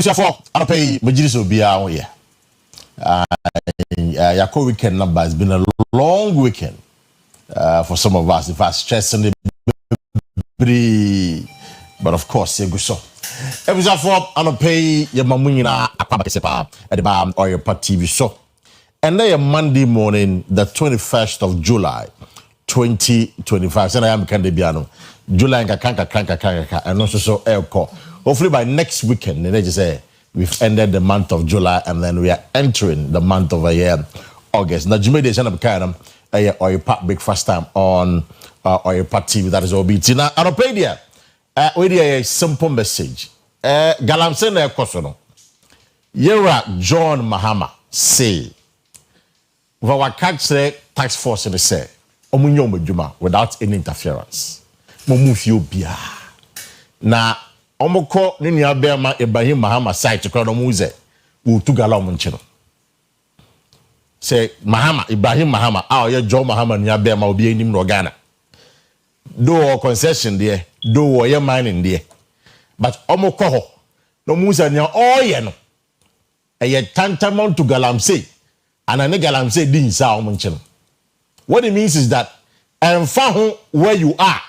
for I pay Majlis will be out here. Yako weekend number has been a long weekend for some of us. If I stress and but of course, you go so. Episode 4 I pay your mamuna Akua Asiedua at the bar Oyerepa TV show. And then Monday morning, the 21st of July, 2025. So I am Candebiano. July and also so airco. Hopefully by next weekend, they just say we've ended the month of July and then we are entering the month of August. Now, Jimmy, they send up Oyerepa breakfast time on Oyerepa TV. That is OBT. Now, I don't pay there. We need a simple message. Galamse na ekosono. Yera John Mahama say, "Our country tax force in the say, omunyo medjuma without any interference. Momufio bia. Na omoko ni niabema Ibrahim Mahama site kwa no muze. Utugala omunchino. Say Mahama Ibrahim Mahama, ye John Mahama niabema obi enim no Ghana. Do concession there, do your mining there. But omoko ho no muze nya oye no. Eye tantamount to Galamse. And ane Galamse din sa omunchino. What it means is that and found where you are.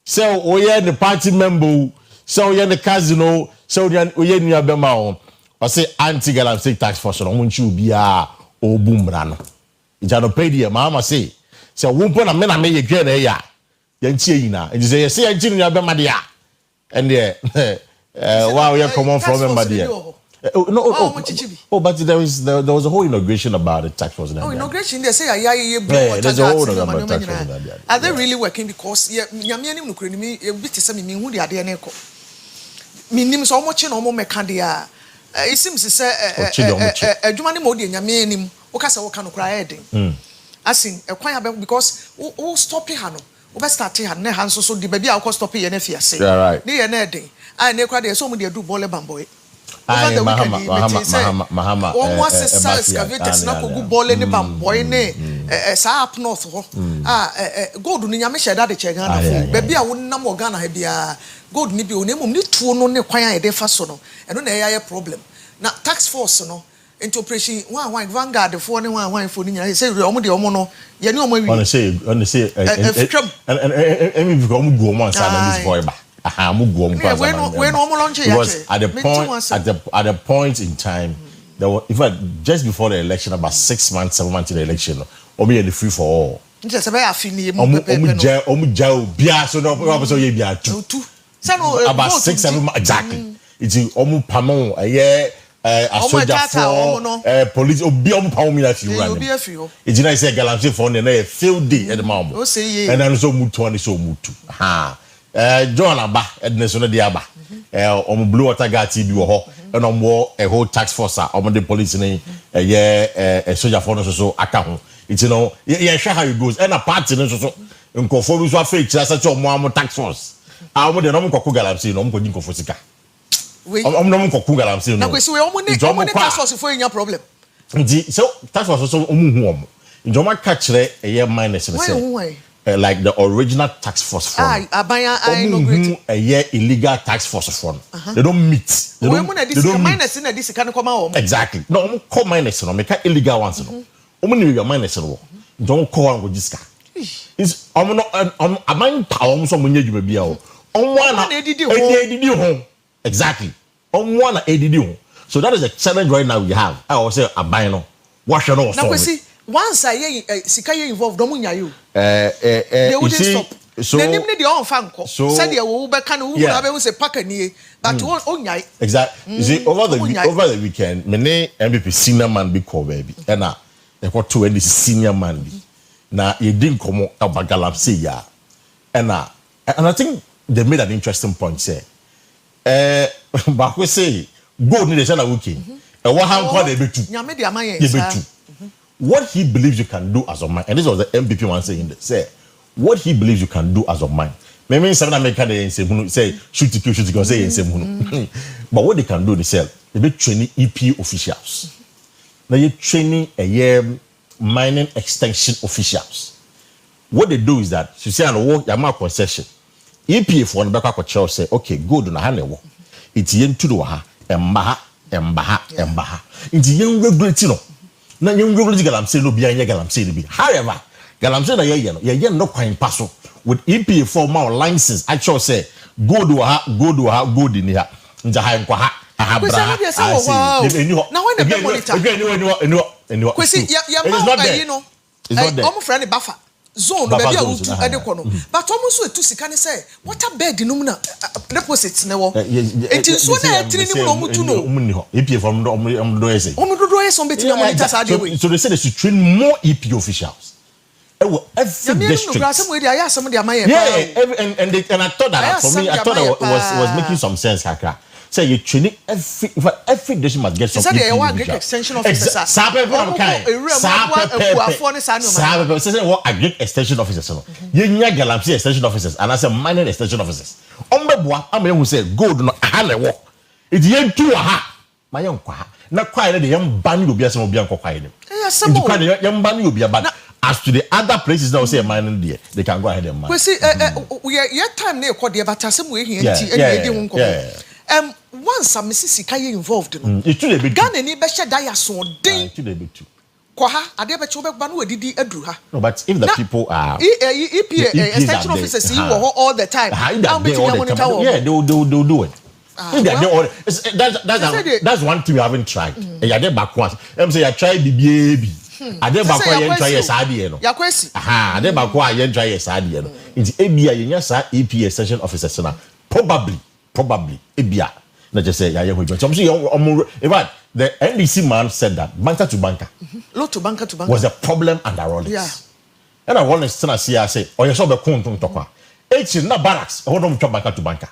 So we are the party member, so we are the casino, so we are near Bema or say anti-Galamse tax force on Munchu Bia or Boombrano. It's an opadia, Mama say. So Wumpon and Mena may get a ya. Yanchina. And you say, say, I'm Junior Bemadia. And there, wow, we are coming from Bemadia. But there was a whole inauguration about the tax force. Oh, inauguration, they say, there's a whole about tax force. Are they really working? Because Yamianim Nukrimi, a bit of some who they are the Aneco. Minim so much no more mecandia. It seems to say a Jumani Modi and Yamianim, Okasa can cry. I sing a choir because who stop Hano, over starting her hands so the baby I'll stop here and if you say, right, they are netting. I never so many do ball bamboy. Mahama almost excavators na ko gu ball ni bamboy ne sa up north ho gold ni nyame sheda de chegana fo baby a wonnam organa ha bia gold ni bi onemum ni tuo no ne kwan a de fa so no eno na ya problem na tax force no into operation one vanguard for ne one for ni nya say omo de omo no ye ni omo wi on say and me go omo go omo answer na this boy ba because at the point in time, there was, in fact, just before the election, about 6 months, 7 months in the election, Omi had the free for all. About 6, 7 months exactly. It's Omu Pamon, a year, a soldier for police, or be on Pamina if you run. It's nice a Galamse phone and a field day at the moment. And I'm so mutu, so mutu. Ha. John Aba, Ednesona Diaba, on Blue Water Gati, and on more a whole tax force, on the police in a soldier for so account. It's yeah, sure how it goes. And a party so in conform with what fate, that's such a more tax force. I would not go Galamse, no one for Sika. I'm not going to Galamse. No, we only tax force for your problem. So tax force also home. In Joma catch a year minus like the original tax force fund. A year illegal tax force fund. They don't meet. They don't minus in this kind of come exactly. No, call minus no, make illegal ones no. Illegal minus no. Don't call with this guy. It's a mind power so many you be out. On one ADD exactly. On one ADD. So that is a challenge right now we have. I will say a bino. What shall I say? Once I Sikaye involved, don't you? They wouldn't stop. So they didn't need your own fan call. So said they will back and who have a pack near, but you won't own exactly. You see, over the weekend, many MVP senior man be called baby. And now they got 2 and this senior man be. Now you didn't come about Galamse ya. And I think they made an interesting point. Say, but we say, go to the channel weekend. And what happened? They be two. What he believes you can do as of mine, and this was the MVP one saying that, say, what he believes you can do as of mine. Maybe some American they say, shoot to kill, say, but what they can do, they say, they be training EP officials. Now you're training a year mining extension officials. What they do is that, you say, and work your concession. EP for one back up say, okay, good on a hand, it's yen to do ha, embaha inti yen regulate no na yen regulate galamsey no bia yen galamsey no bi however galamsey na ye no kwan paso with EPA formal license actually say gold in here nja ha nkwa ha ahabra na when the monitor Kwesi ya you know omo friend bafa zone baby awutu edekọ no but omo so etu sika ne say water bed no na deposits ne wo enti so na etiri ni mo mutu no omo ni ho EPA from omo do yese beti na monitor sa de we so they say they should train more EPA officials every district and I thought that for me I thought it was making some sense Kakra. Say you train every district must get some extension officers. Say what agric extension officers no. You nya galamsey extension officers and I say mining extension officers. Ombeboa am who say gold no aha le wo. It yen tu aha. Ma yen kwa. Na kwa ile de yen ban obi asem obi an kwa ile. It kwa de yen ban obi aba. As to the other places that say mining there, they can go ahead and mine. Kwesi your time na ekọ there but asem we here nti edi ho nko. Once am sika ye involved no. It too dey be. Ghana ni be she die aso den. It too dey be too. Kwa ha ade be che obegba no adidi aduru ha. No, but if the people are EPA extension officers you all the time. Yeah, they will do it. That's one thing we haven't tried. You dey back once. Em say you try the baby. Ade bakwa yen try yes ade no. Ya Kwesi. Ade bakwa yen try yes ade no. Nti ebia yenya sa EPA extension officers na probably ebia na just say ya ye hojo. So in fact the NDC man said that banker to banker. Lot to banker to banker was a problem under Rollins. Yeah. And I want to see I say or you so be kuntum tokwa. Echi na barracks hold on to banker to banker.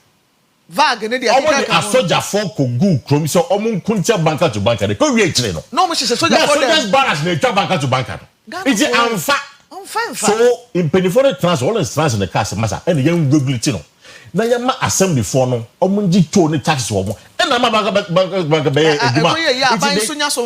Vag ne dey a soldier for kogu krom so omun kuntia banker to banker they go we echi no. No mo say soldier for them. Barracks na twa banker to banker. It's amfa. So in penifone transfer all the transfer in the cast massa and the young regulate no. Na yama assembly for no omunji to ne taxes wo mo and na banker be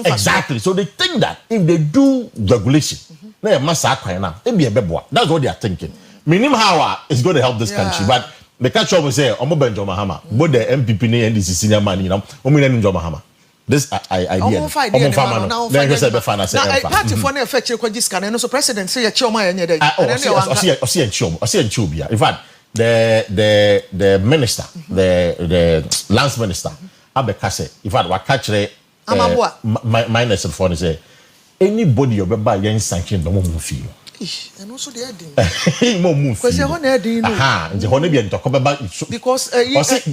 exactly. So they think that if they do regulation na yama sa kwan na e be beboa. That's what they are thinking. Minim how it's going to help this country but the catch up will say Omo Benjo Mahama both the MPP and NDC senior man you know Omo Benjo Mahama this idea Omo Fama no then just be fana say na party for na effect you this can no so president say ya chioma ya nyede o in fact the minister the lance minister abeka say in fact wa catch minus for say anybody obeba yen sanction no mo fi and also the heading because you na heading no nje hono bia ntoko beba because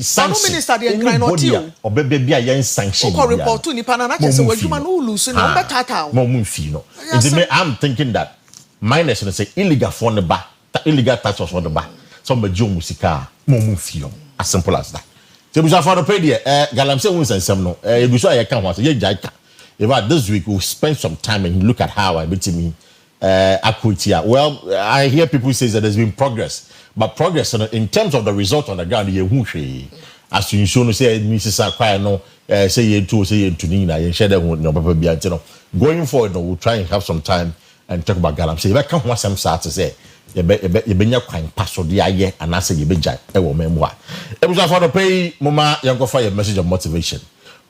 some minister dey cry not you obeba bia yen sanction ko report to nipa na che say wadwuma no lose no betata mo mun fi no nje I'm thinking that minus say illegal for the ba illegal tax for the ba some be jo musika mo mun fi no as simple as that so we for the pay there galamsey won sensem no e guso aye kan ho say ye jaika about this week we'll spend some time and look at how I bet me Akua. Well, I hear people say that there's been progress, but progress in terms of the result on the ground, as you show, say Mrs. Akua, no, say you two, say you to Nina, and share them with no paper behind. Going forward, we'll try and have some time and talk about Galam. Say, if I can't want some start to say, you be your kind pass or the idea, and I say you be jai. It will memoir. It was for the pay, Mama, young go for your message of motivation,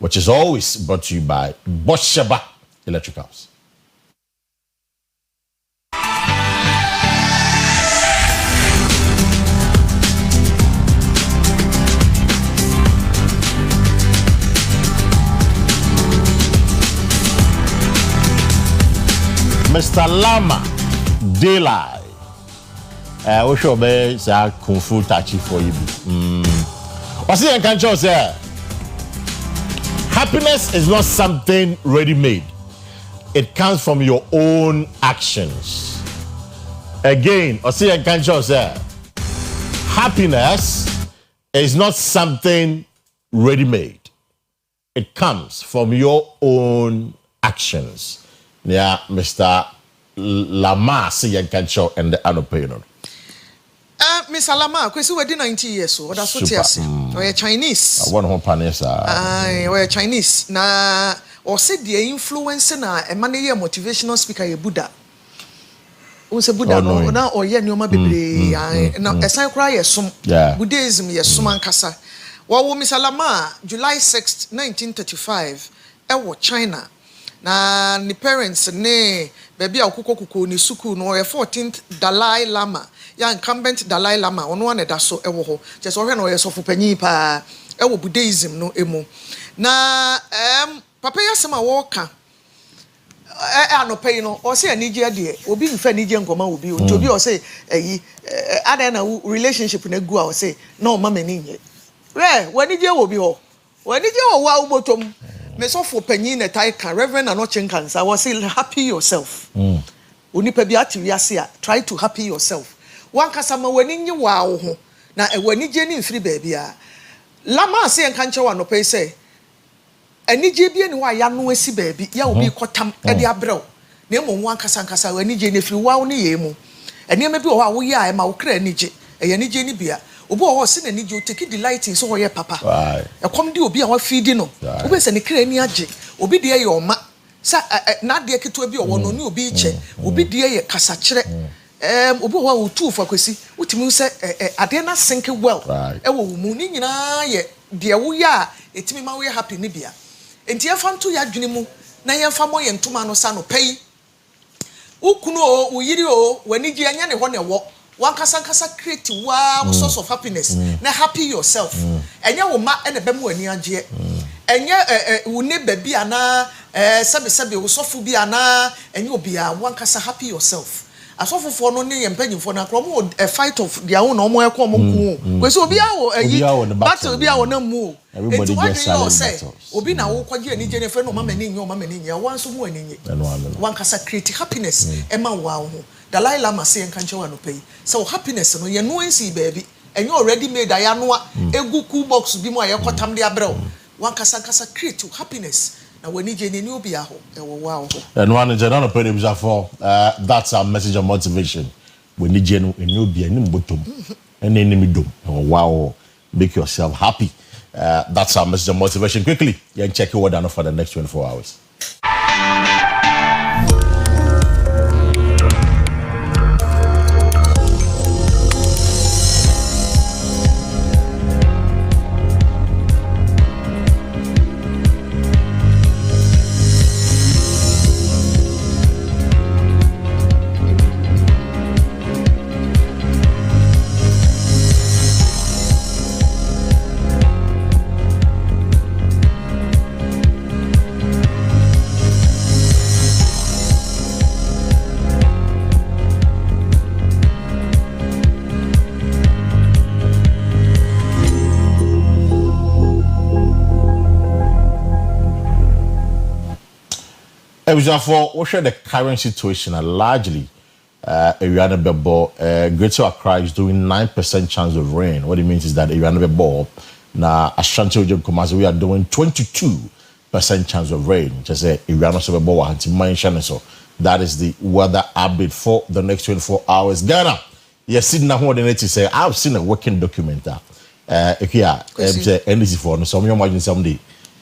which is always brought to you by Bosheba Electricals. Mr. Lama Daylight. We should be kung fu touchy for you. What's the encounter say? Happiness is not something ready-made. It comes from your own actions. Again, what's the encounter say? Happiness is not something ready-made. It comes from your own actions. Yeah, Mr. Lama Siyankancho and the Anopeno. Mr. Lama, Kwesi we 90 years so that's what you say. We Chinese. One home panesa. We Chinese. Na or say the influence na e man ye motivational speaker ye Buddha. O say Buddha no na or ye nyoma bebre na esan kra ye som. Buddhism ye som ankasa. Wawo Misalama July 6th 1935 ewo China na ni parents ne baby akuko ni suku no 14th Dalai Lama ya incumbent Dalai Lama ono ane da so ewo ho just ohwe no yeso fopanyi pa ewo Buddhism no emu na papa yasema woka anope no o se anije de obi nfa anije nkoma obi obi o se eyi ada na relationship na gu a o se no mama ni nye re wanije wo bi ho wanije wo wa ubotom me so for panyin na tai kan reverend anochen cancer was say happy yourself onipa bi ati wiase a try to happy yourself wan kasama wani nye wa wo ho na wanije ni mfiri ba bia lama se enka nche wa no pe say anije bia ni wa ya no asi ba bi ya obi kotam e de abrew na emo wan kasa wanije ne firi wa wo ne ye mu enema bi wo a wo ya e ma wo kra anije e ya anije ni bia obi wo se na anije o take delight in so wo ye papa e kom di obi a wa feed no obi se ne kra ni age obi de ye oma sa na de keto bi wo no ni obi che obi de ye kasa kire obi wo tu fa Kwesi utimi se ade na sink well e wo mu ni nyina ye de wo ya etimi ma wo ye happy ni bia enti ye fa nto ya dwene mu na ye fa mo ye ntoma no sa no pei ukunu o uyiri o wanigi anya ne ho ne wo wan kasa create wow source of happiness na happy yourself enya wo ma ene bem wani age enya wo ne ba bi ana sebe wo sofu bi ana enya obi a wan kasa happy yourself asofofo no ne yempanyimfo na kromo a fight of their own omo ekọ omo ku Kwesi obi a wo battle obi a wo na mu everybody gets battles obi na wo kwaje ani je ne fe no mama ni nye wan so mu ani nye wan kasa create happiness e ma wa ho Dalai Lama say enka nche wa no pay so happiness no ye no ensi baby enye already made aya no egu cool box bi mu aye kotam de abrew wan kasa create happiness na wani je ni obi aho e wo wa ho and one je no pay them for that's our message of motivation wani je no eni obi ani mbotom eni enemi dom e wo wa ho make yourself happy that's our message of motivation quickly you check your word down for the next 24 hours. We share the current situation largely Ariana Bebo Greater Accra is doing 9% chance of rain. What it means is that Ariana Bebo na Ashanti Ojib Kumasi we are doing 22% chance of rain. Just say Ariana Bebo wa hanti mention so that is the weather update for the next 24 hours. Ghana, yes, sitting na ho the say I've seen a working document NDC for no some imagine someday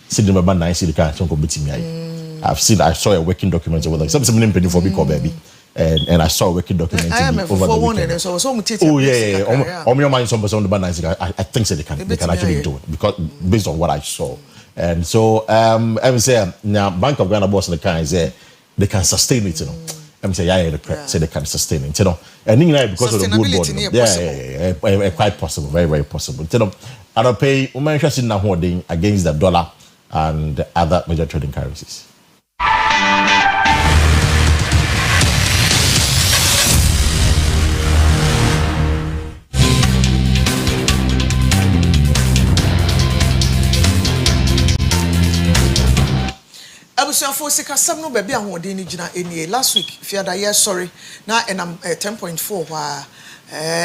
sitting about 9 city can chonko bitimi I saw a working document over there. Something name for big baby, and I saw a working document over the weekend. Oh yeah. On your mind, some person on the I think so they can actually do it because based on what I saw, and so I would say now Bank of Ghana boss in the kind say they can sustain it, you know. I'm saying say they can sustain it, you know. And because of the good board, quite possible, very possible, you know. And I pay interested in holding against the dollar and other major trading currencies. Abusuafo sika sam no baby ahode ni gina enie last week fiada ye sorry na enam 10.4 wa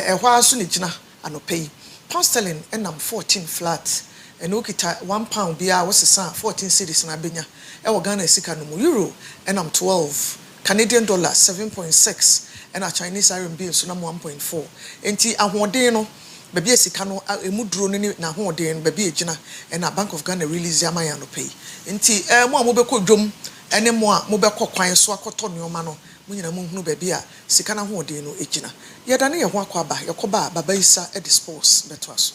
ehwa so ni gina anopai pound sterling enam 14 flat eno kita £1 bia wo sesa 14 cedis na benya e wo Ghana sika no mu euro enam 12 Canadian dollar 7.6 and a Chinese RMB so na 1.4 enti ahode no baby esika no emuduro ni na ahode baby egina and a Bank of Ghana release amaya no pay enti mo amobekọ dwom ene mo a mobekọ kwan so akoto neoma no mo nyina mo hunu baby a sika na ahode no egina yeda ne ye ho akwa ba yekoba baba isa e dispose beto aso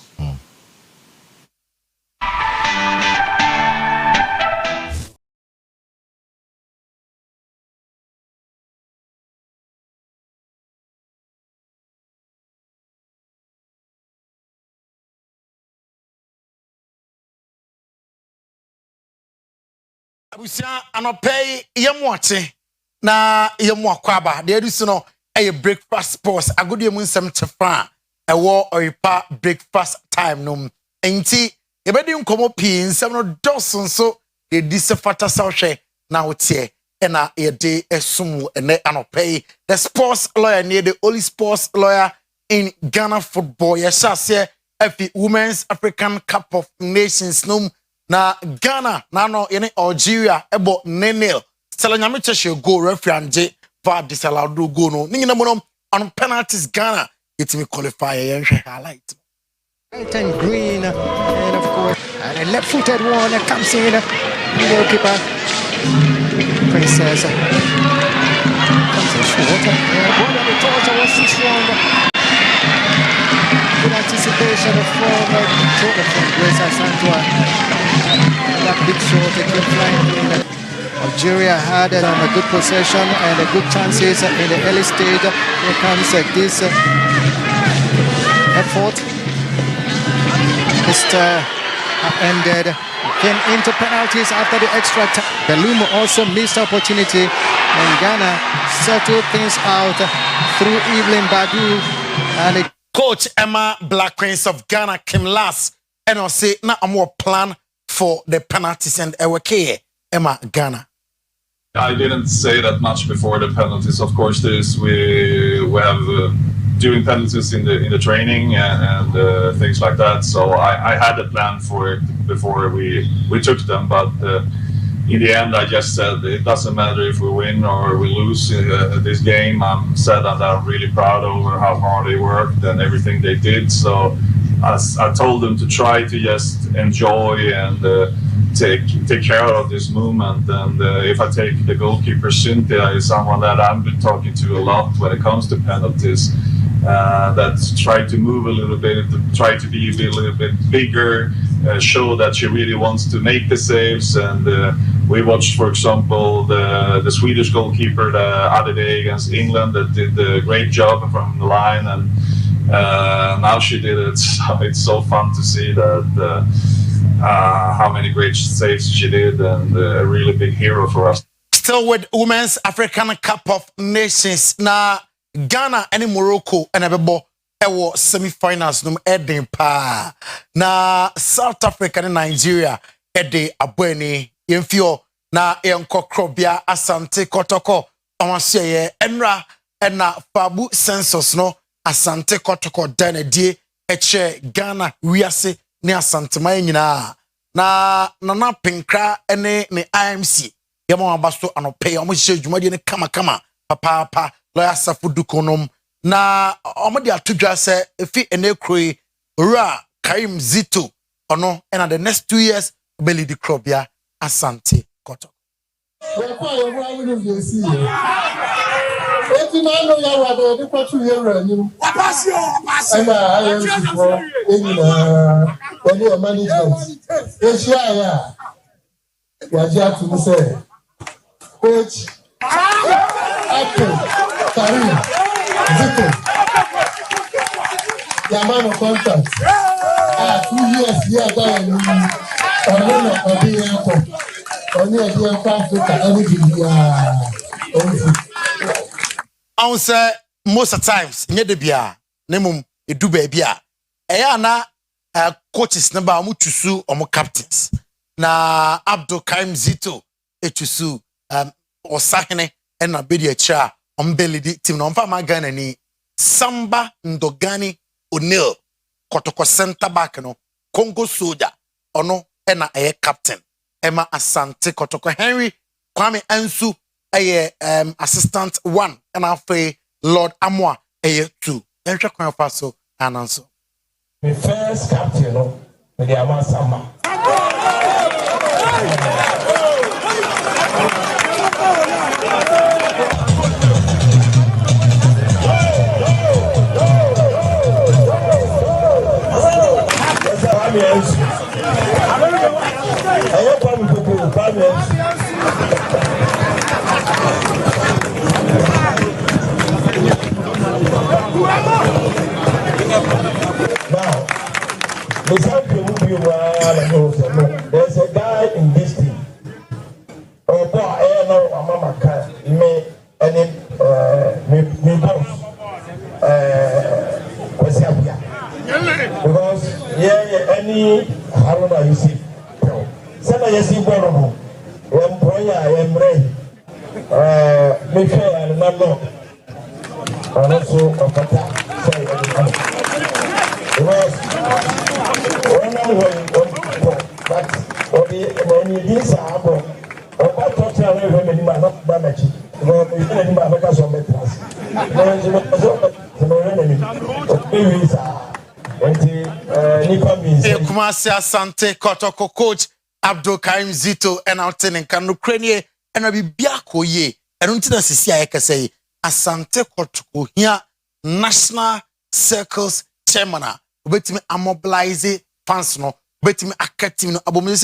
Abusia anopay yemuache na yemuakwaba de edusu no eye breakfast sports agodi emu nsem tefa ewo Oyerepa breakfast time no enti yebedi nkomo pii nsem no dosun so de disefata sawhwe na wotie ena yede esum ene anopay the sports lawyer near the only sports lawyer in Ghana football yesase efi Women's African Cup of Nations no na Ghana na no yene Algeria ebo nenil stela nyame cheshe go referee anje va disallowed go no ningina mo no on penalties Ghana itimi qualify yenhwe highlight white and green and of course and a left-footed one that comes in goalkeeper Princess comes in short one of the torture was too strong good anticipation from Kwesi Asantwa. That big shot that came flying in. Algeria had a good possession and a good chances in the early stage. Here comes this effort. Just ended. Came into penalties after the extra time. Belum also missed opportunity and Ghana settled things out through Evelyn Badu and Coach Emma Black Queens of Ghana came last and I'll say now a more plan for the penalties and okay Emma Ghana. I didn't say that much before the penalties. Of course, this we have doing penalties in the training and things like that. So I had a plan for it before we took them, but in the end, I just said it doesn't matter if we win or we lose this game. I'm sad and I'm really proud over how hard they worked and everything they did. So I told them to try to just enjoy and take care of this movement. And if I take the goalkeeper, Cynthia is someone that I've been talking to a lot when it comes to penalties. That's try to move a little bit, try to be a little bit bigger, show that she really wants to make the saves. And we watched, for example, the Swedish goalkeeper the other day against England that did a great job from the line, and now she did it. It's so fun to see that how many great saves she did, and a really big hero for us. Still with Women's African Cup of Nations na Ghana and Morocco and Ebebo ewo semi-finals num Eden pa na South Africa and Nigeria ede abweni yemfio na yenko krobia Asante Kotoko onwaseye enra ena fabu census no Asante Kotoko dane die eche Ghana wiase ni Asante nyina na nana pinkra ene ne IMC yemo abaso anope omo hye dwumade ne kama papa lawyer safudukonom na omodi atudwa se efi enekroi ra Karim Zito ono and the next 2 years belly the krobia Asante Koto. Coach Karim Zito, the amount of contract 2 years here I say most of the times in the bia nemum edu baby a eya na coaches number amu tusu omo captains na Abdul Karim Zito etusu osahene ena bedi echa ombelidi team na omfa ma Ghana ni Samba Ndogani O'Neil Kotoko center back no Congo soldier ono ena eye captain Emma Asante Kotoko Henry Kwame Ansu eye assistant 1 and after Lord Amwa eye 2 enhwe kwan fa so ananso the first captain no with the Amasama Now, there's a guy in this team any Haruna Yusuf. Sana yesi borobo. Empoya emre. Make sure I remember. And also Okata. Because when I went, but when you did Sahabo, Oka talked to me, not damage. But you didn't make us on the class. Kumasi Asante Kotoko coach Abdul Karim Zito and Alten and Kanu Krenye and Abi Biako ye and until the CCI can say Asante Kotoko here National Circles Chairman wait me a mobilize fans no wait me a catim no abomin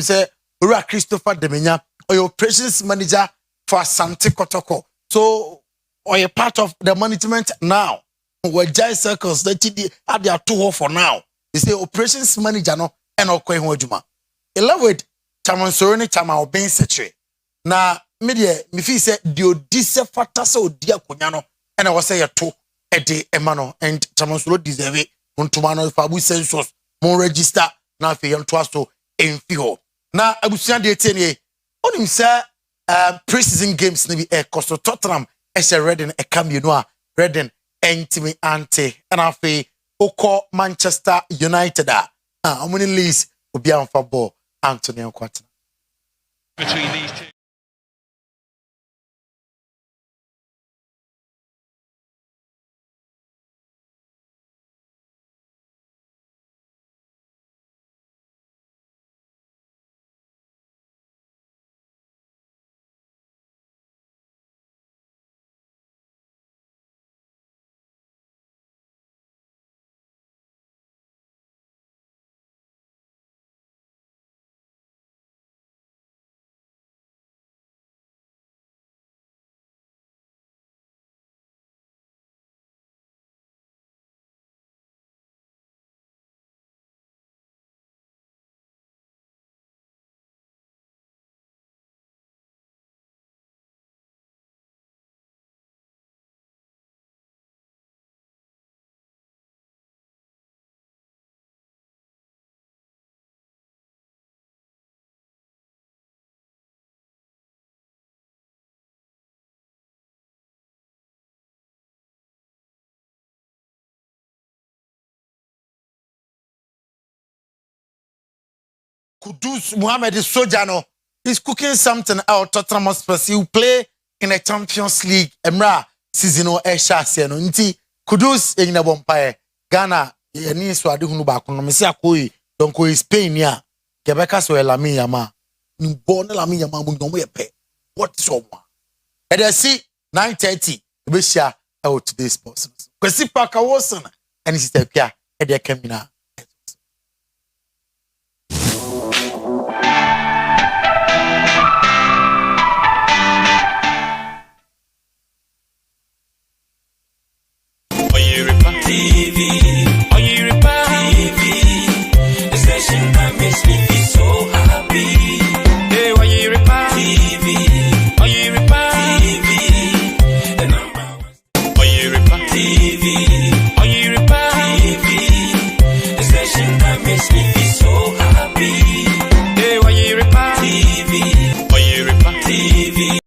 say Ura Christopher Demenya or your operations manager for Asante Kotoko. So or a part of the management now. We Jai Circles that are there two for now. Is the operations manager no and okwe hojuma. 11 Chairman Soroni Chama obin secretary. Na media me fi say dio dise fata so dia konya no and I was say to ede emano and Chairman Soro deserve untuma no fa bu census mon register na fe yanto aso emfi ho. Na abusuan de tie onim say pre-season games na bi cost Tottenham Reading a Camunoa, Reading, Entimi Ante, and Afe, Oko Manchester United. How many leagues will be on football? Antonio Quattro. Between these two. Kudus Mohamed Sojano is cooking something out. Tottenham Hotspur will play in a Champions League. Emra season o Esha Siano. Nti Kudus in a bompire. Ghana ni swadi hunu ba kono. Mesi akoi donko Spain ya. Quebec so Lami Yama. Ni born Lami Yama mu no yepe. What is one? And I see 9:30. We share out today's sports. Kwesi Parker Wilson and his step here. And they came in. Oyerepa TV, Oyerepa TV, the station that makes me feel so happy. Hey, Oyerepa TV, Oyerepa TV, the number one. Oyerepa TV, Oyerepa TV, the station that makes me feel so happy. Hey, Oyerepa TV, Oyerepa TV.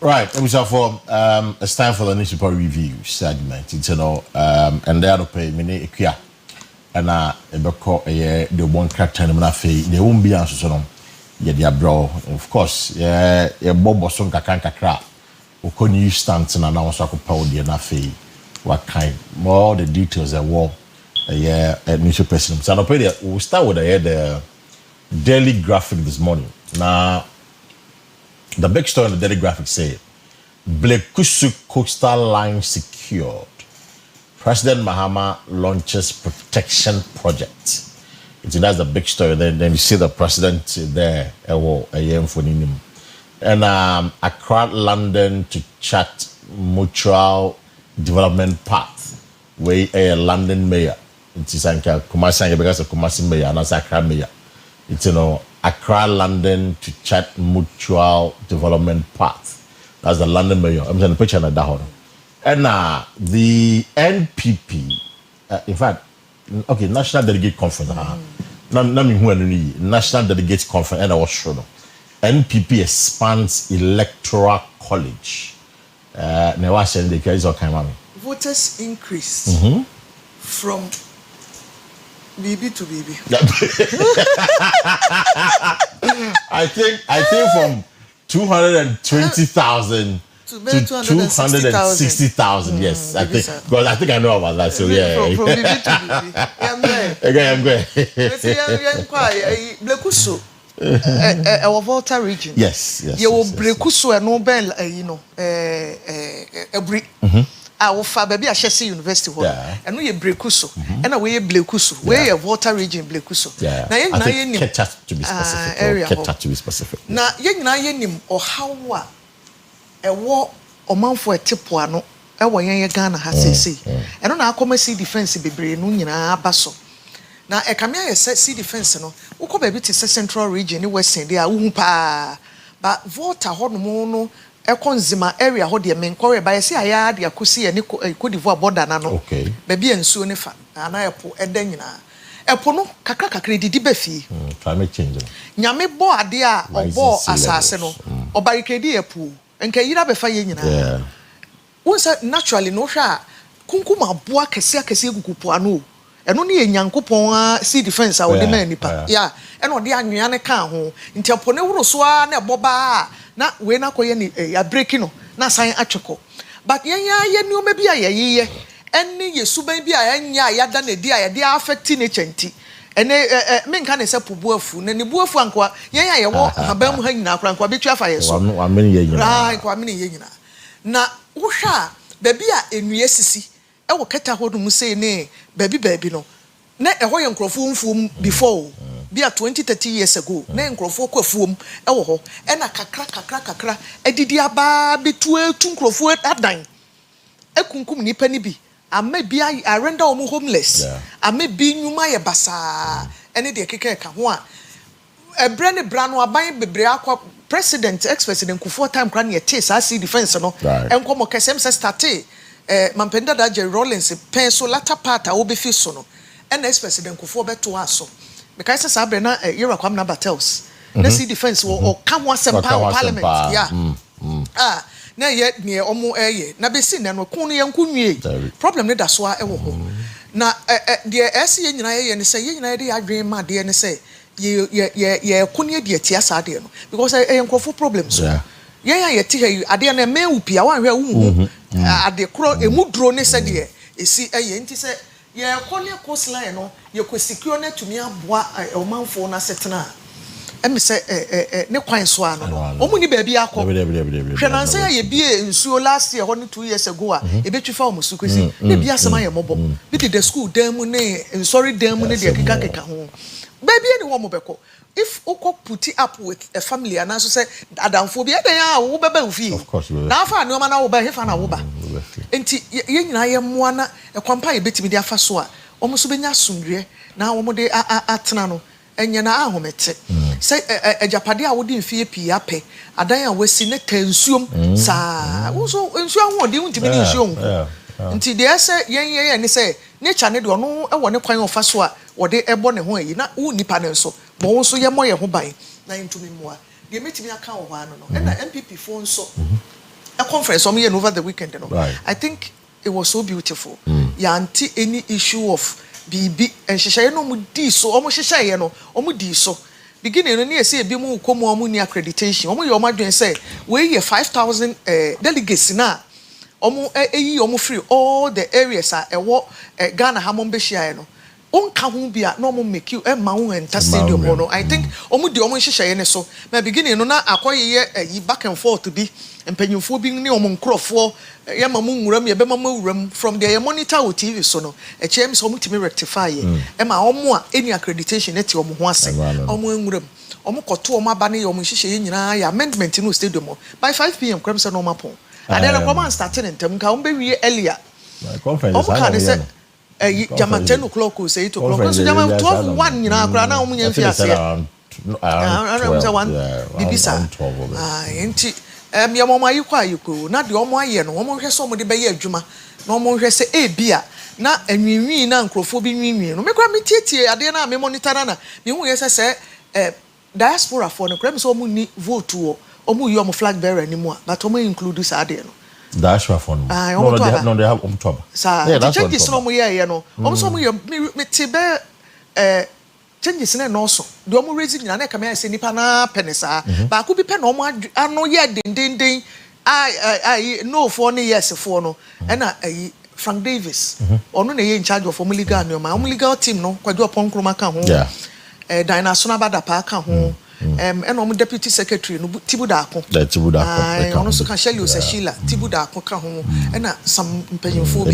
Right, it was for it's time for the newspaper review segment. You know, and they are pay me Akua, and the one character in Manafe, they won't be answers on. Yeah, they are bro. Of course, yeah, Bob was on Kakra. We couldn't use stunts and announce I could power the Nafe. What kind? More the details that war. Yeah, newspaper president. So we'll start with the Daily Graphic this morning. Now, the big story in the Daily Graphic say, Blekusu coastal line secured. President Mahama launches protection project. That's the big story. Then you see the president there. And Accra, London to chart mutual development path. Where a London mayor. It is Kumasi because of Kumasi mayor and Accra mayor. It's Accra, London to chart mutual development path. That's the London mayor. I'm saying the picture of that. And the NPP, in fact, okay, National Delegate Conference. National Delegate Conference, and I was sure. NPP expands electoral college. Voters increased from BB to BB. I think from 220,000 to 260,000. Yes, I think. Because I think I know about that. So yeah. From BB to BB. I'm going. Blekusu. Our Volta region. Yes. You will Blekusu and Nobel, every. Our baby at Chelsea University, and we Blekusu, and we Blekusu. We are Volta region Blekusu. Yeah. Now, I think Ketcha to be specific. Area Ketcha to be specific. Now, yen or how a war or man for a tipuano. Yen Ghana has say, and on our commerce defense be brain basso. Now, a camera sea defense, no, who come a bit is a central region, in Western, they are umpa, but Volta Hormono, a consumer area, hold your main quarry by a sea, I had the Akusi and Cote d'Ivoire border, okay, baby and soon if and I put a denina. A pono, Kakaka credit befi, climate change. Yame bo adia or bo assassino, or barricade a pool, and Kayira befayina. Once naturally no sha, Kunkuma boa Cassia Kupuano. And only a young coupon see defense our demand nipa. Yeah, and on the annual can home until Ponero swan a boba. Not when I call a breaking, not sign a choco. But ya knew maybe a year, and ye subaby ya done a dear affecting a chanty. And a men can say Pubuafu, and the Buafuanqua, ya walk a bam hanging out, and quabitua fire. 1 million. Right, 1 million. Now, Usha, baby, a new SC. I will cut a hold of say, nay, baby, no. Net a Hoyan Crofum before, be a 20-30 years ago, Nan Crofo Fum, oh, and a crack, a didiaba be 12 Crofo at dine. A kunkum ni penny be. I may be I render homeless. I may be new my bassa, and a keka one. A brandy brown or buying Bebriaqua president, ex-president, who 4 time granny a taste, I see defense, no, and come Casem starte. Mampenda da Jerry Rollins pencil latter part I will be fisono and ex-president Kufo beto aso because Sabrina Yera Kwamna Battles. Let's see defense or come once and power parliament. Yeah. Na yet near Omo Aye. Na be seen and Kuni and Kunye. Problem ne that's why na the SC and I say, I dream my dear and say, ye Kunya dear Tiasa because I am for problems. Yeah, I tell you, I didn't know Pia one where at the crow a mood drone said, ye see a yenti said, yeah, Konya coastline, you could secure net to me a bois or man for na setna. And me say, no quine swan, only baby. I can I say, ye be in so last year, only 2 years ago, a bit you found Musuki, maybe as my mobile, bit the school, demone, and sorry, demone, the Kaka home. Baby, anyone mobile. If Oko put it up with a family and also say Adamphobia, they are over fee. Of course, now for no man over here for an over. And I am one a company bit with their faswa, almost been a sundry, now omode atnano, and yana homete. Say a Japadia wouldn't fear piape, a dia was seen a tensium, sa, also, and so I want you to be young. Until they say, yeah, and they say, nature need no, I want a kind of faswa, or they are born away, not only panel. But also, you're more by 9 to me more. They made me account one, and the MPP phone so a conference over the weekend, you know. Right. I think it was so beautiful. Yeah, anti any issue of BB and she no mudi so almost she no omudi so beginning no near say be mu come omu ni accreditation omu your madwen say we 5,000 delegates na omu eyi omu free all the areas are ewo Ghana hamon be share no onka ho bia no omu make you ma wo enter stadium no I think omu di omu hyehyɛ ne so na beginning no na akoye yi back and forth to be empanyimfo bi ne omu nkrofo ya mamu nwuram ya be mamu wuram from there monitor o TV so no e chem so omu timi rectify ye e ma omu a any accreditation eti omu ho ase omu nwuram omu koto omu aba ne omu hyehyɛ nyina ya amendment no stadium by 5 p.m. krem se no mapon and then come and start in tem ka omu be wie earlier conference Jama 10 o'clock or say 8 o'clock. So Jama 12 1 nyina akra na omu nyamfi ase. Around 12. Enti ya mama yikwa yiko na de omo aye no omo hwe so omo de be ye adwuma na omo hwe se bia na anwinwi na nkrofo bi nwinwi no mekra metietie ade na me monitor na me hu ye se diaspora for no kra me so omo ni vote wo omo yi omo flag bearer ni mu a but omo include sa ade no diaspora for no they have October. Yeah, that's what no mo ye no omo so omo ye me te be changes na no so do omo raise nyina na kama say nipa na penisa ba ku bi pe na omo ano ye dendenden no for no yes for no na Frank Davis ono na ye in charge of omo legal no ma omo legal team no kwadwo ponkroma ka ho Dynasona Badapa ka ho and omo deputy secretary no Tibudako ono so ka Shelley Osashila Tibudako ka ho na some mpanyimfo bi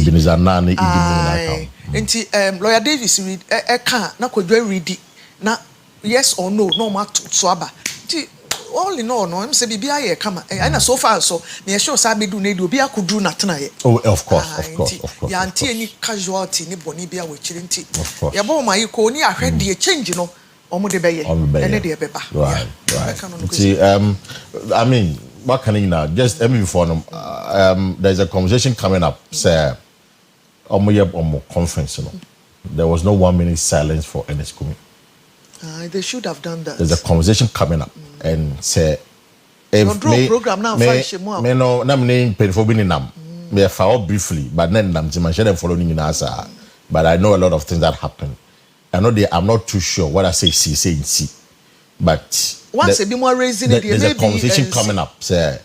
enti lawyer Davis read ka na kwadwa read na yes or no no ma so aba ti all in all no am say bibia ye kama na so far so me sure say be do na do obi akudu na tena ye of course ya anti any casualty ni boni bia we chiri nti ya bo ma yiko ni ahwede change no omo de be ye ene de beba right see I mean what can you now just before there's a conversation coming up say omo conference no there was no 1 minute silence for NS Kumi. They should have done that. There's a conversation coming up and say if program now me no na me pay for being nam me follow briefly but then nam to share them following in answer but I know a lot of things that happen. I know I'm not too sure what I say see but once a bit more raising it there's a conversation coming up say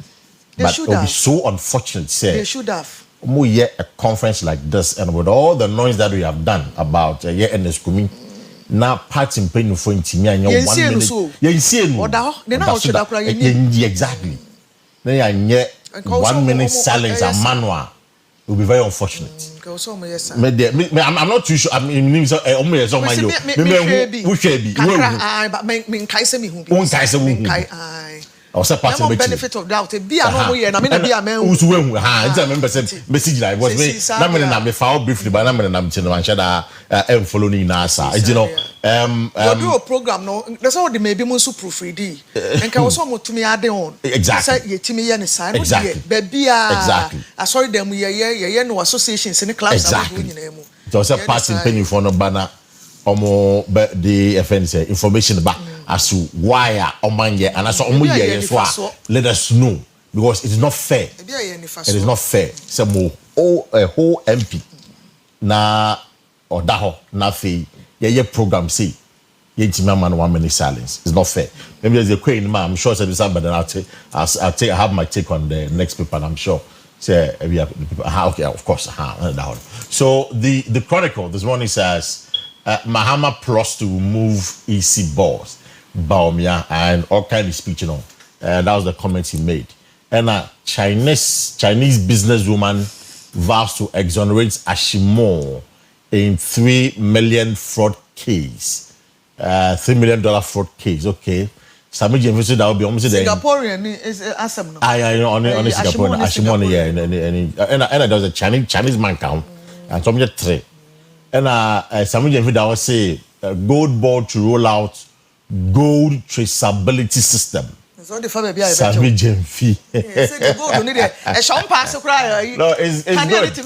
but it will be so unfortunate say they should have a conference like this and with all the noise that we have done about NS Kumi na party mpenu for intimi anya 1 minute yensie no exactly na anya 1 minute silence a manual will be very unfortunate I'm not too sure I mean so mayo we share bi but me kai se me hu bi I was a part of the benefit of doubt be no mo ye na me na be amen usu wehu it's a member say message like was me na me na me follow briefly but na me na me chino man shada follow ni na sa you know do a program no that's all the maybe mo so proofread and can also mo to me add on exactly say ye timi ye ne sign no be bia exactly I sorry them ye no associations in the clubs are going in emu it was a part in penny for no banner omo the FN say information back as to why omanye and as omo ye so let us know because it is not fair it is not fair say mo a whole MP na odaho na fe ye program say ye ntima man 1 minute silence it's not fair maybe there's a queen man I'm sure say somebody I'll have my take on the next paper and I'm sure say we have the people okay of course so the Chronicle this morning says Mahama plus to remove EC boss Baumia and all kind of speech, you know. That was the comment he made. And a Chinese businesswoman vows to exonerate Ashimo in $3 million fraud case. $3 million fraud case. Okay. Some invested that will be almost Singaporean is awesome. I know only Singaporean. Ashimo yeah, and there was a Chinese man count and some just 3. And some invested that will say gold board to roll out gold traceability system. So the family no, it's good.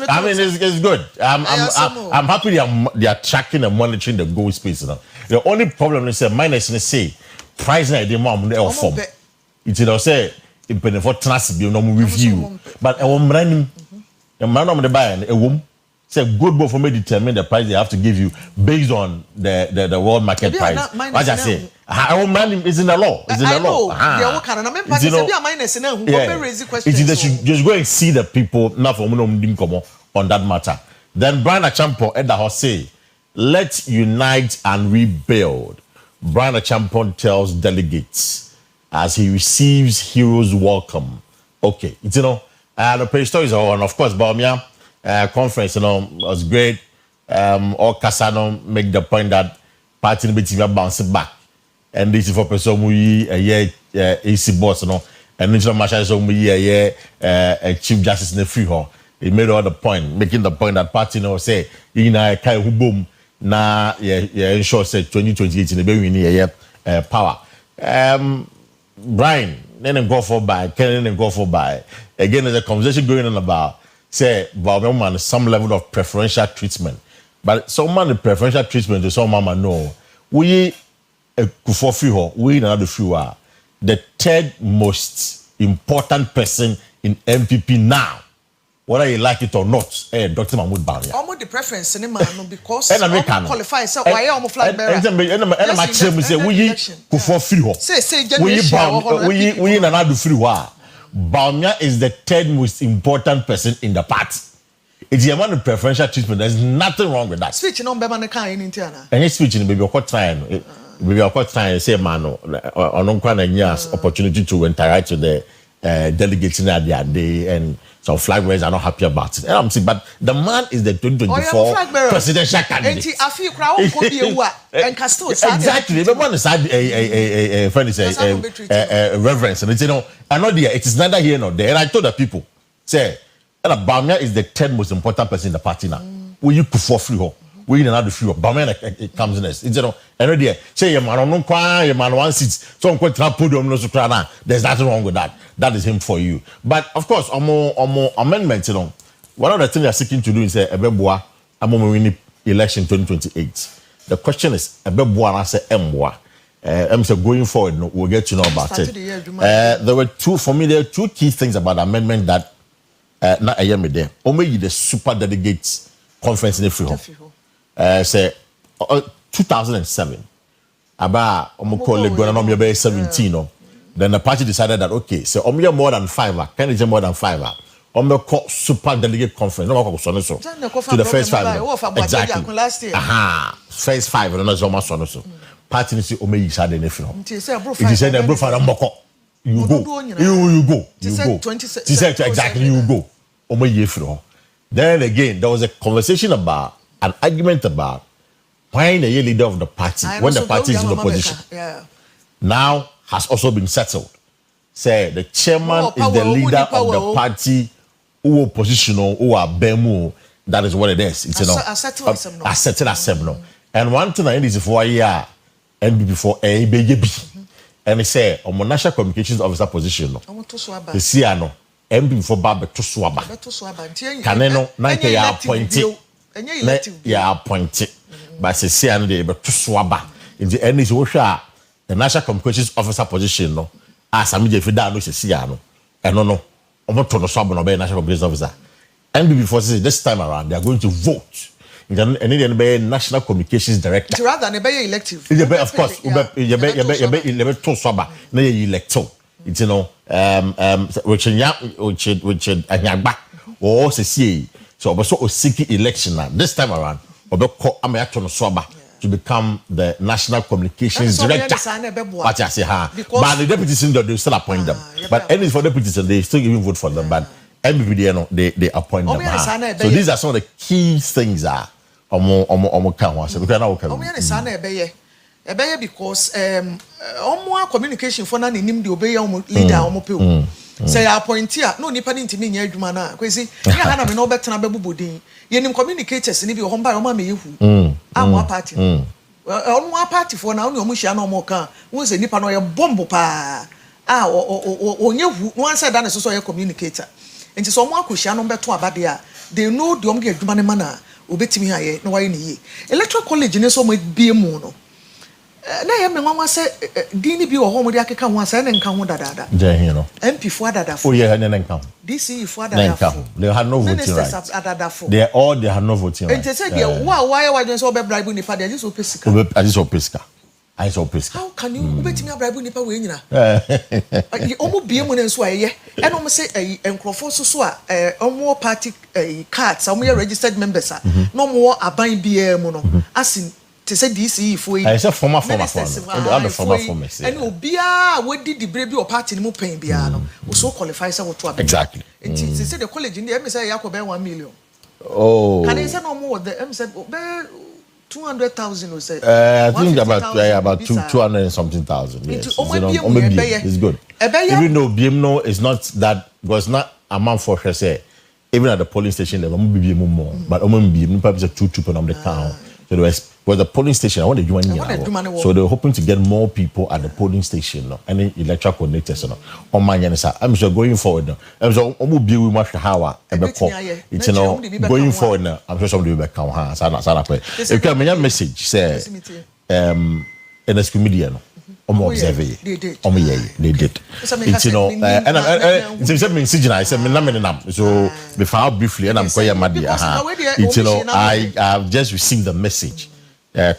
I mean, it's good. I'm happy they are tracking and monitoring the gold space now. The only problem is minus say price na dey more form. It will say impene for trans be no review but e wo mranim e mranim de buy e wom say good boy for me determine the price they have to give you based on the world market price. What I say, our money is in the law. It's in the law. Just go and see the people now for on that matter. Then Brian Achampo at the house say, let's unite and rebuild. Brian Achampo tells delegates as he receives heroes welcome. Okay, the page stories are on, of course, Baumia. Conference, was great. All Casano make the point that party will bounce back, and this is for person who AC boss, and national marshal so we chief justice in the free hall. He made all the point, making the point that party say kai boom na ensure say 2028 in the be power. Brian, then go for by, Ken go for by. Again, there's a conversation going on about. Say, man, some level of preferential treatment. But someone the preferential treatment to some mama know. We another few are the third most important person in MPP now. Whether you like it or not, Dr. Mahmoud Bawumia. Almost the preference in man because qualify so why almost flag bearer. And my chairman say we another few Bawumia is the third most important person in the party. It's the amount of preferential treatment. There's nothing wrong with that. Speech no be man can in Tiana. Any speech in baby quite trying. Baby quite trying say man on opportunity to interact with the delegates in their day and some flag bearers are not happy about it. And I'm saying, but the man is the 2024 presidential candidate. Exactly. The man is a friend is a reverence, and it's I know it is neither here nor there. And I told the people, say, Bawumia is the third most important person in the party now. Will you put for free? We need another free. Bawumia it comes next. It's I know there. Say your man on your man one seat. So I'm going to podium no sukrana. There's nothing wrong with that. That is him for you. But of course, more amendments. One of the things they're seeking to do is say Ebeboa win election 2028. The question is Ebeboa and I say Mboa. So going forward, we'll get to know about it. There were two key things about the amendment that not a year me there. Only the super delegates conference in the free home. Say 2007. About Omoko 17. Then the party decided that okay, so more than 5. Can it more than 5? Super delegate conference. No, to the first 5. Exactly. First 5. No, so party say Ome yi sade ne film. It is said the bro father Mboko. You go. Exactly you go. Ome yi film. Then again there was a conversation about an argument about why the leader of the party when the party is in opposition. Now has also been settled. Say the chairman is the leader of the party who oppositional who are bemu. That is what it is. It's a settled assembly. And one thing I need is for a year and before a baby. And they say on national communications officer position. The CNO MB before Baba to Swaba. Caneno 90 year appointed. Yeah, appointed. But the CNO they to Swaba. In the end is the national communications officer position no. As a media fida no CNO. And no. Omo to no Swaba no be national communications officer. MB before this time around they are going to vote. And then be national communications director. Rather than be elective. Of course, you be to Swaba. Na you electo. It's which anyagba or say so also seek election now. This time around, Obeko Amayato Swaba to become the national communications director. But I say but the deputies in they still appoint them. But any for deputies they still even vote for them. But everybody they appoint them. So these are some of the key things are omo kan ho ase because na wo kan omo ya sa na ebeye because omo communication for na nim de obeye omo leader omo pe o say appointee a no nipa ni ntimi nya adwuma na kwesi ya ha na me no betena bebubodin ye nim communicators ni bi o homba o ma me yehu amwa party omo party for na omo hia na omo kan won say nipa no ye bomb pa onyehu no answer that so ye communicator enti so omo akohia no beto abade a they know the omo ge adwuma ne mana obetimi aye no waye ne ye electoral college ne so mo bie mu no na ye me nwanwa se dini bi wo ho mo de akeka ho asa ne nka ho dadada je hin no MP fo adadafo oh yeah ne nka ho DC fo adadafo they had no voting right adadafo they had no voting right ente se de wa ye wa so be bribe nipa de just opesika I saw Pesca. How can you bet me a bribe nipa we nyina omo bie mu ne nso aye e no mo se enkrofo so a omo party cards omo registered members a no mo aban bie mu no asin te say DC for I say former and obia wodi di bre bi o party ni mu pen bia no o so qualify say what to exactly it say the college in the me say yakob 1 million oh can I say no more the me say 200,000 or say I think about 200 and something thousand. Yes. It's good. Even though BMNO is not that was not amount for her say even at the polling station level more but BM perhaps a 2 on the town. So there was the polling station. I want to do one. So they were hoping to get more people at the polling station. No, and electoral coordinators. No, on my I'm sure going forward. No, I'm sure be with much how it's going forward. No, I'm sure somebody will be come. Ha, if you have a message, say in the comedian. Observe. They did. It's and I said so before briefly and I'm quite mad. I have just received the message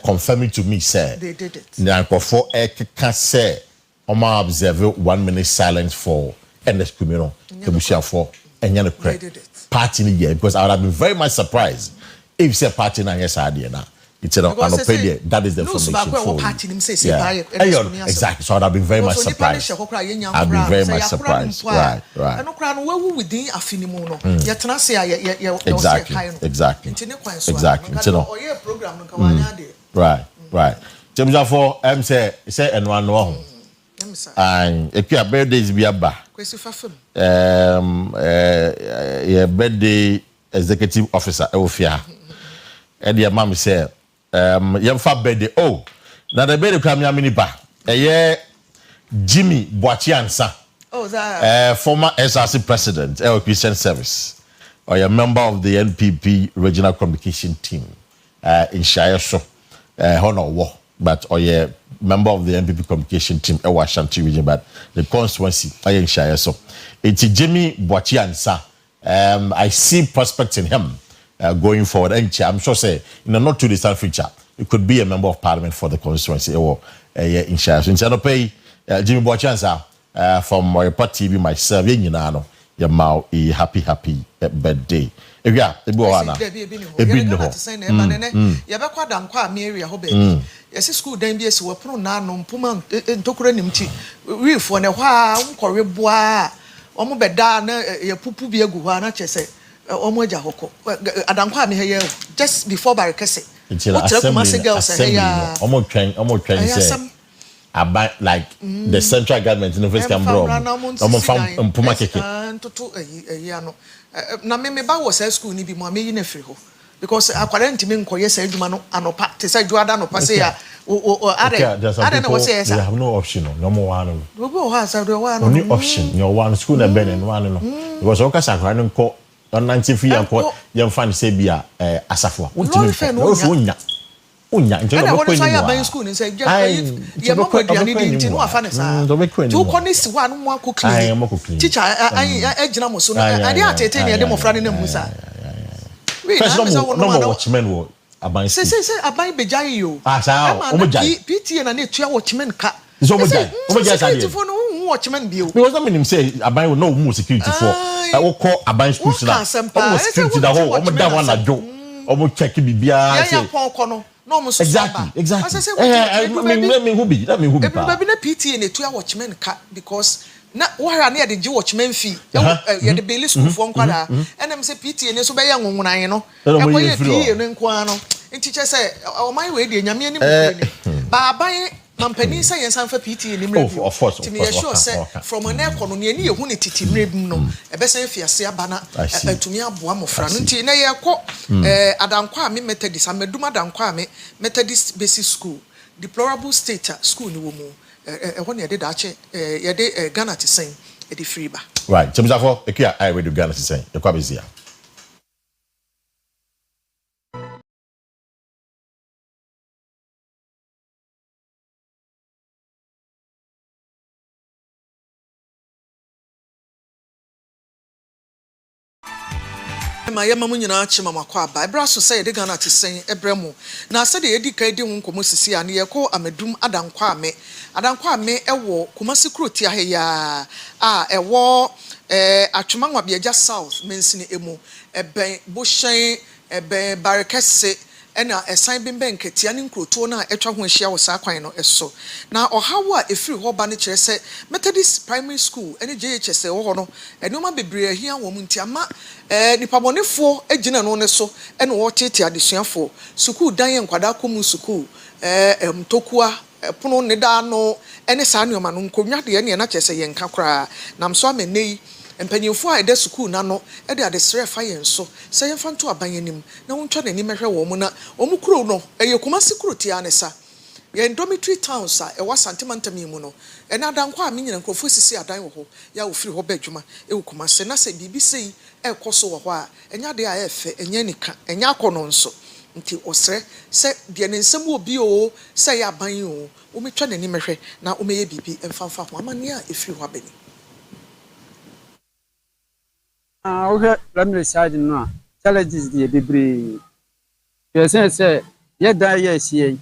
confirming to me say they did it. Now for can say observe 1 minute silence for NS Kumino for and party because I would have been very much surprised if you say party na yes idea now. It's that is the information for exactly. So I'd have been very much surprised. I've been very much surprised. Right. Exactly. Right. James for say and one no. And if your birthdays be aba. Your birthday executive officer Elfia. And your mom say yemfa birthday oh na the birthday kram ya mini ba Jimmy Boachiansa former SRC president Christian Service or a member of the NPP regional communication team in Shire so honor but or a member of the NPP communication team Ashanti region but the constituency in Shire so it's Jimmy Boachiansa I see prospects in him going forward, and I'm sure say in a not too distant future, it could be a member of parliament for the constituency or in Shire. So instead of pay Jimmy Boachansa from Oyerepa TV myself, you know, your mouth a happy birthday. If you are, the boy, a bit no. Yes, school then be as we pro na no puma ntokura nimti. We for na hwa nkore boa. Omo beda na ye pupu bi egu hwa na chese. Omo eja hoko adankwa me here just before barekese omo twen say about like the central government in the first can bro omo fam mpuma keke ntoto no na me ba wo say school ni bi mo me yi na free ho because akwara ntime nkoye say adwuma no anopa te say adwada no pa say ya are na wo say you have no option no more one no go ha say do one only option your one school na ben and one no because o ka sakra no nko on 93 yanko yam fan say bia asafo untimi unya nje no ko ni ban school ni say ye mo kwaduane di nti no afa ne sa to ko ni si wa no mo akokli teacher agina mo so no ade atete ne ade mo fra ne na mu sa no watchman wo aban say aban bejayi yo o mo jai PTA na ne tua watchman ka so mo jai security for no watchman bio because that mean say aban no more security for I call aban school na almost security the whole o mo da one ajo o mo check bibia say no mo so exactly me who be that me who be baby na PTA na tua watchman ka because na wahara na the watchman fee ya the bail school for nkwada enem say PTA ne so be ya nwonwunan no e ko ye PTA no nkwa no teacher say o man we de nyame ani mu ni ba aban mampani say yen sanfa PTA ni mrebu of course to me sure say from an econo ne ani ehu ne titi mrebu no e be say fiase abana atumi aboa mofra no nti na ye ko adankwa me Methodist ameduma adankwa me Methodist basic school deplorable state school ni wo mu when you did that, you did Ghana to sing the free bar. Right. So, Mr. Akua, I will do Ghana to sing. You're quite busy. ma yema mu nyina achi mama kwa ba ebra so say de Ghana te sen ebremu na ase de edi kai de hu nkomo sisi ane ye ko amedum adankwa ame ewo Kumasi kroti aheya ewo atwema nwabeaja south mensini emu eben boshen eben barekese ena esan bimbe nketia ne nkroto na etwa ho ahia wo sa kwan no eso na ohawo a efiri ho ba ne kire se Methodist Primary School ene JHS wo no enoma bebre ahia wo mu ntiama nipabonefo agina no ne so ene wo tete adesuafo school dan ye nkwada komu school mtokua pono ne da no ene sa nneoma no nkonwa de ne na kyese ye nka kra nam so amenei empanyefo a ede school na no e de adesere fa yen so se yen fa nto abanyanim na wontwa n'ani mehwe wo mu na omu kuro no eye Kumasi kuroti anesa ye dormitory towns a e wa santimantami mu no e na dankwa a menyina nkrofo sisi adan wo ho ya ofiri ho badwuma e wo Kumasi na se bibi sei e koso wo ho a enya de a efe enya nika enya akono nso nti osre se de ne nsem obi o se ya ban o wo metwa n'ani mehwe na wo meye bibi emfanfa ho amane a efiri ho abani okay, let me decide no challenges the bebre. Person say ye die yes ye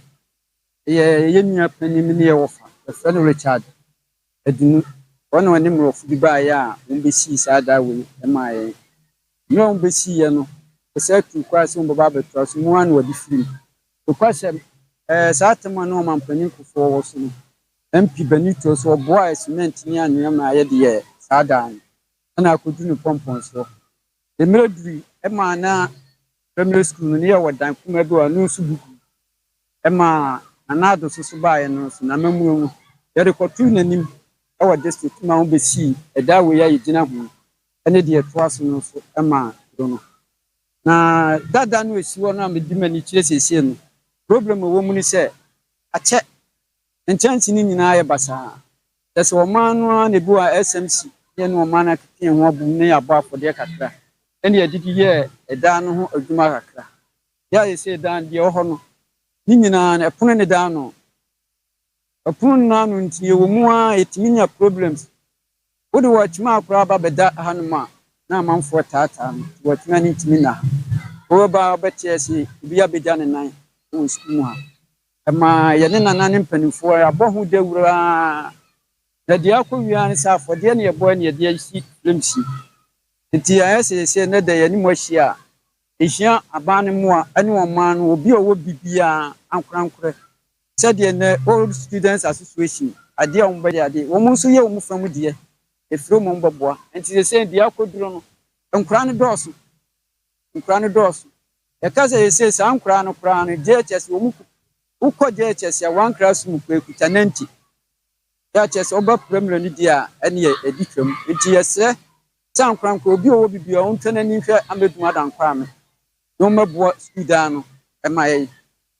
nua panim ne ye wofa the friend Richard edinu one one nim of the buy ya umbesi sada we ema ye no umbesi ye no say to kwase mbaba beto so mu an wadi free to kwase saatema no man panim kufo wo so no MP Benito so boy cement ni anu ma ye de sada na akudunu pompon so the military ema na primary school ni ya wadan kuma do anu su buku ema anado so bae no so na mamu ya rekotu nanim e wa district ma on besi e da we ya yigina ho ene de toaso no so ema do no na dada no esi wo na medimani kire sese no problem wo mu ni se ache enchanti ni nyina ya basa that's wo manu na bu a SMC ye no mana kete ho abu ne ya ba afode kakra ene ya didi ye eda no ho adwuma kakra ya ye se dan de ho no ni nyina na epono ne dan no epono na no ntie wo mu a etiminya problems wo de watchma akura ba beda hanuma na manfo tata watchma ni timina wo ba betie se bia beja ne nan wo school ha ama ye ne nana ne mpanifo ya bo hu de wura na dia ko wian sa afode ne yebo ne dia yi lemsi nti ya se ne da ye ni mo hia ehia abane mu a ane wo man no obi owo bibia ankorankore said the old students association ade a mbade ade wo mu so ye wo mu fam die efiro mo mboboa nti se se dia koduro no nkora ne dooso e ka se se ankora no kora no JHS wo mu ukọ JHS ya one class mu ko ekuta 90 JHS oba premier ni dia ene ye editwam nti yesre sankranko obi owo bibia on tana ni hwe ameduma dankwa me no mabo studa no e maye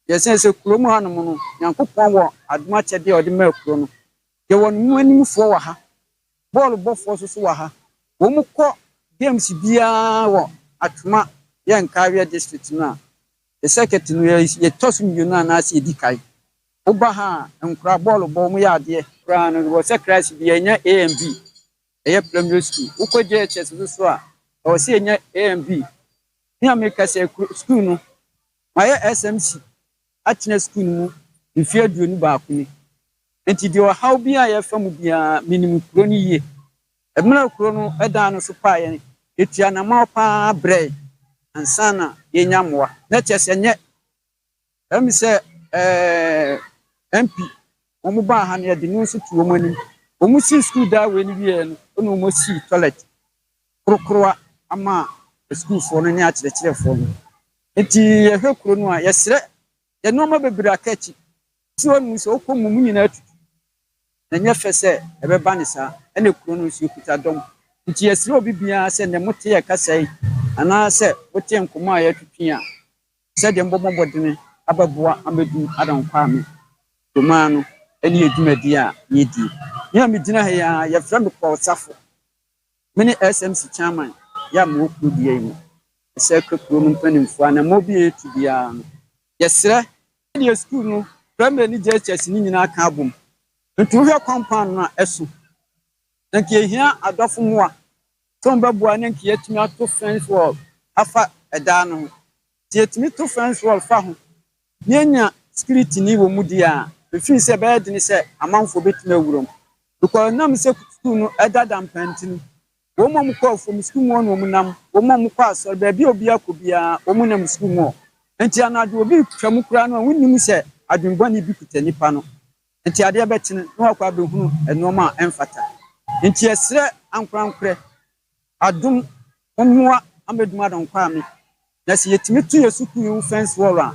yesen se kuromu hanom no yankopon wo aduma chede odi ma kuro no ye won mu animfo wa ha ball bofo so wa ha wo mu kọ games bia wo atuma ye nkawe district na the secretary no ye tosum yuna na ase edikai oba ha nkra ball bo mu ya ade kra no wo secretary bia nya AMB eye primary school uko JHS so a o se nya AMB ni ameka se school no maye SMC atine school mu mfie aduonu ba ko ni enti de o how bia ye fam bia minimum kuro ni ye emna kuro no eda no so pa ye etia na ma pa bre ansana ye nyamoa na chese nye em se MP omu ba ha na de no so tuo mani omu si school da we ni wie no ono omu si toilet krokroa ama school fo no ni akire fo no enti ye hwe kuro no a yesre ye no ma bebira akachi si wonu so okomu mu nyina atu na nya fese ebe ba ni sa ene kuro no si kuta dom enti yesre obi bia se ne mote ye kasai ana se wote nkomo a ye twitwia se de mbobobodene ababoa amedu adankwa me domano eni edumadi a yedi ya medina ha ya friend ko safo mini SMC chairman ya mo kudi yi se kekuro no mpanimfo na mo bi etu bia no yesre ni school no primary ni JHS ni nyina aka abom ntu hwe compound na eso nki ehia adofo mo a ton babua na nki yetumi ato fence wall afa ɛda no tie timi to fence wall fa ho nyanya security ni wo mudi a befi se be de ni se amanfo betumi awurom because nam se school no ɛda dampantini wo mom call from school mo no nam wo mom call so be bi obi akobia wo nam school mo enti anadu obi twam kura no wonnim se adwenbɔne bi kuta nipa no enti ade betene no akwa behunu enoma emfata enti esre ankorankorɛ adum omwa ameduma don kwa me na se yetimi tu yesuku yu fence wall a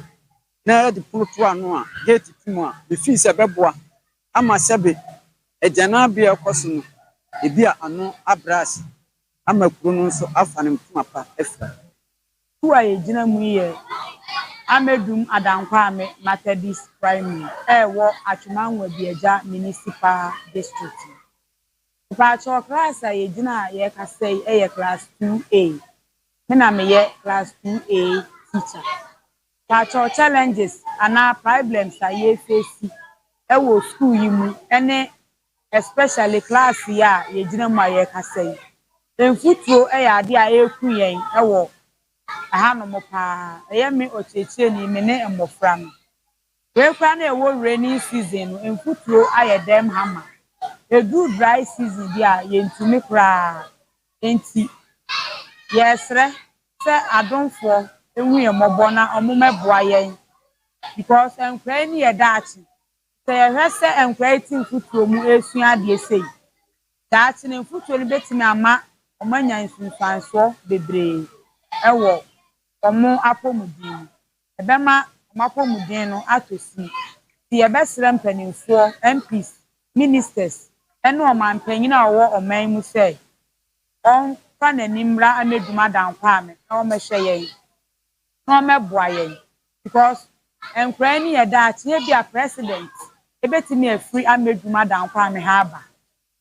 na de puto ano a gate timu a be fi se beboa ama sebe ejana bia koso no ebia ano abras ama kuro no so afa ne mtuma pa efra tu aye gina mu ye amedum adankwa ame Methodist primary wo atwemanwa biaja municipal district pa cho class aye gina ye ka say ye class 2A na me ye class 2A teacher pa cho challenges ana problems aye face wo school yi mu ene especially class ya ye gina mu aye ka say enfutuo ya ade a eku yen wo aha no mo pa me ocheche ni me ne emofra no we kwa na ewo rainy season no enfutuo aye dem hama edu dry season dia ye ntumi kra enti yesre se adonfo enwu ye mobo na omumeboa yen because enkra ni ye daachi se ye hwese enkra ti enfutuo mu esua de sei daachi ne enfutuo ni betimi ama omanya nsunfanso bebre ewo omo apomudin ebema omapomudin no atosi ti ebesere mpanimfo MPs ministers eno omanpanyin a wo oman mu sei on fa nanimra ameduma dankwa ame na o mehwe yen na o meboa yen because enkra ni yeda atie bia president ebetimi afri ameduma dankwa ame ha aba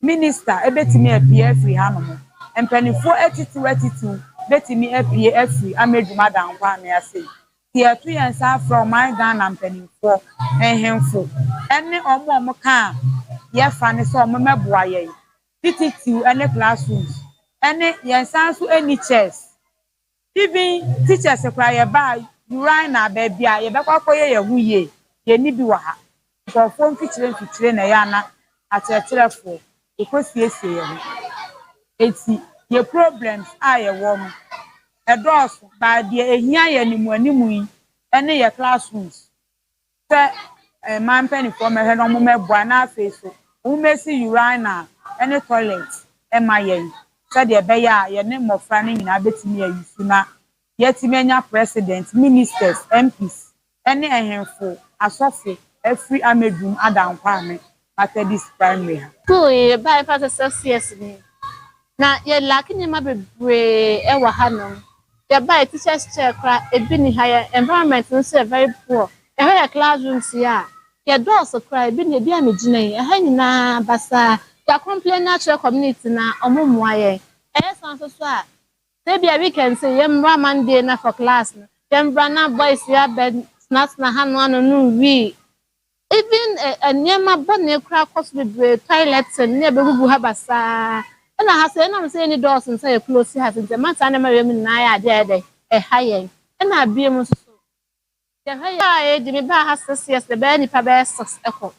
minister ebetimi apie afri ha no mpanimfo atitu betimi apie afri ameduma dankwa ame ase tie tu yensa from my Ghana mpanimfo ehemfo ene omo ka ye fa ne so omo meboa yen tititu ene classrooms ene yensa so any chairs even teachers kra ye ba urina ba bia ye bekwakoye ye huye ye ni bi wa ha so fo mfikyire na ya na akyerɛkyerɛfo ekosiesie ye ho eti ye problems a ye wo no edoso ba de ehia ye animu yi ene ye classrooms se man penifo mehwe no mo meboa na afeso wo mesi urina ene toilet ema ye said ye be ya ye ne mofra ne nyina betimi ayusu na yetimi anya president ministers MPs ene ehemfo asofo every amedum adankwa ame Methodist primary ko ye ba fa success ni na ye laki ni mabebre e wa hanom ye ba teachers chair kra ebi ni higher environment nso very poor e ha classrooms ya ye doors kra ebi ni ebi amegina yi ha nyina basa ya complain natural community na omumwa ye sanso so a maybe a weekend say yemra Monday na for class na yemra na boys ya bed snacks na hanu no we even anyama bone kra cosmebre toilets ne begugu ha basa na ha say na say ni doors nsa ye close ha say mata na mawem na ya ade high na biem so ya ha ya di me ba ha 6 years the be ni pa be 6 echo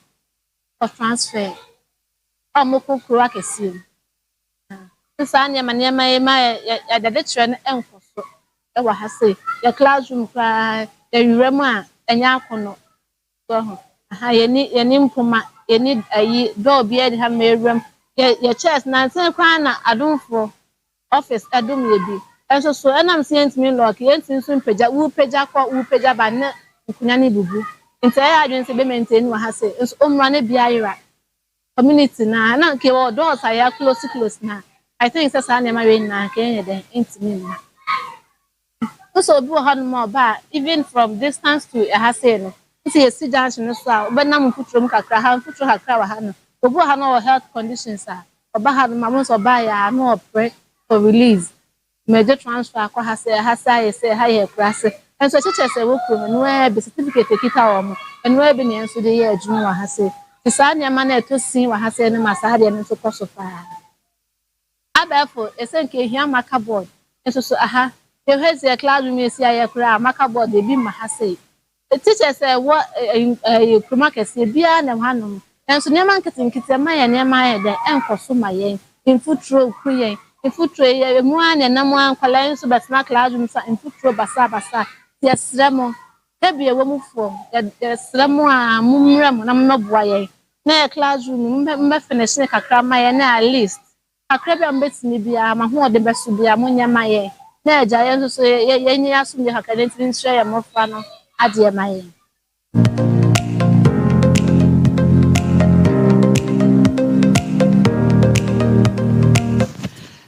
for transfer amoko kro akesi nsa nyama ya dade tre na enfoso e wa ha say ya classroom kra ya yurem a enya akono so ha yeni mpoma yeni ayi do bia di ha merem ya chest na nsen kra na adonfo office adom ye bi enso so enam sent me lock yentin so mpagya wu pagya ba na nkunya ne bubu nta ya adwen se be maintain wa ha say enso omra na bia yira community na nke wo doors aya close na I think it's a name I na Kenya then intimate. So do more ba even from distance to a haseno. See a sit down no so but na mfutrum kakra ha mfutru kakra wa ha no. Obu ha no health conditions are. Oba ha mama so ba ya no pray for release. Major transfer akwa ha say ha ye class. And so teacher say wo pro no e be certificate kita wo mo. And we be ne so de ye adwuma wa ha say. Isa nya ma na to sin wa ha say no ma sa de no so koso pa. Therefore, esenke hia maka board. Eso so aha You heard the classroom is here, maka board, they be mahase. The teacher said, what a Kwesi beer and hanum. And so near marketing Kitamaya near my head and for so my in foot row, Korean, in foot tray, one and no one calling so but not classroom in foot row, basa. Yes, Ramo. There be a woman for there's Ramo, Mumram, I'm not boy. Na classroom, me finish na kakra my na at least. Akra be ambetini bia ma ho de beso bia munya maye. Na agya yen so yen asum de hakadenti nhira ya mofa no ade maye.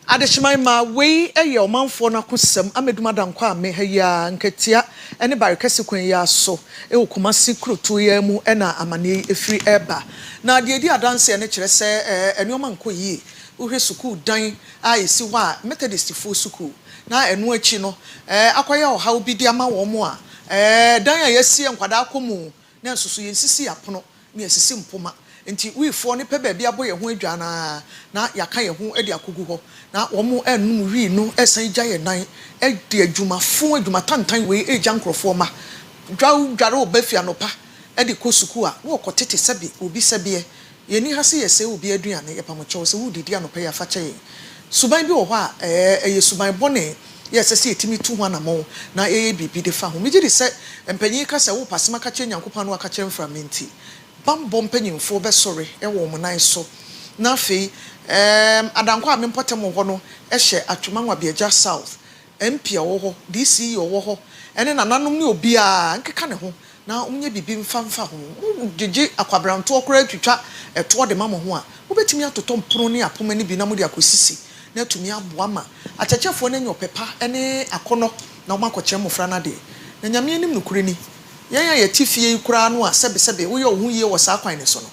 Adeshimai ma we eye omanfo na kosam ameduma dankwa me haya nketia ene barekese kwan ya so e okumasi kruto ya mu ena amane efiri eba na de edi adanse ene kire se enioma nkoyi uhwe suku dan ayesi wa Methodist fo suku na enu achi no akwaya oha obi di ama wo mu a dan ayesi nkwada akomu na nsusu yensisi apono na yesisi mpoma nti wifo ne pe baabi aboye ho adwa na yaka ye ho edi akogu ho na wo mu enum wi no esan gya ye nan edi adwumafo adwuma tantan we eja nkrofo ma dware obafia no pa edi kosuku a wo kotete sebe obi sebe ye ni hase ye se obi aduane ye pamocho se wo didi anopa ya fa kye suban bi wo ho a eye suban bone ye sese etimi tu ho anamo na eye bibi de fa ho mi gidi se empanyi ka se wo pasema ka kye nyankopano aka kye mframenti bambo mpanyimfo be sore wo mo nan so na fe adankwa amempotem ho no ehye atwemanwa beja south MP wo ho DC wo ho ene nananom ne obi a nkeka ne ho na onye bibi mfamfa ho gege akwabranto okora twitwa eto de mamo ho a obetimi atoto mpro ne apoma ne bi na mo de akosisi na atumi aboa ma achachefo ne nyopepa ene akono na oma akokye mofra na de na nyame anim nukure ni yan ya tifie kura no a sebe wo ye ohun ye wo sa kwan ne so no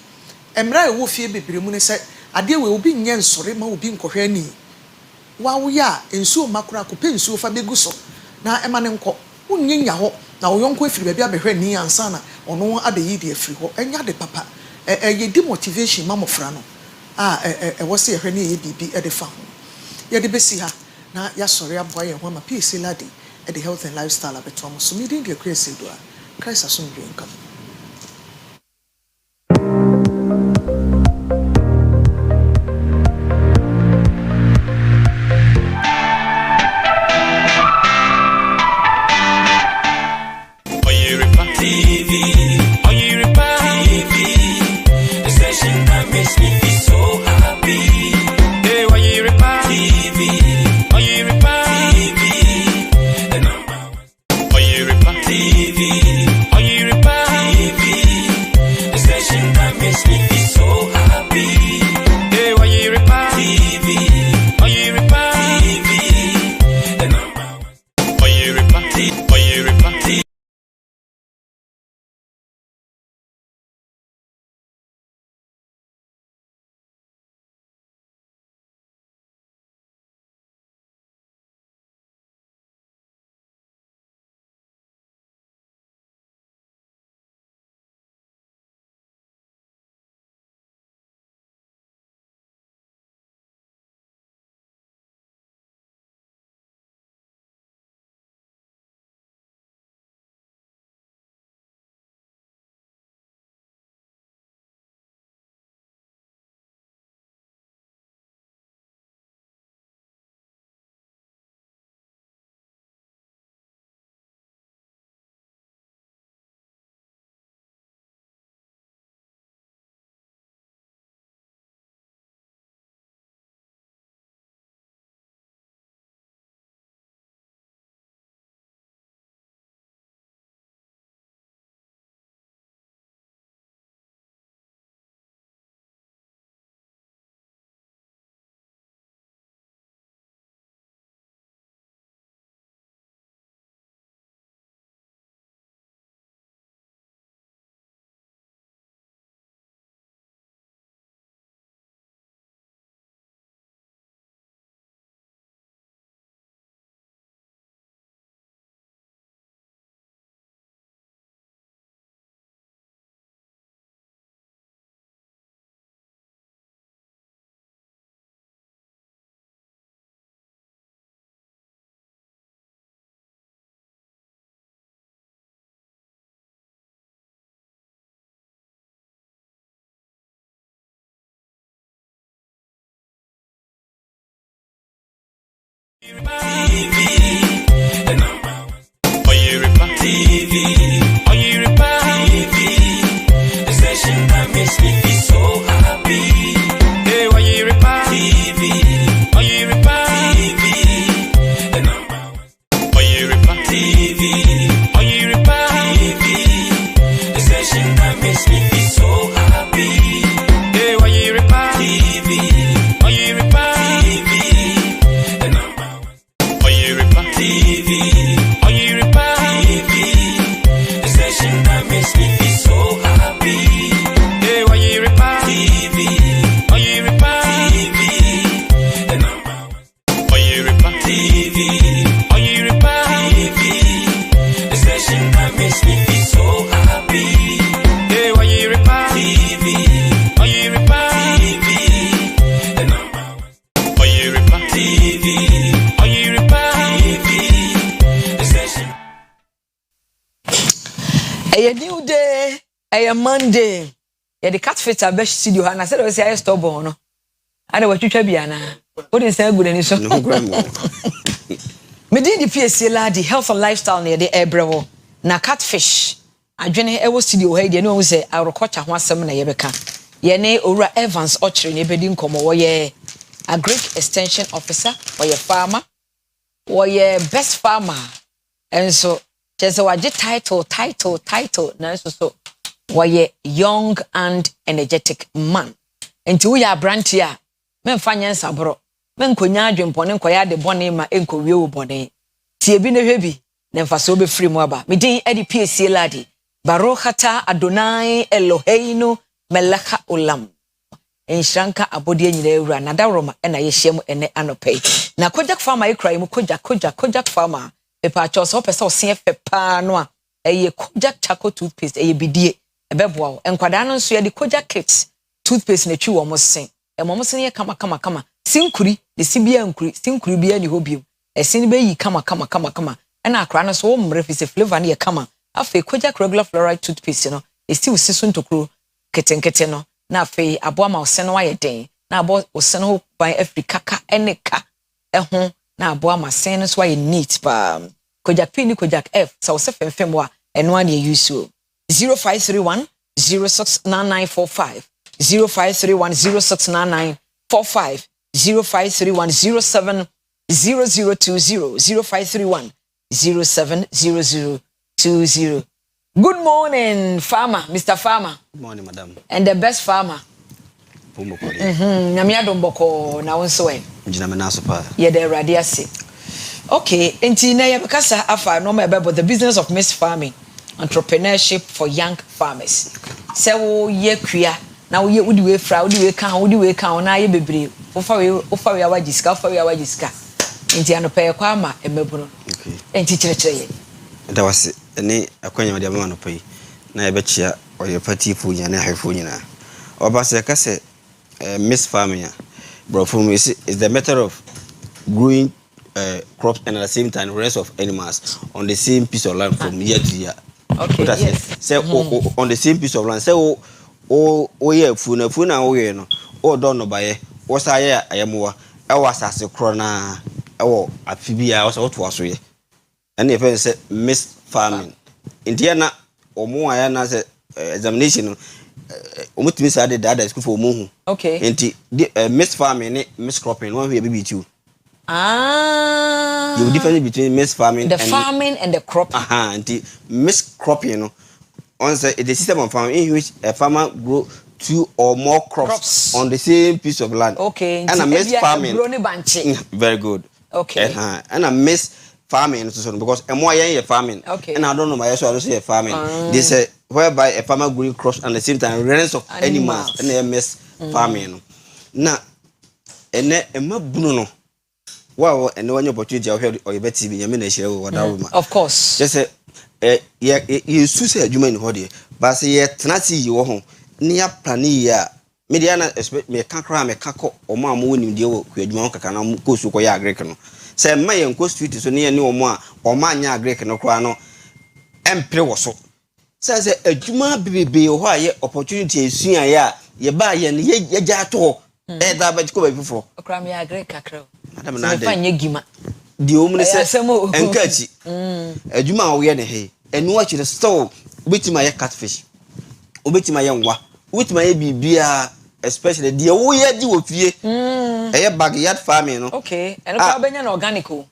emra e wo fie bebre mu ne se ade we obi nye nsore ma obi nkohwe ani wa wo ya ensuo makura ko pensuo fa begu so na ema ne nko unye nya ho na wo yonko afiri baabi abehwe ni ansa na ono abeyi de afiri ho enya de papa ye di motivation ma mofra no wo se ehwe ne ye bibi e de fa ho ye de besi ha na ya sore aboa ye ho ma PC lady e de health and lifestyle abetom so mi de Akua Asiedua Christ asum bi nkam Oyerepa TV, Oyerepa TV, the station that makes me feel so happy. Hey, Oyerepa TV, Oyerepa TV, the number one. Oyerepa TV, Oyerepa. Oyerepa TV, Oyerepa TV, a station that makes me feel so happy. Hey, Oyerepa TV, Oyerepa TV, the number one. Oyerepa TV, Oyerepa TV, a station that makes me feel so happy. Hey, Oyerepa TV, Oyerepa TV, the number one. Oyerepa TV. A new day, a Monday. Yeah, the cat fits are best studio, and I said, I was a stubborn. I know what you can be, Anna. What is that good? And so, no, grandma. Me did the PSC lady, health and lifestyle near the Ebrewo. Na catfish. I join a studio, hey, you know, say, I will catch a one seminar, Yebeka. Yene Ora Evans, Ochrin, Ebedin Como, a great extension officer, or your farmer, or your best farmer. And so, just a title. Now, so why young and energetic man. Until we are brand here, men finance abroad. Men konya dwempone nkoya de bone ma enkowie wo bone. Tie bi na hwebi, na mfa so be free mo aba. Me din edi PSC ladi. Barokhata Adonai Eloheinu Melaka Olam. Enshranka abodi nyina ewura na dawroma na yehiem ene anopai. Na kojak farmer ekrai mu kojak farmer. Pepa chos ho pesa osen fepa no a eye kojak charcoal toothpaste eye bidie ebeboa enkwada no nso ye de kojak kits toothpaste na twi wo mo sen e mo sen ye kama sinkuri de sibia nkuri sinkuri bia ni hobiem esin be yi kama na akra no so wo mre fi se flavor na ye kama afi kojak regular fluoride toothpaste no esti wo siso ntokro ketenkete no na afi aboa ma osen no aye den na abo osen ho ban afrika ka eneka eho na aboa ma sen so aye neat pa kojak P ni kojak F so se femfem wa eno an ye use 0531 069945 0531 069945 0531 070020 0531 070020. Good morning, farmer, Mr. Farmer. Good morning, madam. And the best farmer. Namia domboko na wonso en. Njina menaso pa. Ye de radiasi. Okay, enti na ye bekasa afa no ma about the business of mixed farming, entrepreneurship for young farmers. Se wo ye kua na wo ye wudi we fra wudi we kan na ye bebre. Ofa we awajiska enti anope kwa ama emebunu. Okay. Enti chire ye. That was any akwanya de ma no pay. Na ye bechia Oyerepa fu nya na hefo nyina. Oba se ka se mixed farming bro for me is the method of growing crops and at the same time rest of animals on the same piece of land from year to year. Okay. Yes. Say on the same piece of land. Say yeah funa we no. O don no baye. O sa ye ayamoa. E wa asase kro na e wo afibia o so to aso ye. And if say mixed farming. India na omo aya na say examination omutimi say the data school for omo hu. Okay. Enti mixed farming ni mixed cropping one we be too. Ah. You difference between mixed farming and farming and the cropping. And mixed cropping, you know, on the system of farming in which a farmer grow 2 or more crops on the same piece of land. Okay. And a mixed farming. Very good. Okay. And a mixed farming because a more young farming. Okay. And I don't know my so I don't say a farming. They say whereby a farmer growing crops and at the same time rents of animals and a mixed farming. Now, and a mabuno. Wow, and no one opportunity of Oyerepa TV, you mean a share with of course. Just say, you say, you mean, Hody, but say, yet, Tanasi, you home near Plania. Mediana expect me a cancra, a caco, or my moon in deal with Monka can go to Koya Grecan. Say, my and co street is near no more, or mania Grecan or Crano, and Prewoso. Says a Juma baby, why opportunity is soon, ye buy and ye jato. That but go before. Okramia Greca crow. Madam Nade. the woman says enkachi adwuma wo ye ne he enu a chire still obetima ye catfish obetima ye nwa obetima ye bibia especially the wo ye di wo fie eye backyard farming no okay eno ka obenya na organic o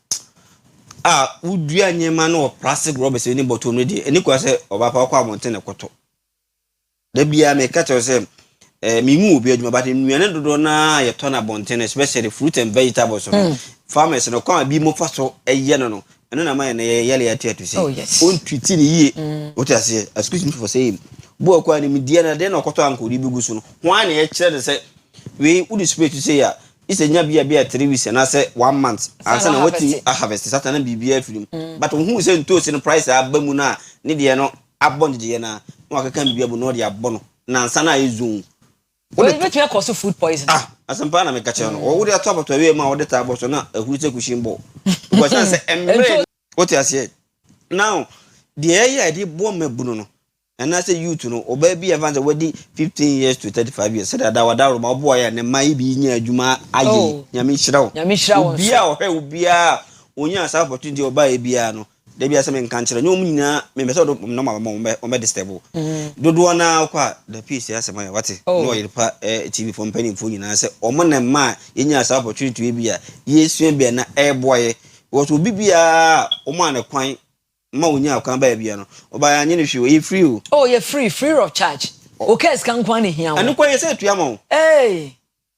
udua nyema no plastic rubber se ni bottom no di eni kwa se obapa kwa monte ne koto da bia me ka che se mi mu obi adwuma but nnuane dodo na ye to na bonten especially fruit and vegetables no farmers no kwa bi mo faso eye no eno na ma ye yele ya tia to say on twiti ni ye what I say excuse me for saying bo kwa ni media na de na koto anko ri bigu so no ho an ye kire de say we would expect to say ya is a nya bia 3 weeks and I say 1 month and say na what you harvest satan na bibia film but who say to say no price abamu na ni de no abon de na no akaka bibia bu no de abono na nsa na ezu we bet you cause food poison asampa na me ka che no wo de top to we ma wo de tabo so na ahurute kushimbo because I say emre what you say now the area dey bo mabunu no and I say you to know oba bi advance we 15 years to 35 years said that wada ma bo ya ne mai bi nya adwuma aye nyame hira wo obi a ohwe obi a onya asa opportunity oba e bia no da bia se me nka nkyere nyom nyina me me se do no ma o me disturb dodo na kwa the piece ya se ma wate no Oyerepa TV for penny for nyina se o mo na ma yenya asa opportunity e bia yesu bia na e boye wo so bibia o ma na kwan ma onya kan ba bia no oba ya nye ne hwe o free oh you free of charge okay scan kwan ne hia wo anu kwa ye se tuya ma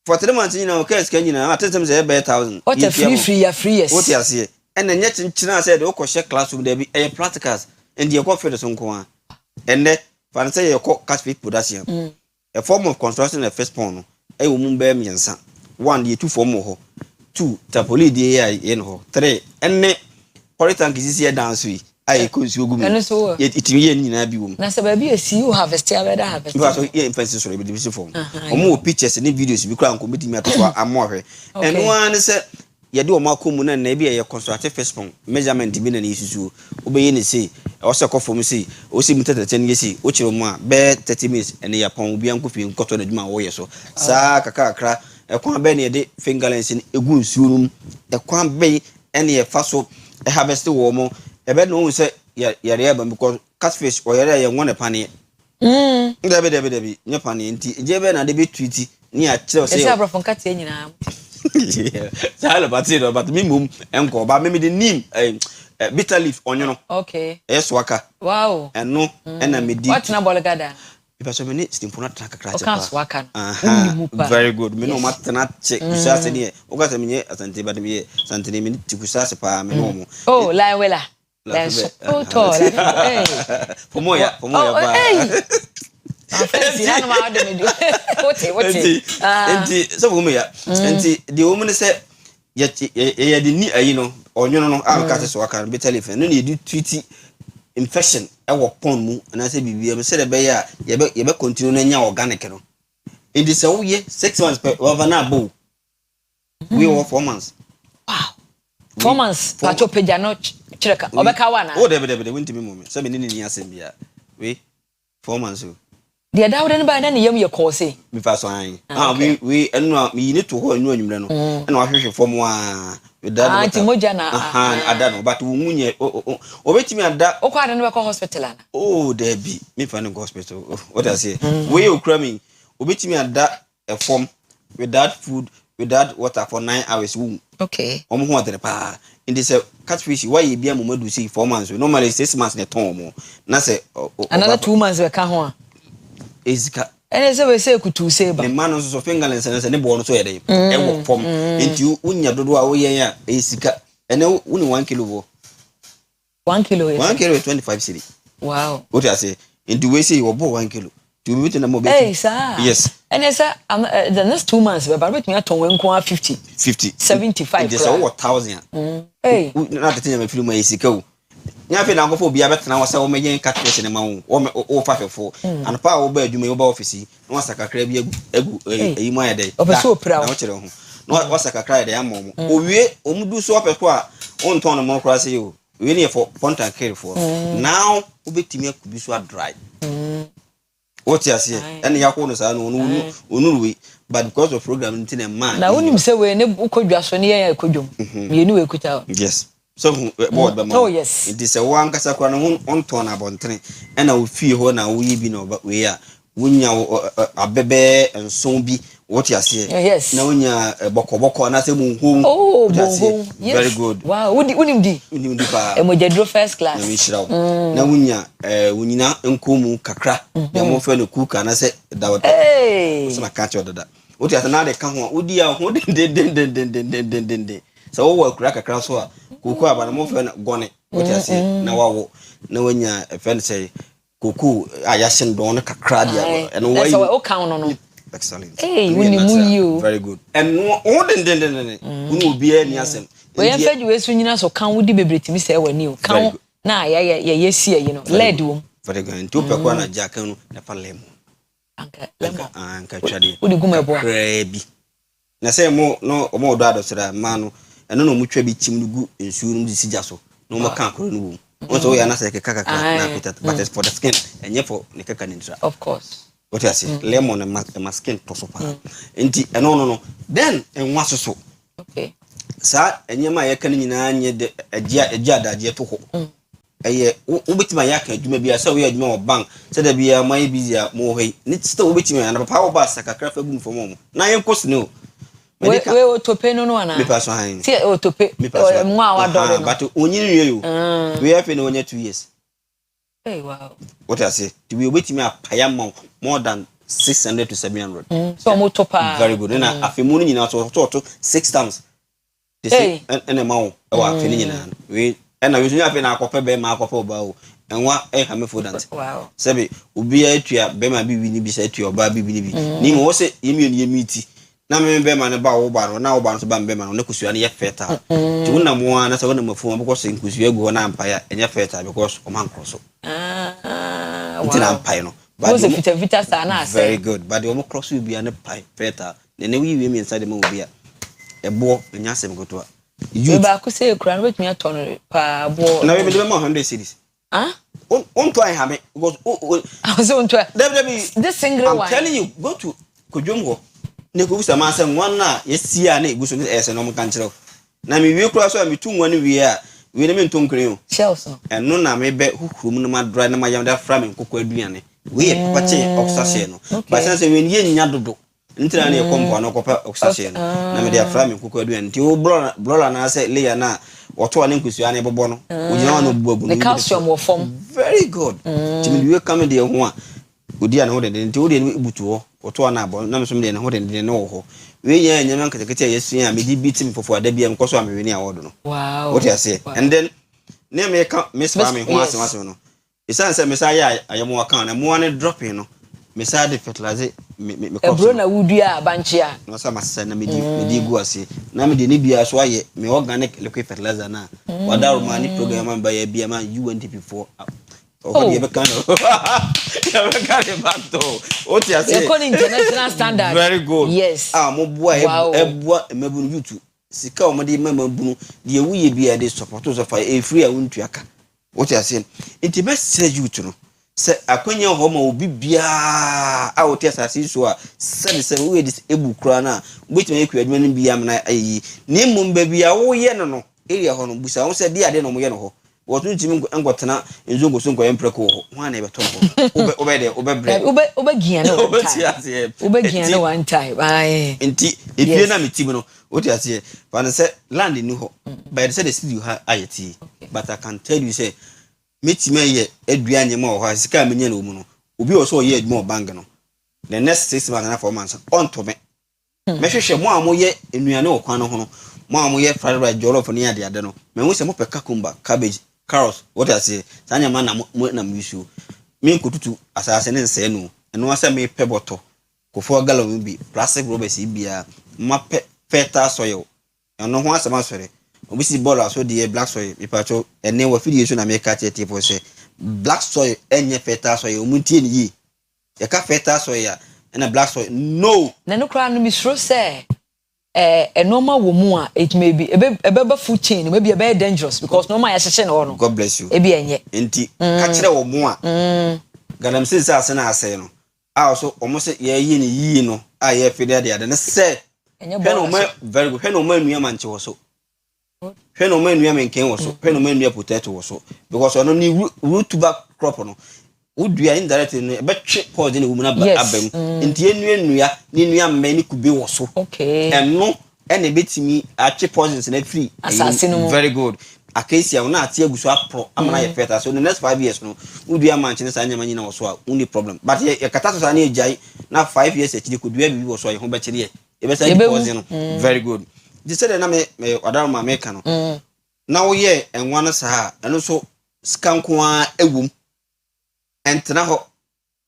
for 3 months nyina okay scan nyina atetem se 1000 what a free ya free yes what ya see and then yet chinchina said o ko share classroom there be practicals and you go for the so nko and then for say you call catfish production a form of construction of first pond wo mu ba miensa 1 the 2 form ho 2 tapoli de ye no 3 enne polytank is dance we I consume go it ye nyina bi wo na se ba bi esi you harvest ya be da harvest because ye emphasis so be the form omo pictures ni videos bi kra nko metimi atoko amohwe and one say ye de o makomu na na bi ye constructive first pond measurement bi na ni susu obeye ni say o se kofom say o se mutete ni say o chiro mu a be 30 minutes and ya pon obi anko fi nkoto na dwuma wo ye so saa kakakra e kwan be na ye de fingerlings ni egu nsuo num e kwan be ene ye fa so e harvest wo mo e be no say yare ba because catfish o yare ye won pane Debi nya pane nti je be na de be tweet ni a kire o say e say brofon kat ye nyina Sala batiro but me mum enko ba me de nim bitter leaf onyono okay swaka wow eno ena me di what na bolgada because me ni stimpona takakra cha swaka very good me no matna che kusase ni o ga me asante ba de me sante ni me ti kusase pa me no mo oh la wela la so to hey pomo ya ba fancy na ma de me do what enti so pomo ya enti the woman say ye de ni ayi no onyono no akase so aka be telephone no ne di tweet infection e wo pon mu na say bibia me say de be ya ye be continue na nya organic no in the so ye 6 months per over na bo we were 4 months wow 4 months pacho peja no chireka obeka wana o de wenti me mo say me ni asem bia we 4 months the dawde ne ba na ne yam ye kose mi fa so an we enu mi ni to ho enu anwumre no na wa hwehwe fom a da anti moja na ada no but wo munye obetimi ada o kwa ne be ko hospital ana oh debi mi fa no hospital what I say we okra mi obetimi ada a form without food without water for 9 hours wo okay omo ho adere pa in this catfish why you bia momadu see 4 months normally 6 months ne ton mo na say another 2 months we ka ho ezika ene se we say kutu se ba the man so fingerlings and say ne bo no so yede e wo form enti unya dodo a wo yen ya ezika ene uni 1 kilo bo 1 kilo 1 kilo 25 cedi wow what I say enti we say wo bo 1 kilo to be na mo be yes ene say the next 2 months we ba betumi aton we nko 50 75 enti so 1000 hey na tete na film ezika o nya fe na ngofo bia betena wo se wo meyen catfish ne ma wo fa fefo and pa wo ba adwuma wo ba office na wasa kakra bi egu eyi mo ayede opeso opra na wo kire ho na wasa kakra ayede amom owie omudu so opeko a on ton no mo kra se yo we ne for ponta care for now wo betimi akubi so dry What you say? And Yakono say no we, but because of program in a man. Now when you say we ne ukodwa so ne ya kodwom. Me ni we kuta. Yes. So board by oh yes. It is a one kasa kwa no on turn abontre. And I will feel ho na we bi no we are. Wunya abebe nso bi what you say yes na wunya boko na say munhum oh bonhum yes very good wow unim di pa emojadro first class na mishiraw na wunya wunyina nkomu kakra ya mo fe no kuka na say dawada so na catch odada what you say na de ka ho odi a ho den so wo akura kakra so a kuku aba na mo fe na gone what you say na wawo na wunya fe say Kuku ayasin don kakra dia and why so o count no excellent hey when you very good and o den unu obi ani asem we yan fed we so nyina so kan wodi bebretimi say wani o kan na ya see you know led wo very good to pe kwa na jaka no na pa lemo anka twade wodi gumebo krebi na say mo no o mo do adosira ma no eno no mo twa bi chim no gu ensu no di sija so no mo kan akoro no wo what we are not like kaka na pita but it's for the skin and for the kaka ninja of course what you say lemon and skin to so pa enti no then en waso so okay sa enyema ya kan nyina nye de agya daje to ho eye ubetima ya kan adwuma bia sa we adwuma bank se da bia mai busy mo hoi ni still ubetima na papa wo ba saka krafa gum fo mo na yen kosi no we otope no ana me pass han see otope mwa wa dore no but onyini wie yo we have no 2 years hey wow what I say to be obetimi apaya more than 600 to 700 so mo topa very good na afemu no nyina to 6 times they say and amount wa afemu nyina we and we should have na akope be ma akope oba o enwa ha me fodant wow sebe obi atua be ma bibi ni bi sa atua oba bibi ni bi ni mo se yemi miti na me be ma ne ba wo ba no na wo ba no so ba me ma no ne kusua ne ye feta ti wona mo ana sa wona mafu because nkusua egu na ampa enye feta because o man cross wow ntina ampa no but vita sa na say very good but o mo cross bi ane pai feta ne wi mi inside mo bi a ebo nya sem gotoa you ba ku say kura no betumi aton pa bo na we be mo 100 series on to I have because so on to this single one I'm telling you go to Kojomgo ne ko bisa ma san wanna yesia na eguso ne ese no mka nkyerɛ na me wie kura so a me tu nwani wie a we ne me ntom kren o shells eno na me be hukurum no ma dry na ma yam da fra me nkokɔ aduane we papa che oxashe no ba san se we ne nya dodo ntira na e kompo na kopa oxashe no na me de fra me nkokɔ aduane ti o blola na se leya na oto ne nkusua ne bobɔ no o gina no buabu no calcium wo form very good ti me wie come de ho a odi ana ho de nti o de butu ho oto na abo na me so me de ho de ne wo ho we nya nya man kete yesu a me di bitim fofo ada bia me koso a me we ni award no wow what you say and then ne me ka miss farming ho asem no isan say me say ayemo aka na mo ne dropping no me say de fertilizer me koso ebro na wudua abanchia no sa masasa na me di gu ase na me de ni bia so aye me organic liquid fertilizer na wada romani program man ba ya bia man UNDP4 oh, you can back to what you say. International standard. Very good. Yes. Mo boy ebua mebunu YouTube. Sika o mede mebunu de wuye bia de support so fa e free a wuntu aka. What you say? It best say YouTube no. Se akwanya ho ma obi bia a wote asase so a se we dis ebu kura na betime ekwa adwuma no bia na ayi. Ne mum ba bia wo ye no area ho no busa wo se de ade no mo ye no ho. What you mean ngotena nzongo so nko empreko ho hwan na e beto ho obe gian no obe gian no one time ai enti efie na metim no what you say but say land ni ho by the say the studio ha ayeti but I can tell you say metim ye aduanye ma ho sika menye na omu no obi o so ye adwuma bang no the next 6 months na 4 months on to me hwehwe mo amoye enuane okwan no ho no mo amoye fried rice jollof ni ade ade no me hu se mo pe cucumber cabbage carrots what I say sanya man na musu me nkotutu asase ne nse no eno asa me pe boto kofo gallon bi plastic rubbers bia ma pe fertile soil eno ho asama sore obi si ball aso de black soil mi pacho ene wa fidie so na me ka tie for say black soil enye fertile soil omuntie ni yi ya ka fertile soil ya na black soil no na no kra no mi sro say normal woman it may be a food chain maybe a very dangerous because normal ya no God bless you e bi enye enti ka kire wo mo a gadam se ase na ase no Also almost ye no I feel the other say very good no man we man so no man we man can also no man we potato also because on only root to back crop no would be indirectly but pause in the woman abem into nua ni nua many could be also okay and no any bit me at poisons in a free very good Akua na ati aguso apro amana ye feta so the next 5 years no would be a man chinese anya manyina also only problem but ye kata so na ejai na 5 years actually could be bi also ye ho be chire ye be say pause no very good they said na me odar ma me ka no na wo ye enwa no sa eno so skanko a ewum entena ho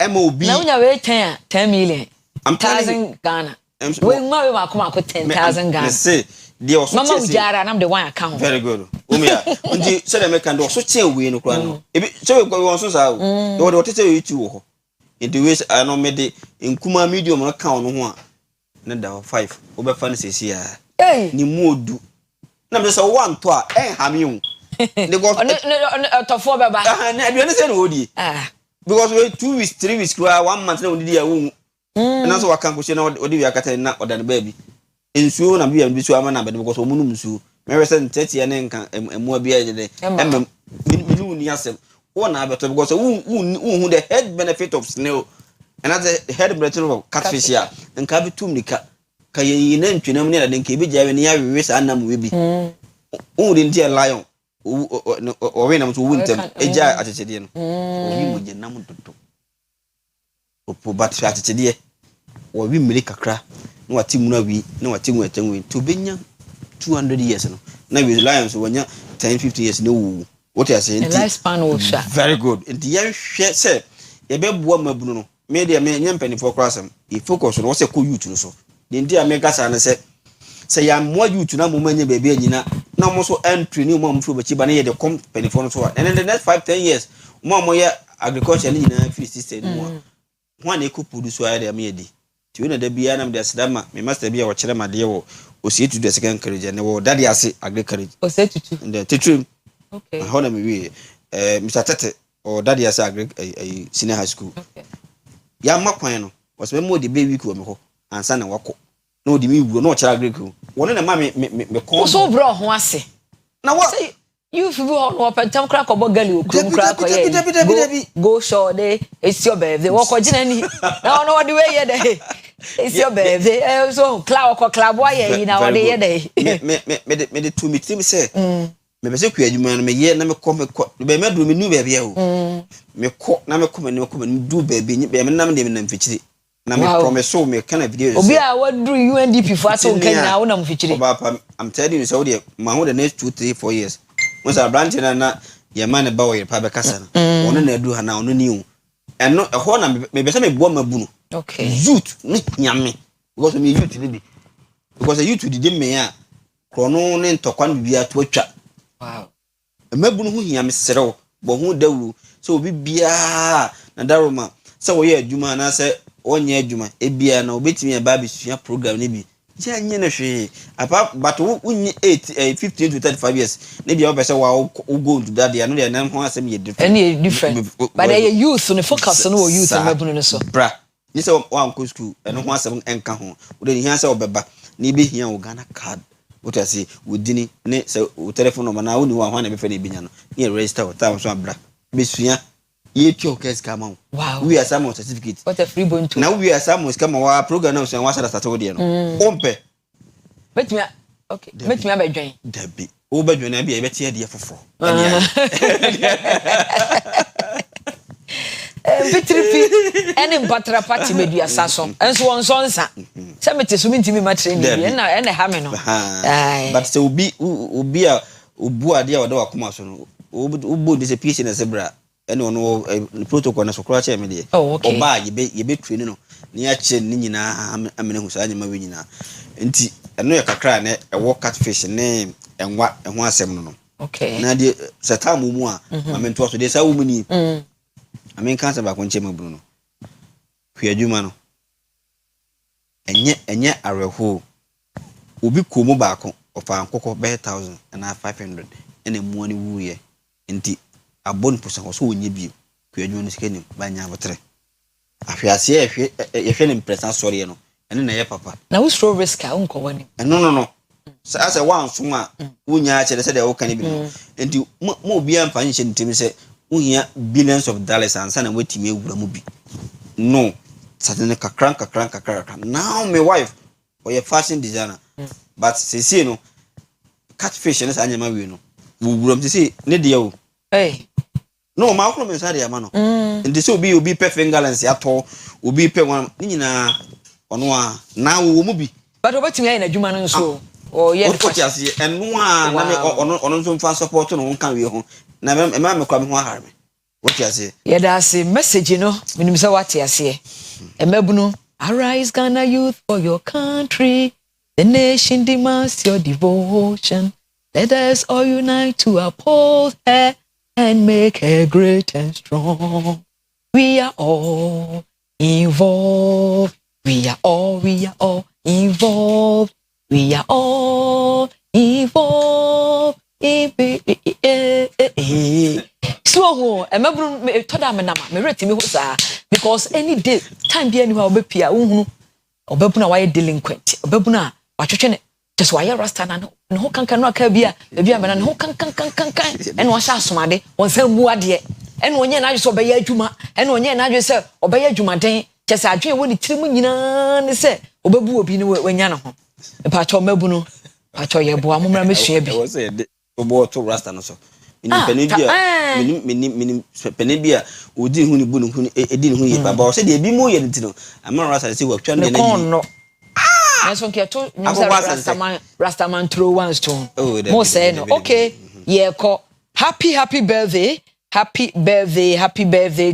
MOB na unya we 10 million 1000 Ghana we ngwa we makoma ko 10,000 Ghana say they also mama ujara nam the one account very good umia ndi said me kan do so chen we no kra no ebi so we go won so sa o de otete YouTube ho ndi we ano me de nkuma medium no kan no ho a na da 5 wo be fa no sesi a ni mu odu na me so one to a hame hu they go to for baba na aduane say no odi because we 2 weeks 3 weeks kra 1 month na odi ya wo na so wakan ko she na odi wi akata na oda no baby ensuo na bia bisu ama na bede because omunum nsuo me we say 30 ye ne nka emu bia ye de minu ni asem wo na abeto because wu the head benefit of snail and that's the head benefit of catfish ya nka bitum nika ka ye na ntwenam ne na nka bi jawe ne ya wewe sa anam we bi wu de ntia lion o we na mso wu ntem eja atechede no o wi mo je nam dodo opo bat atechede o wi mmiri kakra no wati mu na wi no wati mu atanwe to benya 200 years no na we lions wanya 10-50 years no wu what you say life span will sha very good and the hwe say ye be boa mabunu no me de me nyempani for crossam e focus no say ko youth no so de ndia me gasa na say ya mo youth na mo manya be be anyina na mo so entry ni mo mo fo bachi ba na ye de company for no so and in the next 5-10 years mo ye agriculture ni nyina free system mo ho na e ko produce ya de me di ti na da biya na me de sedama me master biya wo kire ma de wo Osietu the second courage and wo daddy ase agriculture Osietu the teacher okay how na me we Mr. Tete or daddy ase senior high school okay ya makwan no was me mo de be week wo me ho ansa na wako no de me wuro no kira agriculture wona na ma me ko so bro ho ase na what you fi ho no pentam kra ko bogali okrum kra ko ye go show de it's your birthday wo ko gina ni na no de we ye de it's your birthday so cloud ko club wa ye yi na wo de ye de me de to meet me say me be se ku adwuma no me ye na me ko be me do me nu be bia o me ko na me ko me du be bi be me nam de me nam fichiri na me promise so me kana video obi a wadru UNDP for so kan na wo nam fichiri oba I'm telling you so de ma ho the next 2-3-4 years once a branch na ye man ba Oyerepa be kasa na ono na adu ha na ono ni o eno e ho na me be se me bo mabunu okay youth ni nyame because me youth ni bi because the youth did me a krono ne ntokwa no bia to atwa wow mabunu hu nyame serew bo hu dawuru so obi bia na daroma se wo ye adwuma na se onye adwuma e bia na obetimi aba bisua program ni bi je anye na hwe apa but unyi 15 to 35 years ne bia obese wa go into that there no there na ho asem ye different but the youth no focus no youth mabunu no so bra ni se wa nko school eno ho asem enka ho wo de hia se obeba na ibe hia wo Ghana card what I say wodini ne se o telephone number na wo ni wa ho na be fe na ebinya no ni register what time so abra besua ye tio case kama wow we are some certificate what a free bonto now we are some kama wa program na so wa sada start wo de no ompe betimi okay betimi abedwen dabi o bedwen na bia e betie de foforo Vitripi ene mbatra party medua saso enso wonsonsa se mete so mintimi ma training na ene ha me no but se obi a obu ade a wode wakoma so no obu de se PC na sebra ene ono protocol na so kura che me de oba ye be train no ne ya che ni nyina amene hu sa nyama we nyina nti eno ye kakra ne ewo catfish ne enwa eho asem no okay na de setamu mu a mamento so de sa wo mu ni amen kansa ba ko nche mabunu no hwe adwuma no enye areho obi komo ba ko ofa ankoko be 1,500 ene mu ani wuye nti abon pusa so onye bi hwe adwuma no sikani ba nya botre Afiase e hwe ne impress asori no. Ene na ye papa. Na we throw risk a unko wani. No. As a one suma unya chere say de wo kan bi no. Enti mo obi amfa nche ntimi say unya billions of dollars ansa na wetimi ewura mu bi. No. Certainly kakran. Now my wife or your fashion designer. But say no catfish and anyama we no. We to say ne dia o. Hey. No, ma ko me sare ama no. Enti say obi perfect balance ato, obi pe one ni nyina ono a na wo mu bi. But obetimi ayi na adwuma no nso. Oh yeah. What you see eno a na me ono nso mfa support no nka we ho. Na me kwa me ho ahare me. What you see? Yeah, that's a message, you know. Minim say what you see. Emebunu, arise Ghana youth for your country. The nation demands your devotion. Let us all unite to uphold her and make her great and strong. We are all involved. We are all involved. We are all involved. So, emebunu toda me nama me rate me ho saa because any day time be anywhere obepia unhunu obebuna why delinquent obebuna watwetwe ne just why rasta na ne ho kankan no aka bia me na ne ho kankan ene wo sha asomade won san mu ade ene onye na adwo obeye adwuma ene onye na adwo se obeye adwuma den kese adwen wo ni tirimu nyina ne se obebu obi ne wanya ne ho pa cho mebunu pa cho ye bo amomra me sua bi wo se de obo to rasta no so penebia odi hu ni bu hu edi hu ye baba o se de bi mo ye ntino amara rasta se watwa ne na so nke to rastaman throw one stone mo say no okay yeah ko happy birthday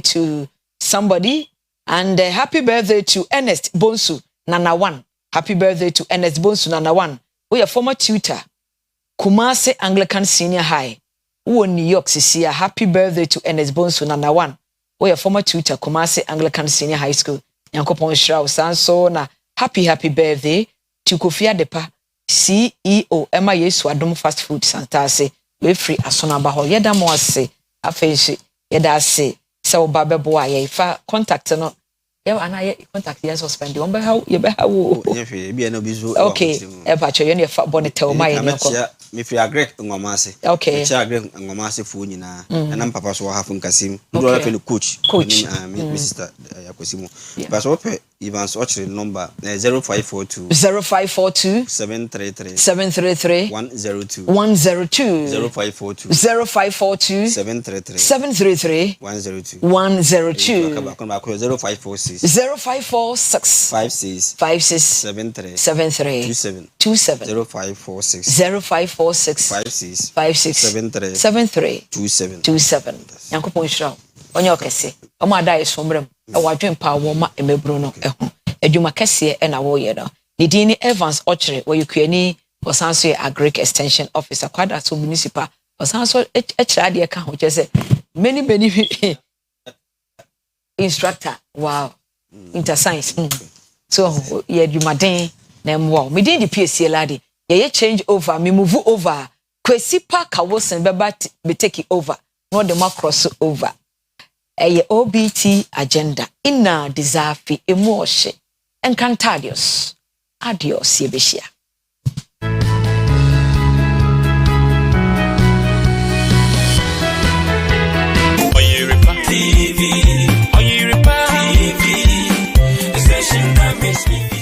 to somebody and happy birthday to Ernest Bonsu Nana One. Happy birthday to Ernest Bonsu Nana One. We are former tutor Kumasi Anglican Senior High. Who in New York City. Happy birthday to Ernest Bonsu Nana One. We are former tutor Kumasi Anglican Senior High School. Yankopon Shrao Sanso na happy birthday to Kofi Adepa, CEO Emma Yesu Adom Fast Food Santase. We free asonaba ho yeda mo ase afenshi yeda ase se oba bebo aye fa contact no ye ana ye contact ye suspend on be how ye be how ye hwe bia no bizu okay e pa cho ye ne fa bone tell my ye ko me free agrek ngoma ase okay me agrek ngoma ase fu nyina na papa so ha fu nkasim do la fe coach me sister Kwesi mo but so pe Evans Ochre number 0542 733 102 0542 733 102 0546 56 73 27 0546 56 73 27 Yankopon Shira onye okese omo adai sombrem e wadwen pa wo ma emebru no eho adwuma kese e na wo ye no Nidini Evans Ochre Oyekuani Osanso Agric Extension Officer Kwada so municipal Osanso echra de ka ho chese many instructor wow inter science so ye adwuma den na mwo me din di PSC ladi ye change over me move over Kwesi pa kawosen beba be take over no the cross over eye OBT agenda ina deserve emotion encantadios adios yebeshia Oyerepa TV Oyerepa TV the station that makes me feel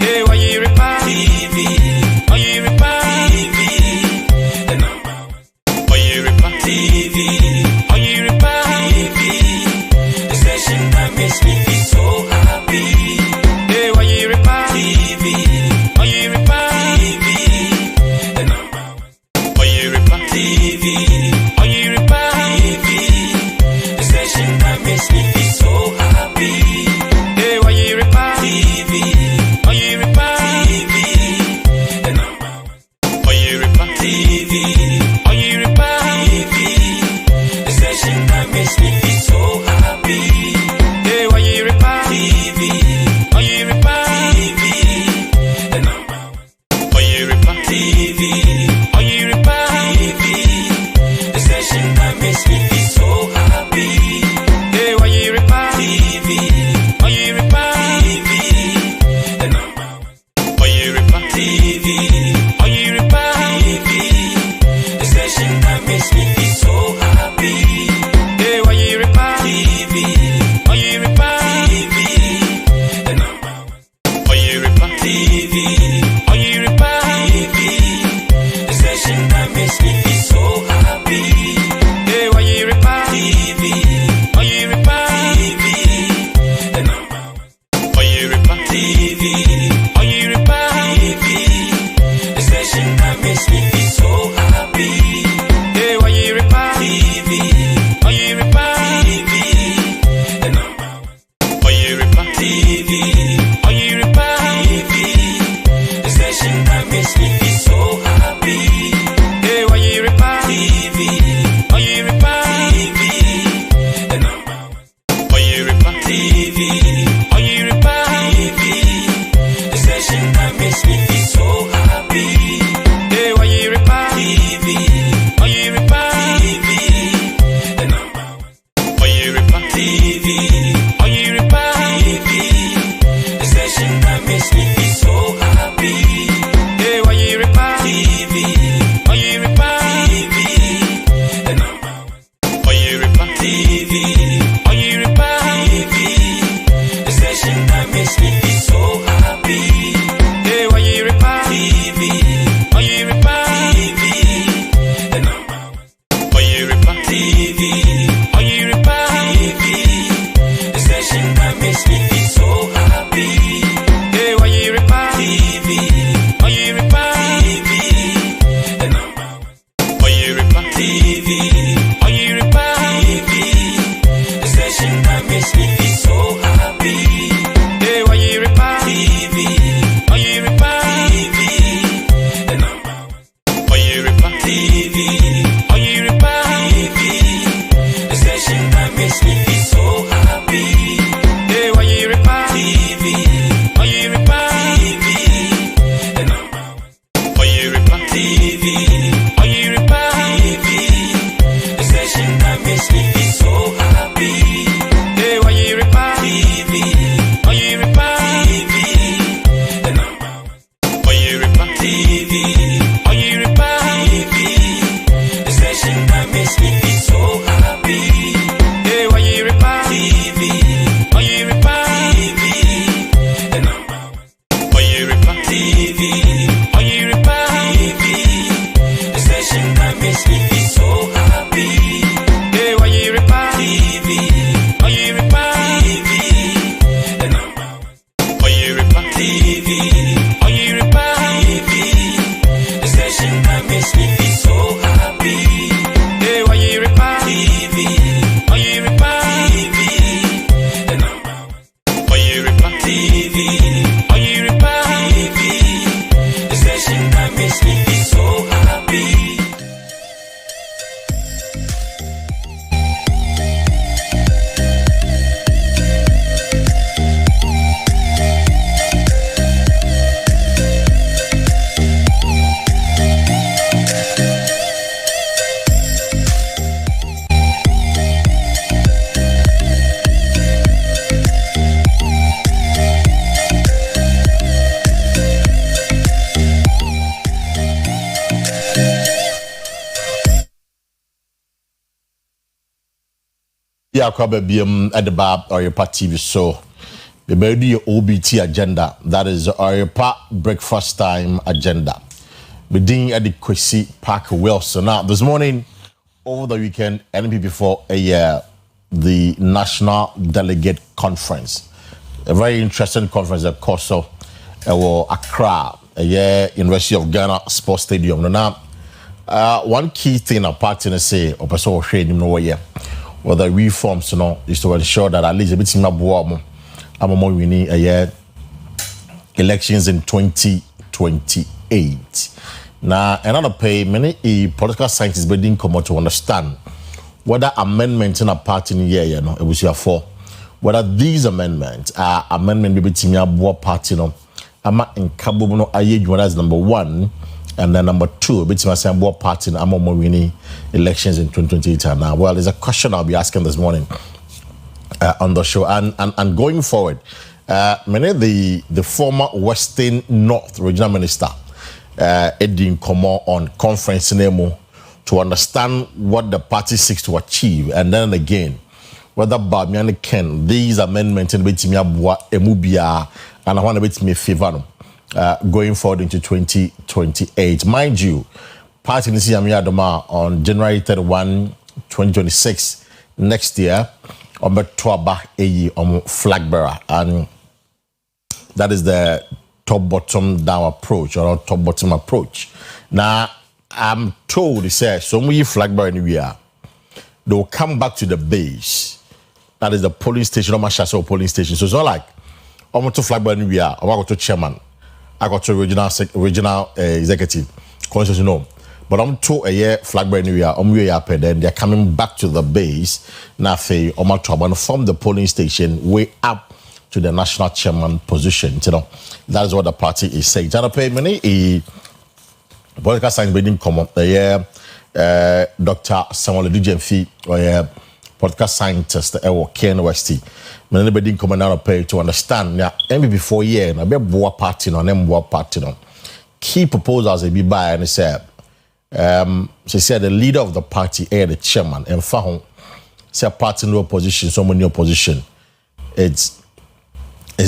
Hey, why you Oyerepa TV, the station that makes me feel so happy. Hey, Oyerepa TV, Oyerepa TV, the number one. Oyerepa TV, Oyerepa TV, the station that makes me feel so happy. Hey, Oyerepa TV, Oyerepa TV, the number one. Oyerepa TV, Oyerepa TV, the station that makes me feel so happy. Hey, Oyerepa TV, Oyerepa TV, the number one. Oyerepa TV, Oyerepa TV, the station that makes me feel so happy. Hey, Oyerepa TV, Oyerepa TV, the number one. Oyerepa TV, Oyerepa TV, the station that makes me feel so happy. Hey, Oyerepa TV, Oyerepa TV, the number one. Oyerepa TV, Oyerepa TV, the station that makes me feel so happy. Hey, Oyerepa TV, Oyerepa TV, the number one. Oyerepa TV, Oyerepa TV, the station that makes me feel so happy. Hey, Oyerepa TV, Oyerepa TV, the number one. Oyerepa TV, Oyerepa TV, the station that makes me feel so happy. Hey, Oyerepa TV, Oyerepa TV, the number one. Oyerepa TV, Oyerepa TV, the station that makes me feel so happy. Hey, Oyerepa TV, Oyerepa TV, the number one. Oyerepa TV, Oyerepa TV, the station that makes me feel so happy. Hey, Oyerepa TV, Oyerepa TV, the number one. Oyerepa TV, Oyerepa TV, the station that makes me feel so happy. Hey, Oyerepa TV, Oyerepa TV, the number one. Oyerepa TV, Oyerepa TV, the station that makes me feel so happy. Hey, Oyerepa TV, Oyerepa TV, the number one. Oyerepa TV, Oyerepa TV, the station that makes me feel so happy. Hey, Oyerepa TV, Oyerepa TV, the number one. Oyerepa TV, Oyerepa TV, the station that makes me feel so happy. Hey, Oyerepa TV, Oyerepa TV, the number one. Oyerepa TV, Oyerepa TV, the station that makes me feel so happy. Hey, Oyerepa TV, Oyerepa TV, the number one. Oyerepa TV, Oyerepa TV, the station that makes me feel so happy. Hey, Oyerepa TV, Oyerepa TV, the number one. Oyerepa TV, Oyerepa TV, the station that makes me feel so happy. Yeah, Kwabem at the Bar Oyerepa TV show. The baby OBT agenda, that is Oyerepa breakfast time agenda. Being at the Kwesi Park Wilson. Now, this morning, over the weekend, NP before the National Delegate Conference. A very interesting conference, of course, so Accra, University of Ghana Sports Stadium. Now, one key thing apart in the say, or person whether reforms, is to ensure that at least a bit more I'm winning elections in 2028. Now, another pay many political scientists being come out to understand whether amendments in a party in here, you know, it was your for whether these amendments are amendment be to me party no. Ama in Cabo no Asiedua as number 1, and then number 2 be to my party no Amo winning elections in 2028. Now, well, there's a question I'll be asking this morning on the show, and going forward, many the former Western North Regional Minister. Edin Komo on conference nemo to understand what the party seeks to achieve, and then again whether Bamian Ken these amendments in Betimia Bua Emubia and I want to bet me favor going forward into 2028. Mind you, party in Siamiadoma on January 31, 2026 next year on Betwaba Eyi on flag bearer, and that is the top bottom down approach or top bottom approach. Now I'm told they say so we flag bearer anywhere. They'll come back to the base. That is the polling station or Mashasa polling station. So it's not like I'm going to flag bearer anywhere. I got to chairman. I got to regional executive. Conscious, no. But I'm to a year flag bearer anywhere. Then they're coming back to the base. Now they from the polling station way up to the national chairman position. You know, that is what the party is saying. Jana pay many political science being common. Dr. Samuel Dujemfi, or political scientist, Ken Westy. Many being common now pay to understand. Yeah, maybe 4 years. Na be boa party no, nem boa party no. Key proposals they be by and say, she said the leader of the party, the chairman, and Fahon, say party no opposition, so many opposition. It's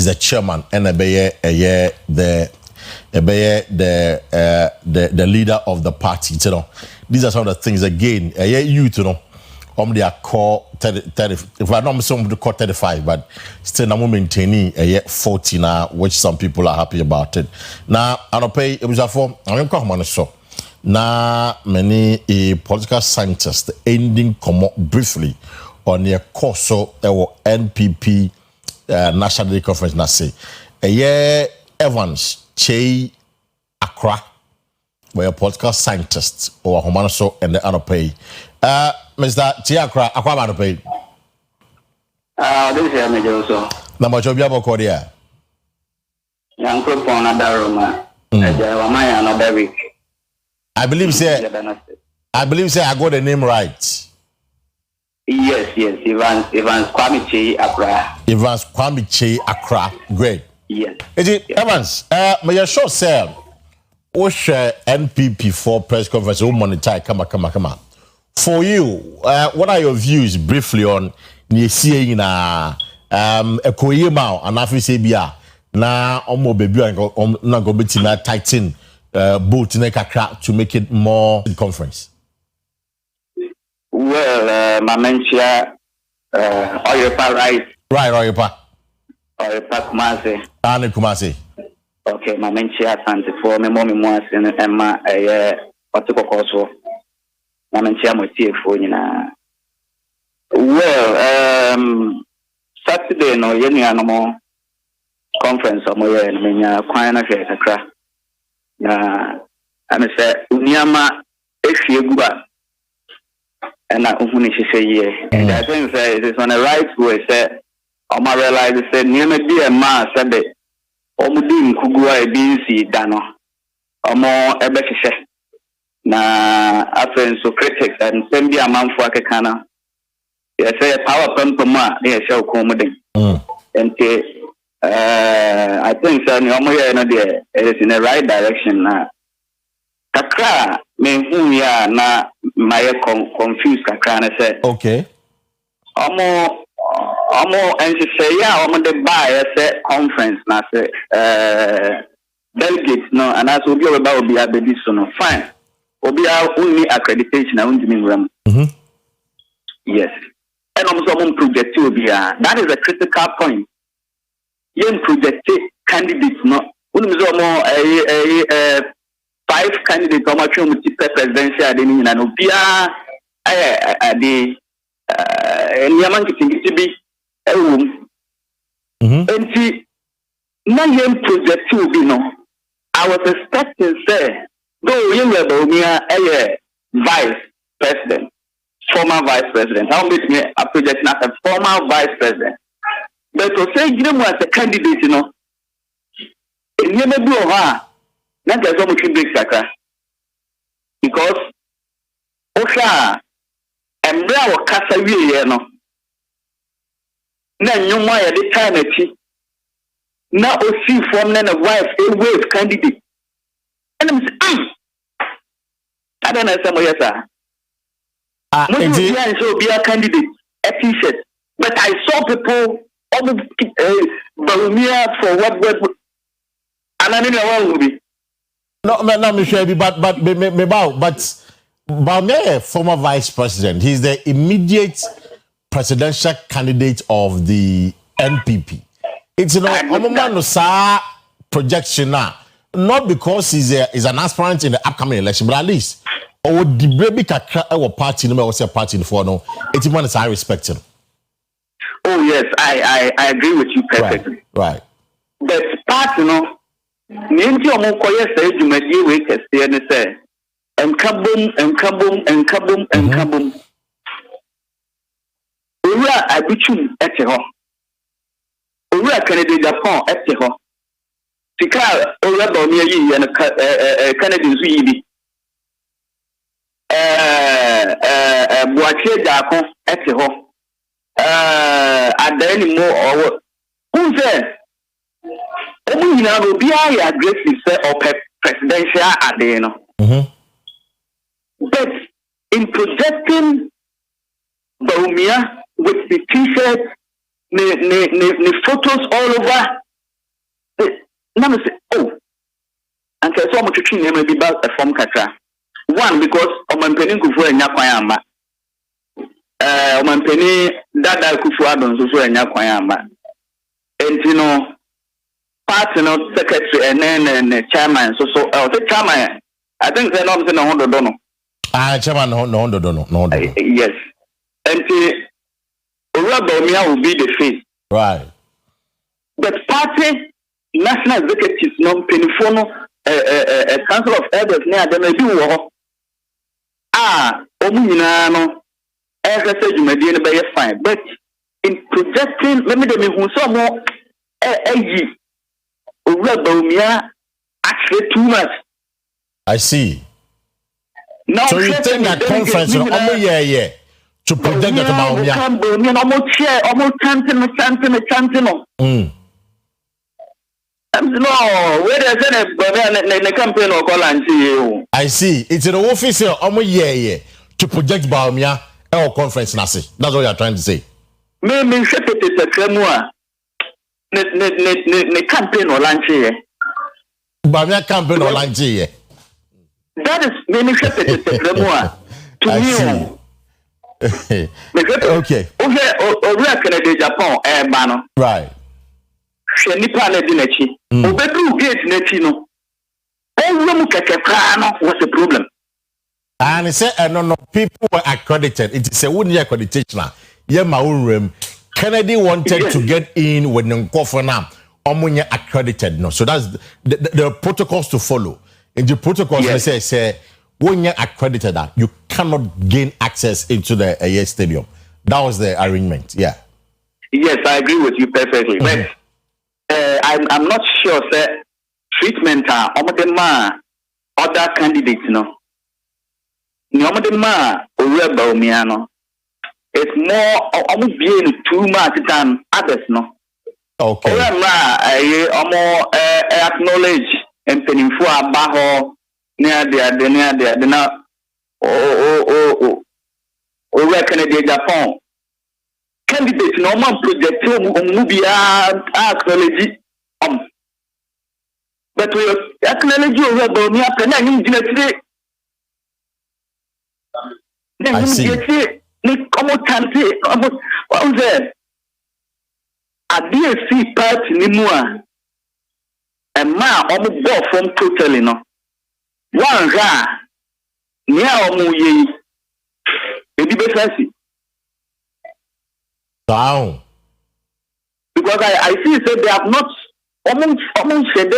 the chairman and the leader of the party. You know, these are some of the things again. Youth, you know, they are called 30. If I don't some to call 35, but still I'm maintaining 40 now, which some people are happy about it. Now I don't pay. It was a form. I'm going to show. Now many political scientists ending come up briefly on their course or NPP. National Day Conference na say Evans Che Akra, where a political scientist or Homanaso and the other pay. Mr. Che Akra, Aqua pay. This is Major also. Number Jobiabo Cordia. Young Kupon Adaroma. Wamaya another week. I believe say I got the name right. Yes, Evans Kwame Akra. Evans Kwame Akra. Great. Yes. Evans, may I show say, share NPP for press conference, monitor, come on. For you, what are your views briefly on seeing na Koyema and Afisabia na omo baby na go beti na tighten both in Akra to make it more conference? Well, Mamencia, Oyerepa, right? Right, Oyerepa. Oyerepa Kumasi. Kumasi. Okay, Mamencia, Santa for me, mommy, Moas, and Emma, Otoko Koso. Mamencia, Motif, well, Saturday, no, any animal conference or more, and Mania, Quina, Akra. I'm say, Unyama, Efiegua. And I say, and I think it is on the right way. Say, I realize say, near me be a man, said it. Omudim Kugua BC Dano, or more Ebeshe. Na after so critics and send me a man for a cana. Yes, say a power pump ma, yes, so comedy. And I think so, it is in the right direction now. Kakra, me who ya na my confused kakra na say. Okay. Omo and say ya omo the buy say conference na say delegates no and as obi about obi abedi so no fine. Obi only accreditation na undimi ram. Yes. And omo project obi that is a critical point. Yen project candidates no unimi omo 5 candidates on my presidential and Obia the Yaman to be a room. And see, 9 project to be no. I was expecting, say, though you were a vice president, former vice president. How meet me a project as a former vice president. But to say you know as a candidate, you know, you never do not there's so much big sacra. Because Osha and Brow Casa no. Na nyuma ya de time ati na osi from na wife a wave candidate and I'm saying I don't know some yes sir so be a candidate a t-shirt but I saw people Barumia for what and I didn't want to be no me sure but Barumia former vice president, he's the immediate presidential candidate of the NPP. It's projection now, not because he's an aspirant in the upcoming election, but at least or the baby our party no was a party for no. It's one is I respect him. Oh yes, I agree with you perfectly. Right. But party no, ninti omo koye say jumadi we kese ne say enkabum. Owura abuchum ete ho. Owura Canada Japan ete ho. Sika owura ba omi ayi na Canada nzu yi bi. Buache Japan ete ho. Adani mo owo. Unse omu nyina go bia ya aggressive say or presidential ade no. But in projecting Baumia with the t-shirt, the photos all over. Now say, oh, and so much to change maybe about a form katra. One, because my penny kufu enya kwayamba. My penny dada kufu adon so enya kwayamba. And you know, part secretary and then chairman. So the chairman, I think they're not saying no dono. Chairman no dono. Yes. And Owura will be the face. Right. But party national executives no penifo a council of elders near them may do omu nyina no say you may be fine. But in projecting let me who so more Owura actually too much. I see. Now so you think that conference yeah. To project that about campaign or I see. It's in the office yeah. To project Baumia or conference nasi. That's what you're trying to say. Me campaign or lunch here. Baumia campaign or lunch here. That is me to me. Okay. Over Canada Japan bano. Right. She nipa na di nachi. Obedru gate nachi no. Onwem kekekra no was the problem. And he said no people were accredited. It is a 1 year accreditation. Yeah, my own room. Kennedy wanted to get in with Nkofana. Omunya accredited no. So that's the protocols to follow. In the protocols they say when you're accredited that you cannot gain access into the stadium. That was the arrangement. Yeah. Yes, I agree with you perfectly. But I'm not sure that treatment other candidates no. It's more almost being too much than others no. Okay. Acknowledge and peninfo abaho near the now over Canada Japan candidates normal project movie acknowledge but we acknowledge over Baumia today. I see. What was that? A DSC party nimua a man almost bought from totally no. One guy near Omuye, baby Bessie. Down. Because I see that they have not almost said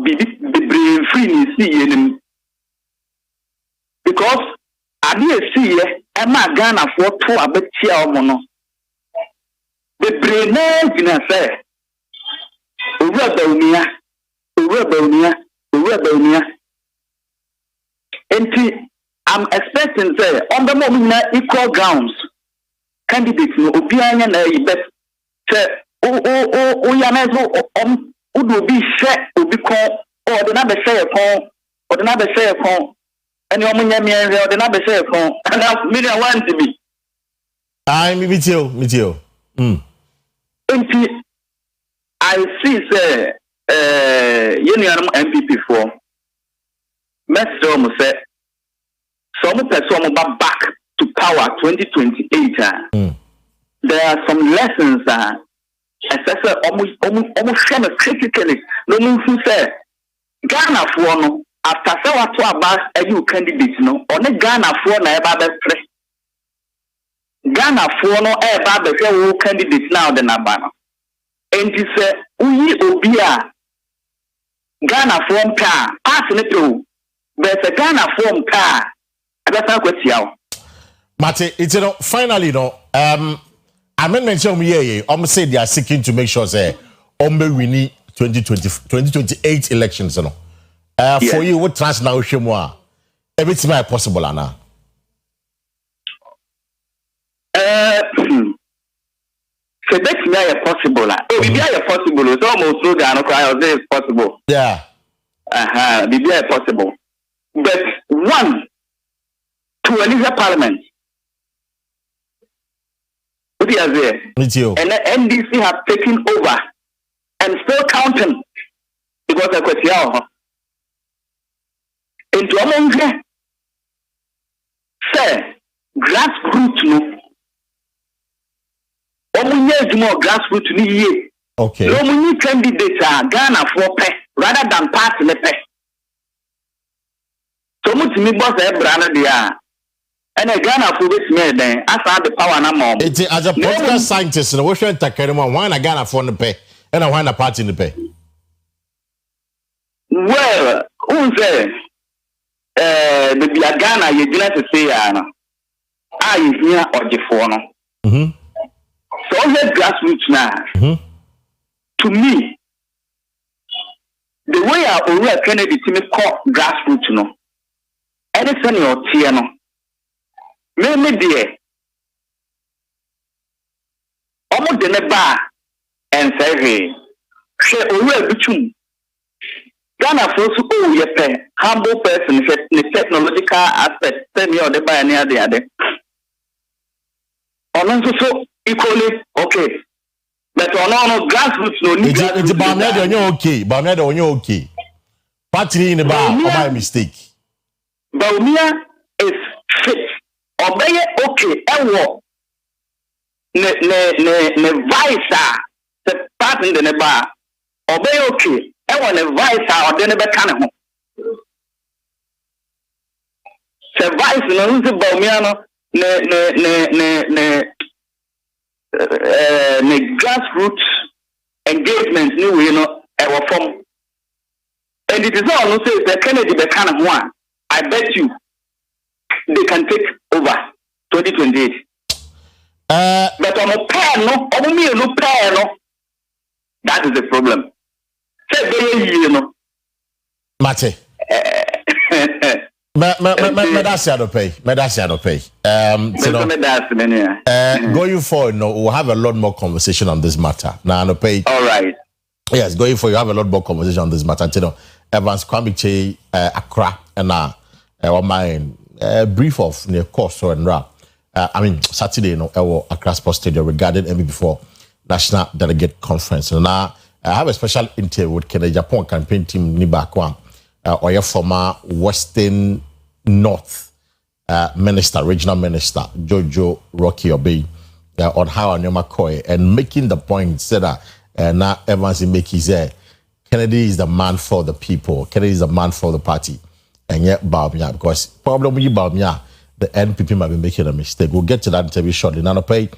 be brain free see because I did see Emma Ghana for 2 abetia mono. The brain in say Urebelia. And I'm expecting say on the moment equal grounds candidates no obianya na ibet say yanezo would be share obi kon or the na be share kon or the na be share kon and you munya me or the na be share kon and me want to be me too. I see say union MPP for Messi say some person back to power 2028. There are some lessons assessor almost critically. No one say Ghana for no after so what about a new candidate no only Ghana for na eba be Ghana for no eba be candidate now the nabana. And he said we obia Ghana form car pass it through. But a Ghana form car. That's not what you Mate, it's finally amendment say they are seeking to make sure say winning 2028 elections for you what transnational shemwa everything is possible ana so that's not possible it's possible so almost so Ghana cry say it's possible it's possible but one to Elisa Parliament. And the NDC have taken over and still counting because of Kwesi. Into among them, say grassroots no. Omunye more grassroots ni. Okay. No many candidates are Ghana for pay rather than party le pay. So much me boss brana dia. And a Ghana for this man then as the power na mom. It's as a political scientist, we should take care of one a Ghana for the pay and a one a party in the pay. Well, who say the Ghana you didn't say I here or the phone. So all the grassroots now. To me, the way I already Kennedy to call grassroots no. Anything or Tiano. Maybe dear. Almost the neba and say, hey, she already between Ghana for so humble person, the technological aspect, tell me or the buy near the other. So equally okay. But on grassroots no need. It's about me on your okay, but me on your okay. Party in the bar, or my mistake. Baumia is fit. Obey okay, ewo. Ne vice the part in the bar. Obey okay, ewo ne vice or the nebe can. Se vice no who's the Baumia no ne grassroots engagement new you know ewo form. And it is all no say the Kennedy the kind of one. I bet you they can take over 2028. But on a pair, no, that is the problem. Say, you know, Mate. Going forward, no, we'll have a lot more conversation on this matter. Now, no pay. All right. Yes, going forward, you have a lot more conversation on this matter. You know, Evans Kwame Accra and my brief of near course and rap. Saturday, Accra Sports Stadium regarding MB4 National Delegate Conference. And now I have a special interview with the Japan campaign team Nibakwa, or your former Western North Minister, Regional Minister Jojo Rocky Obey, on how Anyama Koi and making the point that now Evans make his Kennedy is the man for the people. Kennedy is the man for the party. And yet, Baumia, because problem with Baumia, the NPP might be making a mistake. We'll get to that interview shortly. Now, pay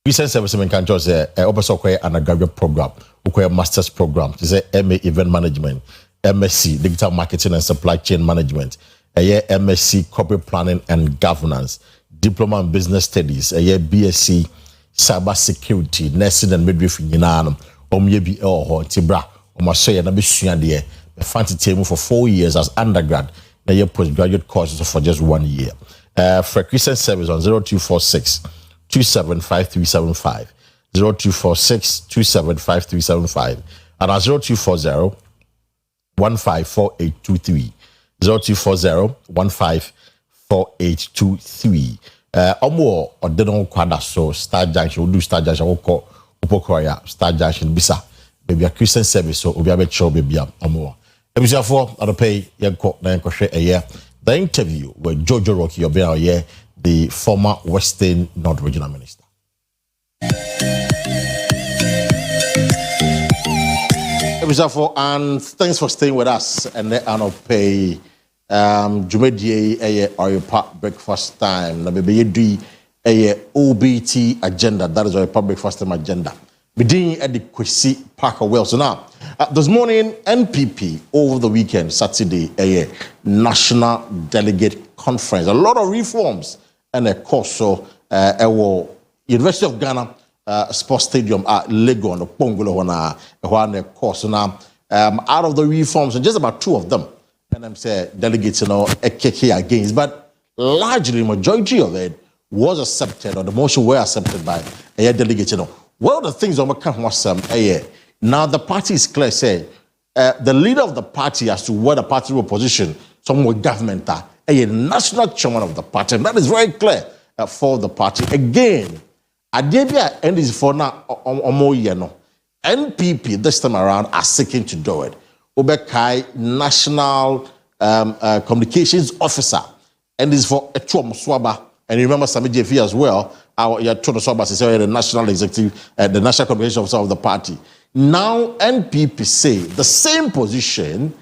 recent service in Kanjo, Opeso and a graduate program. a master's program. It's a MA Event Management, MSc Digital Marketing and Supply Chain Management, a MSc Corporate Planning and Governance, Diploma in Business Studies, a BSc Cyber Security, Nursing and Midwifery. Yebi Tibra, Omasoya na besua de me fancy table for 4 years as undergrad, na your postgraduate courses for just 1 year. For Christian service on 0246 275375, 0246 275375, and on 0240 154823, 0240 154823. Omo odeno kwada so Star Junction, we do Star Junction, we call Upokoya, Star Junction, Bisa, maybe a Christian service, so we have a show, baby, Amoa. Ebusia for I'll pay Yanko Nanko a year. The interview with Jojo Rocky Obia, the former Western North Regional Minister. Ebusia for, and thanks for staying with us. And then I'll pay Jumedie a Oyerepa breakfast time. Na baby you a OBT agenda. That is our public breakfast time agenda. Beginning at the Kwesi Parker Well. So now, this morning, NPP over the weekend, Saturday, a national delegate conference. A lot of reforms and a course. So, University of Ghana Sports Stadium at Legon, Pongolo, a course. So now, out of the reforms, and just about 2 of them, and I'm saying delegates, a kick against, but largely majority of it was accepted, or the motion were accepted by a delegate. One of the things that was now the party is clear, say the leader of the party as to what the party will position, some more government, a national chairman of the party, and that is very clear for the party. Again, Adebia and is for now NPP this time around are seeking to do it. Obekai, National Communications Officer, and is for Etuo Muswaba. And you remember Sami JV as well, our the national executive, the national communications officer of the party. Now NPP say the same position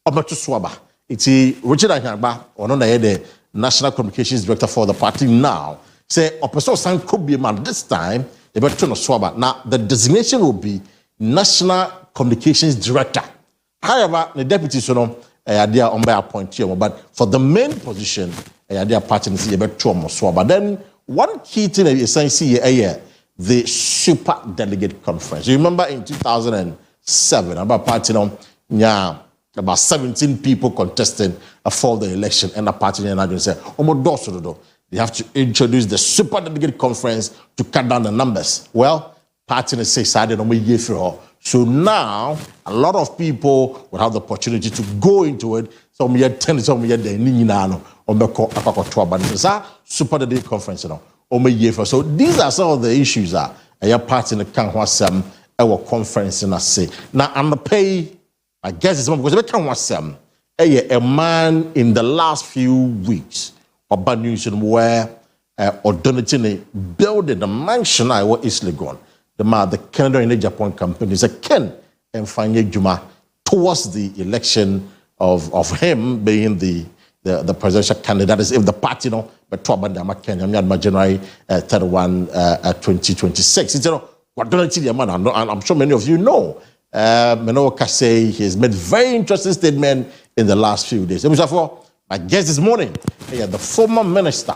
of Matu Swaba. It's Richard Anyagba, or the national communications director for the party now. Say Opeso San could be a man this time, about Swaba. Now the designation will be national communications director. However, the deputy idea on by appointee, but for the main position, idea party is about Swaba. Then one key thing is essentially the super delegate conference. You remember in 2007, about party about 17 people contesting for the election, and the party said, they have to introduce the super delegate conference to cut down the numbers. Well, party say so now a lot of people will have the opportunity to go into it. Some year 10, some year super delegate conference. So these are some of the issues that a party in the Kanwasam our conference in a say. Now I'm the pay, I guess it's because we Kanwasam a man in the last few weeks of bad news where or donating a building, a mansion I was East Legon. The Canada and Japan company is a Ken and Fanye Juma towards the election of him being the presidential candidate. Is if the party but January 31, 2026. It's I'm sure many of you know. Menoka Kase, he has made very interesting statement in the last few days. My guest this morning, the former minister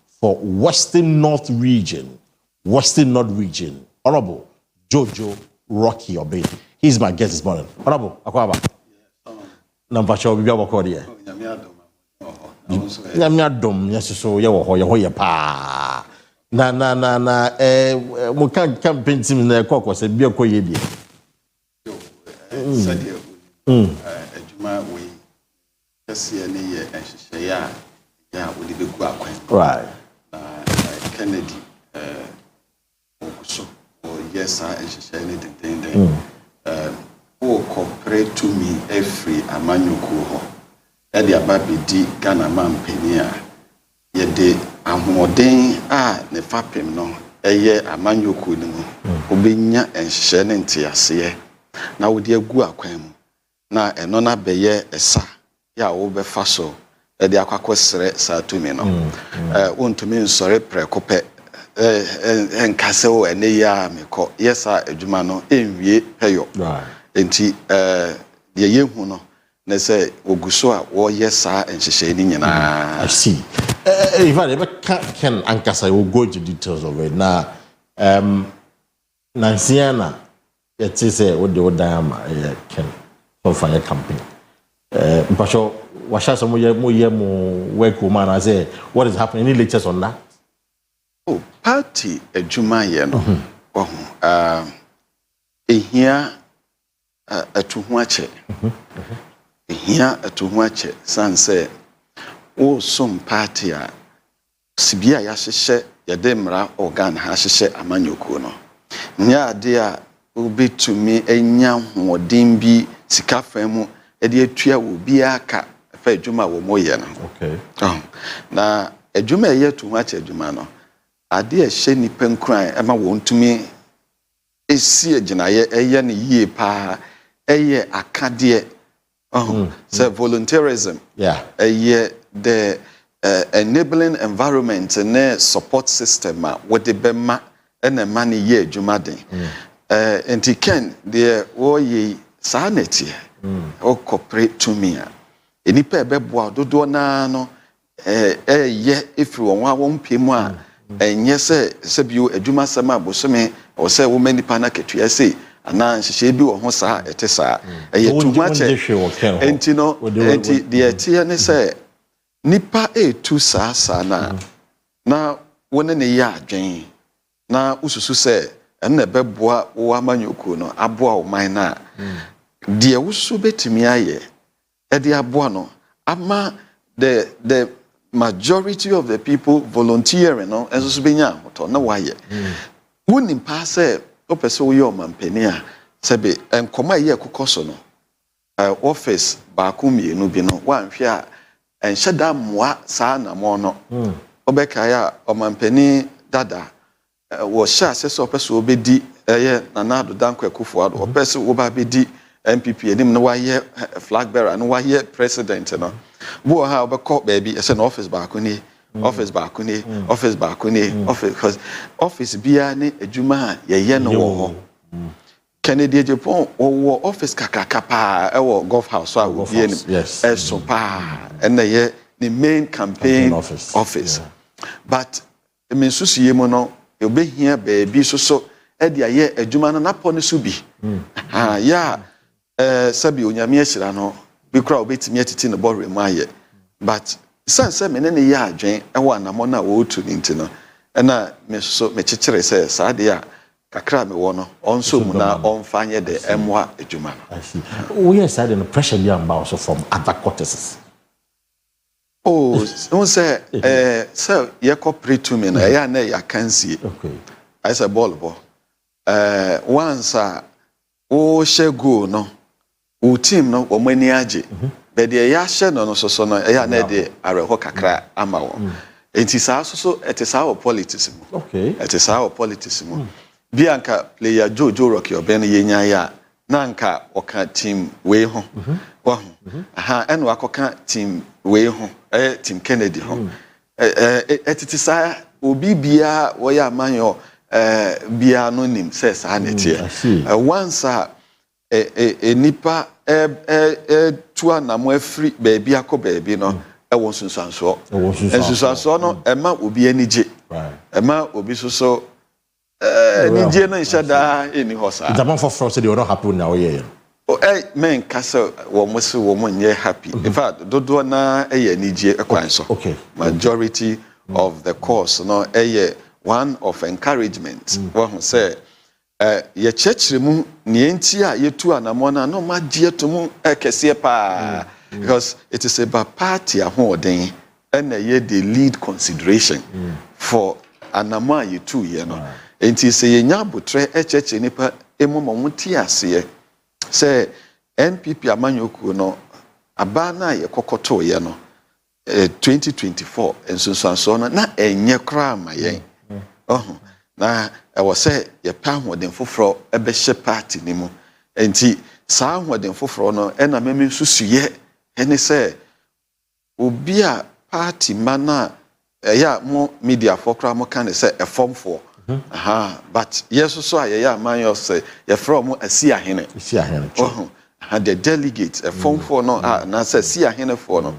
for Western North Region, Honorable Jojo Rocky Obey. He's my guest this morning. Honorable Akua Asiedua. Nyamiadom, yes, so you pa. Na mo kan campaign team na kokko se bi akoye bi. Adwuma we kase ne ye enhyehyɛ ya wodi begu akwan. Right. Kennedy so yes enhyehyɛ ne tenten o cooperate to me every amanyoko ho. E dia ba bedi Ghana man pani a ye de ahoden a ne fapem no eye amanyoko ni mu obenya enhyehyɛ ne ntiase na wodi agu akwan mu na eno na beye esa ya wo be fa so e de akwakosere sa tumi no wontumi nsore prekope enkase ene ya mekọ yesa adwuma no enwie heyo enti de yehu no na say oguso a wo yesa enhyehyɛ ni nyina. I see. If I ever can ankasa will go into details of it now. Nansiana, it is a what the diama can for fire campaign. Pasho, washa some more work woman. I say, what is happening? Any lectures on that? Oh, party adwuma ye no. Ehia atuhu ache. Ehia atuhu ache sanse o som party a sibia ya hyehye yede mra organ ha hyehye amanyoko no. Nya ade a obetumi enya hodin bi sika famu ede atua wo bia aka fa adwuma wo moye no. Okay. Na adwuma ye atuhu ache adwuma no. Ade a hye ni penkran ema wontumi esi aginaye eye ne yie pa eye akade so volunteerism eye the enabling environment and support system what the bema and money ye adwumaden enti ken the wo ye sanity o cooperate to me enipa ebeboa dodo na no ye ifri won pemu a enye se bio adwuma sama bosome o se wo mani pa na ketua se ana nhyehyɛ bi wo ho saa ete saa eye tuma che enti no enti de etie ne se nipa etu saa na wona ne ya adwen na ususu se enne beboa wo amanyoko no aboa wo man na de wusu betimi aye e de aboa no ama the majority of the people volunteering no enso so benya hoto na waye wonim pa se opese wo yo mampani a sebe enkoma ye kokoso no office ba ku mienu bi no wanhwe a enhyeda moa saa na mo no obeka ya omampani dada wo sha se so opese obedi ye nanado danko akufo ado opese wo ba bedi MPP enim no waye flag bearer no waye president no wo ha obekọ baby ese no office ba ku ni office ba ku ni office because office bia ni adwuma ye no wo Kennedy Japan wo office kakaka pa e wo golf house so wo bia ni so pa and ye the main campaign office but me susu ye mo no e obehia baby so e dia ye adwuma no napo ne so bi ya sabi onyame ahyira no bi kra obetimi atiti no bore mu aye but sanse me ne ya adwen e wa na mo na wo tu ninti no na me so me kikire se saade a kakra me wo no onso mu na onfanye de emwa adwuma no. I see. We are side the pressure be am also from other cortices. Oh, no say so ye cooperate to me na ya na ya kansie. Okay. I say ball once o shego no o team no o mani age but the ya hye no so no ya na de areho kakra ama wo enti saa so it is our politics mu okay it is our politics mu bianca player Jojo Rocky oben yenya ya na nka oka team we ho wa ho enu akoka team we ho team Kennedy ho etiti saa obi bia wo ya amanyo bia no nim se saa netie once nipa tua na mo afri baabi akọ baabi no e won sunsanso no ema obi anije ema obi so nije na nshada eni hosa the man for say they are not happy now yeah men kasa wo mo se wo mo nye happy in fact dodo na nije ekwan so okay majority of the course no one of encouragement wo say ye chechire mu nienti a yetu anamona no magye to mu ekese pa because it is about party ahoden and ye the lead consideration for anama yetu ye no enti se ye nya botre echeche nipa emoma muti ase say NPP amanyoko no abana ye kokoto ye no 2024 ensunsanso no na enye kra ma ye na I was say ye pa hoden foforo ebe hye party ni mu enti saa hoden foforo no e na meme susuye ene say obi a party mana yeah, more media for crime can say a form for. But yes, so I man you say you from a see a hene. Oh, had the delegates a form for no na say see a hene for no.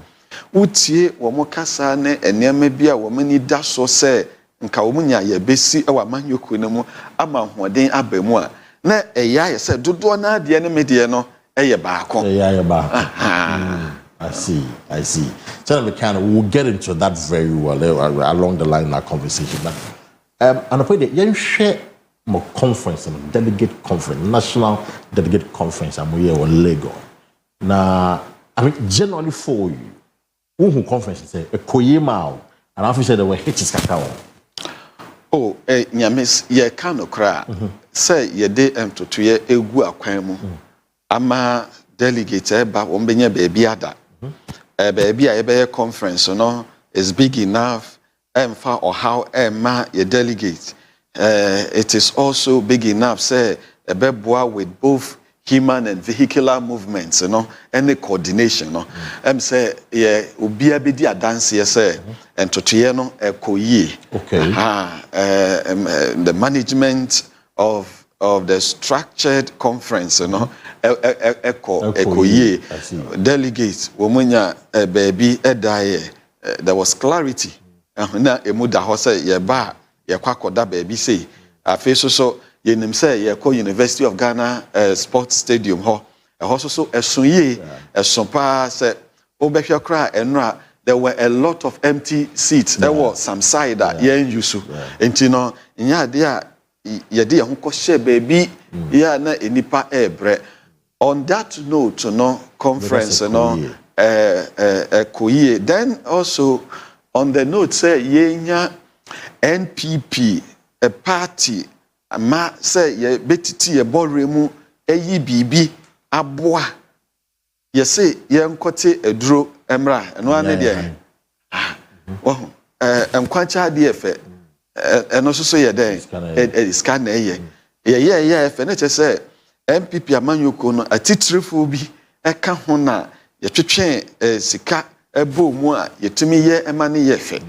Utie wo mo kasa ne enema bia wo mani da so say nka wo nya ye besi e wa manyoku ne mu ama hoden abamu a na eya ye say dodo na de ne medie no eye baako. Eya baako. I see. So we'll get into that very well along the line in our conversation. But and I put it, you share more conference, delegate conference, national delegate conference. I'm here on Lego. Now, I mean, generally for you, who conference say a koyema, and I said there were hitches kakao. Oh, nyamis ye kano kra. Say ye de to ye egu akwemu. Ama delegate ba ombenye baby ada. Baby a conference no is big enough for or how ma ye delegate. It is also big enough say a beboa with both human and vehicular movements, any coordination, say yeah, ubi abidi a dance say and to no koye. Okay. The management of the structured conference, koye. Delegates, womunya baby edaye. There was clarity. Na emuda ho say ye ba ye kwakoda baby say afeso so yenim say ye ko University of Ghana Sports Stadium ho so esunye esonpa say obehwe kra enra there were a lot of empty seats there was some side that ye yusu enti no nya de a ye de ho ko share baby ya na enipa ebre on that note no conference no koye then also on the note say yenya NPP a party ama say ye betiti ye boremu eyi bibi aboa ye say ye nkote eduro emra eno ane de enkwancha de efe eno so ye den scan na ye efe na che say NPP amanyoko no atitrefo bi eka ho na ye twetwe sika ebo mu a yetimi ye emane ye fe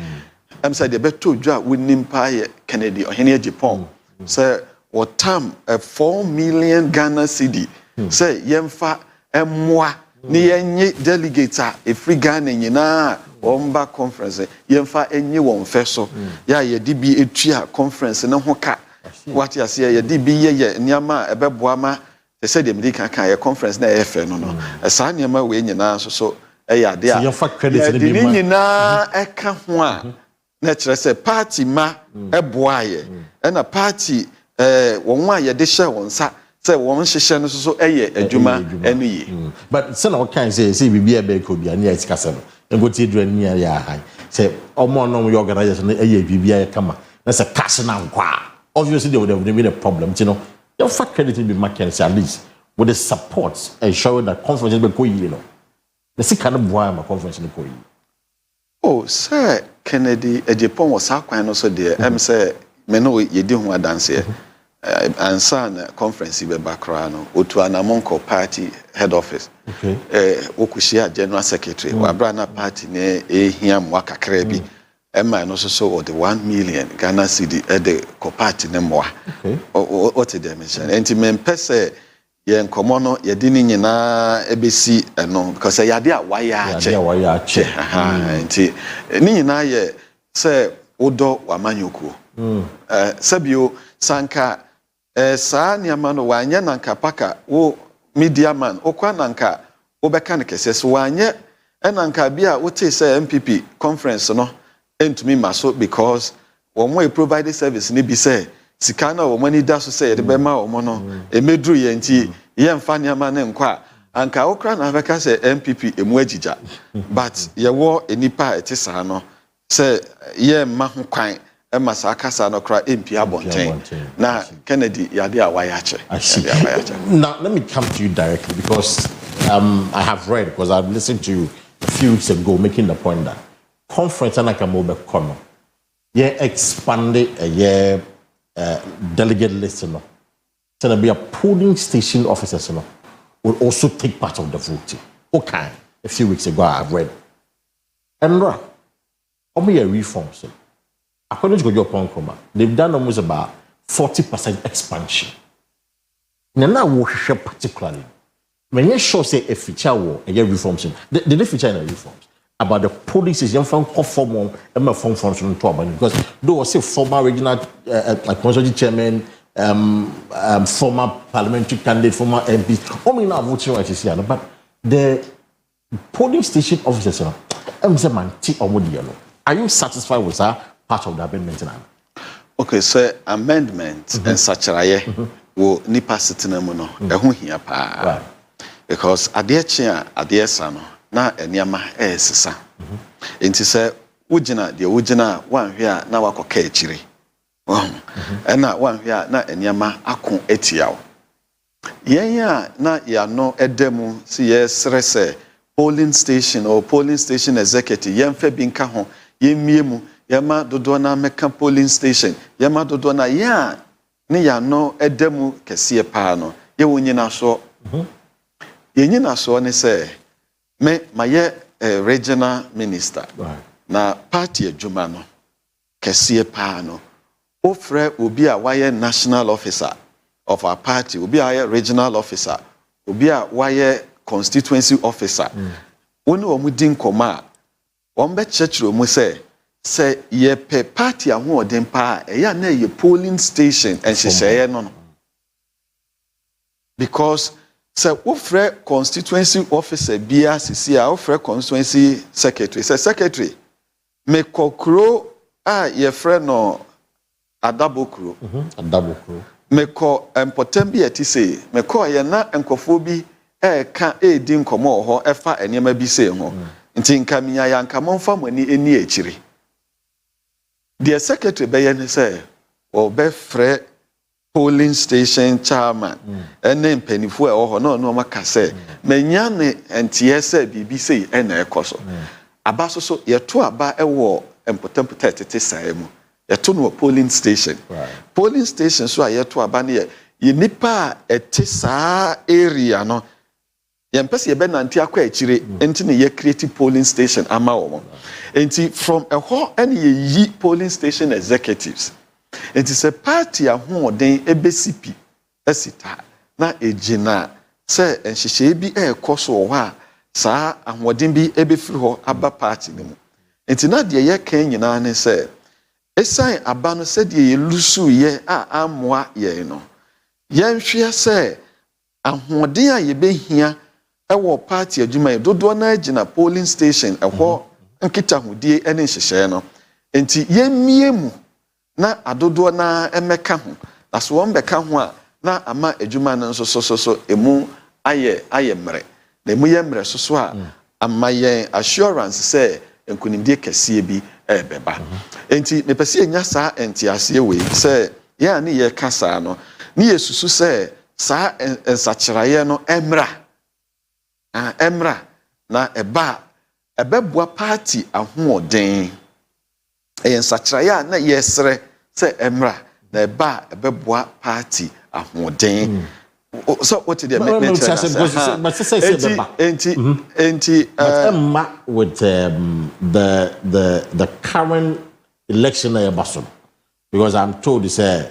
said the beto dwa wonim pa ye Kennedy ohene Japan say what time 4 million Ghana cedi say yemfa emwa ni yenye delegates a free Ghana nyina omba conference yemfa enye won fe so ya ye di bi etua conference ne ho ka what you say ye di bi ye niama ebeboa ma they said the medical kan ye conference na ye fe no sa niama we nyina so ya de a yemfa credit ni bi nyina eka ho a na kire say party ma eboa ye na party won ye de hye won sa say won hye no so eye adwuma enu ye but say na what can say bibia be ko bia na ya sikasa no ngoti dru ani ya high say omo no your organization eye bibia kama na say cash na nkwa obviously there would have been a problem you know your fact credit be market at least with the support ensuring that conference be ko yi no the sika no boa ma conference no ko yi oh sir Kennedy Japan was akwan no so there say me no ye di ho adanse ansan conference be bakra no otu anamonko party head office okushia general secretary wa brana party ne ehiam wakakra bi ema no so the 1 million Ghana cedi the co party ne moa what the mention enti men pese ye nkomo no ye di ni nyina ebesi no because ye ade a waya ache enti ni nyina ye se odo wamanyoku sabio sanka saa niama no wanye nanka paka wo media man okwa nanka wo beka ne kese so wanye nanka bia wo te say MPP conference no entumi maso because wo provide service ni bi say sika na wo mani da so say de be ma wo no emedru ye nti ye mfa niama ne nkwa anka okra na beka say MPP emu agija but ye wo enipa etisa no say ye ma ho kwan Emma Sakasa no cry MP Abontain. Now Kennedy Yadia Wayache. I see. Now let me come to you directly because I have read because I've listened to you a few weeks ago making the point that conference and Akamobe Kono. Expanded a delegate list no. So there'll be a polling station officers no will also take part of the voting. Okay. A few weeks ago I've read. And reforms. According to your Ponkoma, they've done almost about 40% expansion. Now, what particularly? When you show say a feature war and reforms, the feature in the reforms about the policies young from conform and from function to Albany because there was a former regional consulting chairman, former parliamentary candidate, former MPs. Only now voting rights is here, but the polling station officers are you satisfied with that part of the amendment now? Okay, so amendment and such a will nipa sitting here pa. Because adeɛ sano na enema esesa enti sɛ wogina de wogina wanhwe a na wakɔka akire ɛna wanhwe a na enema ako etiawo yɛn a na yano edemu si yɛsrɛ sɛ polling station or polling station executive yɛmfa bi nka ho yɛmiemu yɛma dodo na meka polling station yɛma dodo na yɛn ne yano edemu kɛseɛ paa no yɛwɔ nyina so Yenina so ne say me maye regional minister na party adwuma no kese pa no ofre obi a waye national officer of our party obi a regional officer obi a waye constituency officer woni o mudin koma won be chechiro mu say ye pe party ahoden pa eya na ye polling station and hyehyeye no because so offer constituency officer bia sisi a offer constituency secretary say secretary me kokro a ye friend no adabokro me ko important bi ati say me ko ye na enkofo bi ka edi nkomo ho efa enema bi say ho nti nka miya ya nka monfa mani eni akiri the secretary be ye ne say o be frɛ polling station chairman ene mpanifo e ho na no maka say manya ne entie say bibi say e na ekoso aba so yeto aba e wo empotempote tete sai mu yeto no polling station polling station so yeto aba ne ye nipa ete saa area no ye mpese ye be nante akwa akire enti ne ye create polling station ama wo enti from a ho ene ye yi polling station executives. It is a party a hoden ebesipi esita na ejina se enhyehyɛ bi ekoso wo ha saa ahoden bi ebefiri ho aba party ne mu enti na de ye kan nyina ne se esan aba no se de ye lusu ye a amoa ye no yenhwe se ahoden a ye behia ewo party adwuma dodo na agina polling station ɛhɔ nkita hodie ene nhyehyɛ no enti yemiemu na adodo na emeka ho na so won beka ho a na ama adwuma no so emu aye mre na emu ye mre so a ama ye assurance say enkunimdie kese bi beba enti mepese enya saa entiase we say ye ani ye kasa no ni yesusu say saa ensakyeraye no emra na ebeboa party ahoden ensakyeraye na yesre say emra na eba ebeboa party ahoden so what did they make with the current election because I'm told say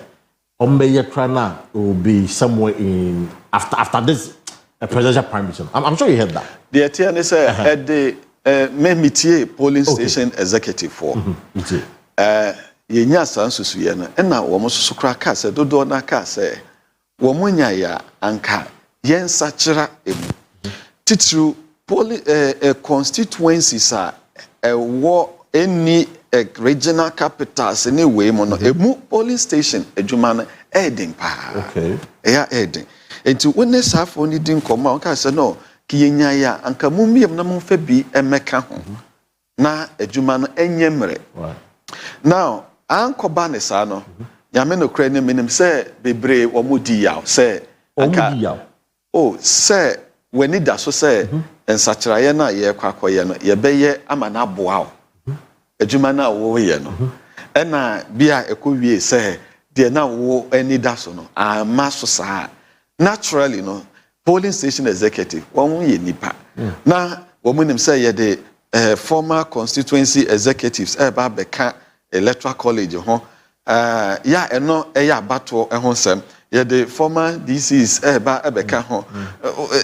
Oyerepa will be somewhere in after this presidential primary. I'm sure you heard that. The attorney say at the Memitier polling station executive for yenya sansusu ye no na wo mososo kra ka se dodo na ka se wo munya ya anka yensa kyera emu titru constituencies a wo any regional capitals ni we mo no emu polling station adwuma no eden pa ya eden enti woni safo ni din koma ka se no ki yenya ya anka mumiem na mumfa bi emeka ho na adwuma no enyemre now ankoba ne sa no nyame no kra ne menim se bebre wo mudi yaw se anka se weni da so se ensakyeraye na ye kwakoye no ye beye ama na boa o adwuma na wo ye no ena bia ekowie se de na wo eni da so no ama so sa naturally no polling station executive won ye nipa na wo munim se ye de former constituency executives eba beka electoral college ho ya eno eya bato ho sem ye the former DCs eba ebeka ho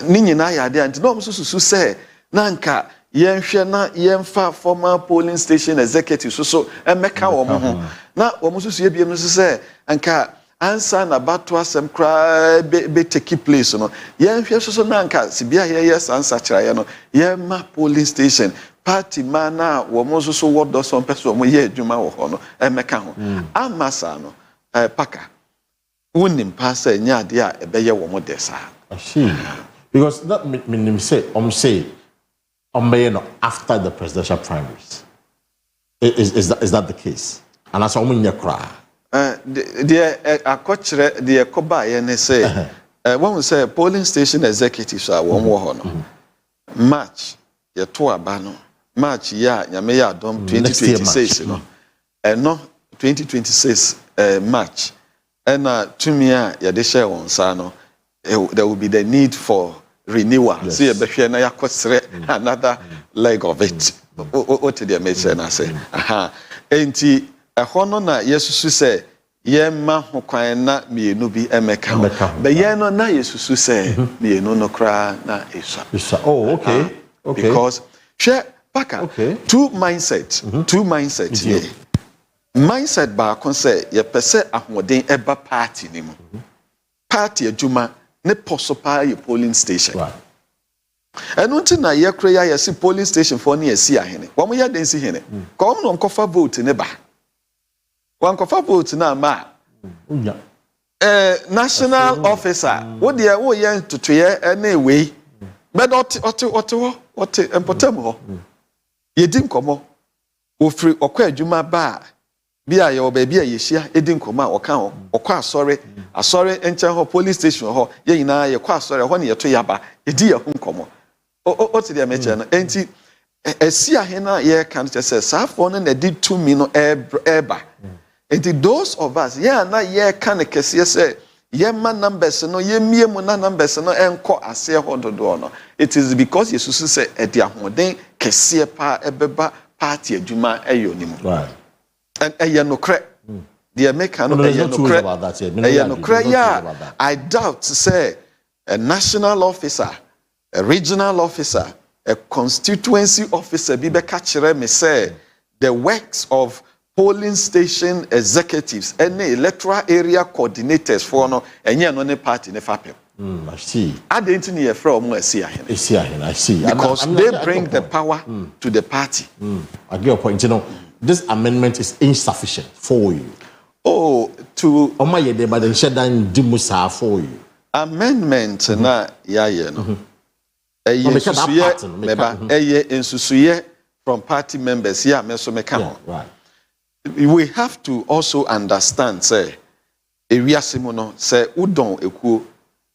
ni nyina ya de anti no susu say na nka yenhwe na yenfa former polling station executives so emeka wo ho na wo susu ye biem no say nka ansa na bato asem kra be take place no yenhwe so na nka sibia yes ansa kira ye no ye ma polling station party mana wo mo so what do some person mo ye adwuma wo ho no emeka ho amasa no paka wonim pass nya ade a ebeye wo mo desa because that mean say no after the presidential primaries is that the case and as omo nya kra the akokire the koba ye ne say when we say polling station executives are wo ho no march ye to aba no March ya nyame ya dom 2026 no no 2026 March and tumi a ya de share on sa no there will be the need for renewal see e be hwe na yakosere another leg of it what did you mention na say enti ho no na yesusu say ye ma ho kwan na mienu bi emeka be ye no na yesusu say mienu no kra na isa oh okay because share okay. Two mindsets. Yeah. Mindset ba kon say ye pese ahoden eba party ni mu. Party adwuma ne posopa ye polling station. Right. Enu nti na ye kra ya si polling station for ne si ahene. Wo mo ya den si hene. Ko mo nkofa vote ne ba. Wan kofa vote na ma. National officer. Wo de wo ye ntotoye na ewe. But what important ho. Yedim komo ofri okwa adwuma ba bia ye oba bia ye hia edim komo a oka ho okwa asore enchen ho police station ho ye nyina ye kwa asore ho ne ye to yaba edi ye ho komo o ti de meche na enti esi ahena ye kan say safo no na di to me no eba enti those of us ye na ye kan kese say ye ma numbers no ye mie mu na numbers no enko ase ho dodo no it is because yesusu say edi ahoden kese pa ebeba party adwuma eyonimu right and eyenokre the make no eyenokre yeah I doubt say a national officer a regional officer a constituency officer bi be ka kire me say the works of polling station executives and electoral area coordinators for no enye no ne party ne fapem I see. I didn't need a from I see. I see. Because they bring the power to the party. I get your point. You know, this amendment is insufficient for you. Oh, to my yede, but then shut down Dimusa for you. Amendment na ya no. Insusuye from party members ya meso meka. Right. We have to also understand say ewiase no say udon ekuo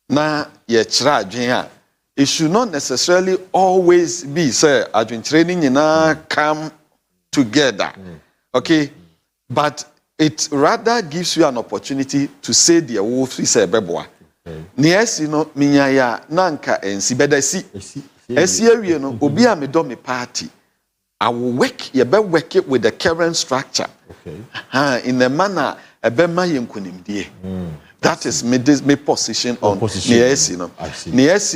na ye kira adwen a it should not necessarily always be say adwen training nyina come together okay but it rather gives you an opportunity to say the wolf say beboa niesi no minyaya na nka ensi bedasi esi awie no obi a medom me party I will work ye be work it with the current structure in a manner ebema yenkunimdie that is my position on Niesi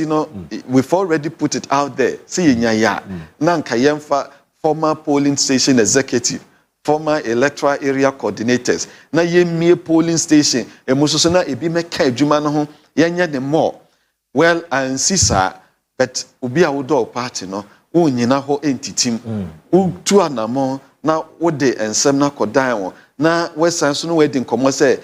no. We've already put it out there. See nyaya nanka yemfa former polling station executive, former electoral area coordinators. Na yemie polling station emusoso na ebi meka adwuma no ho yenya the more. Well, and sisa but obi a wodo party no wonyina ho entitim. Tu anamo na wode ensem na kodan wo na wesan so no wedding komo say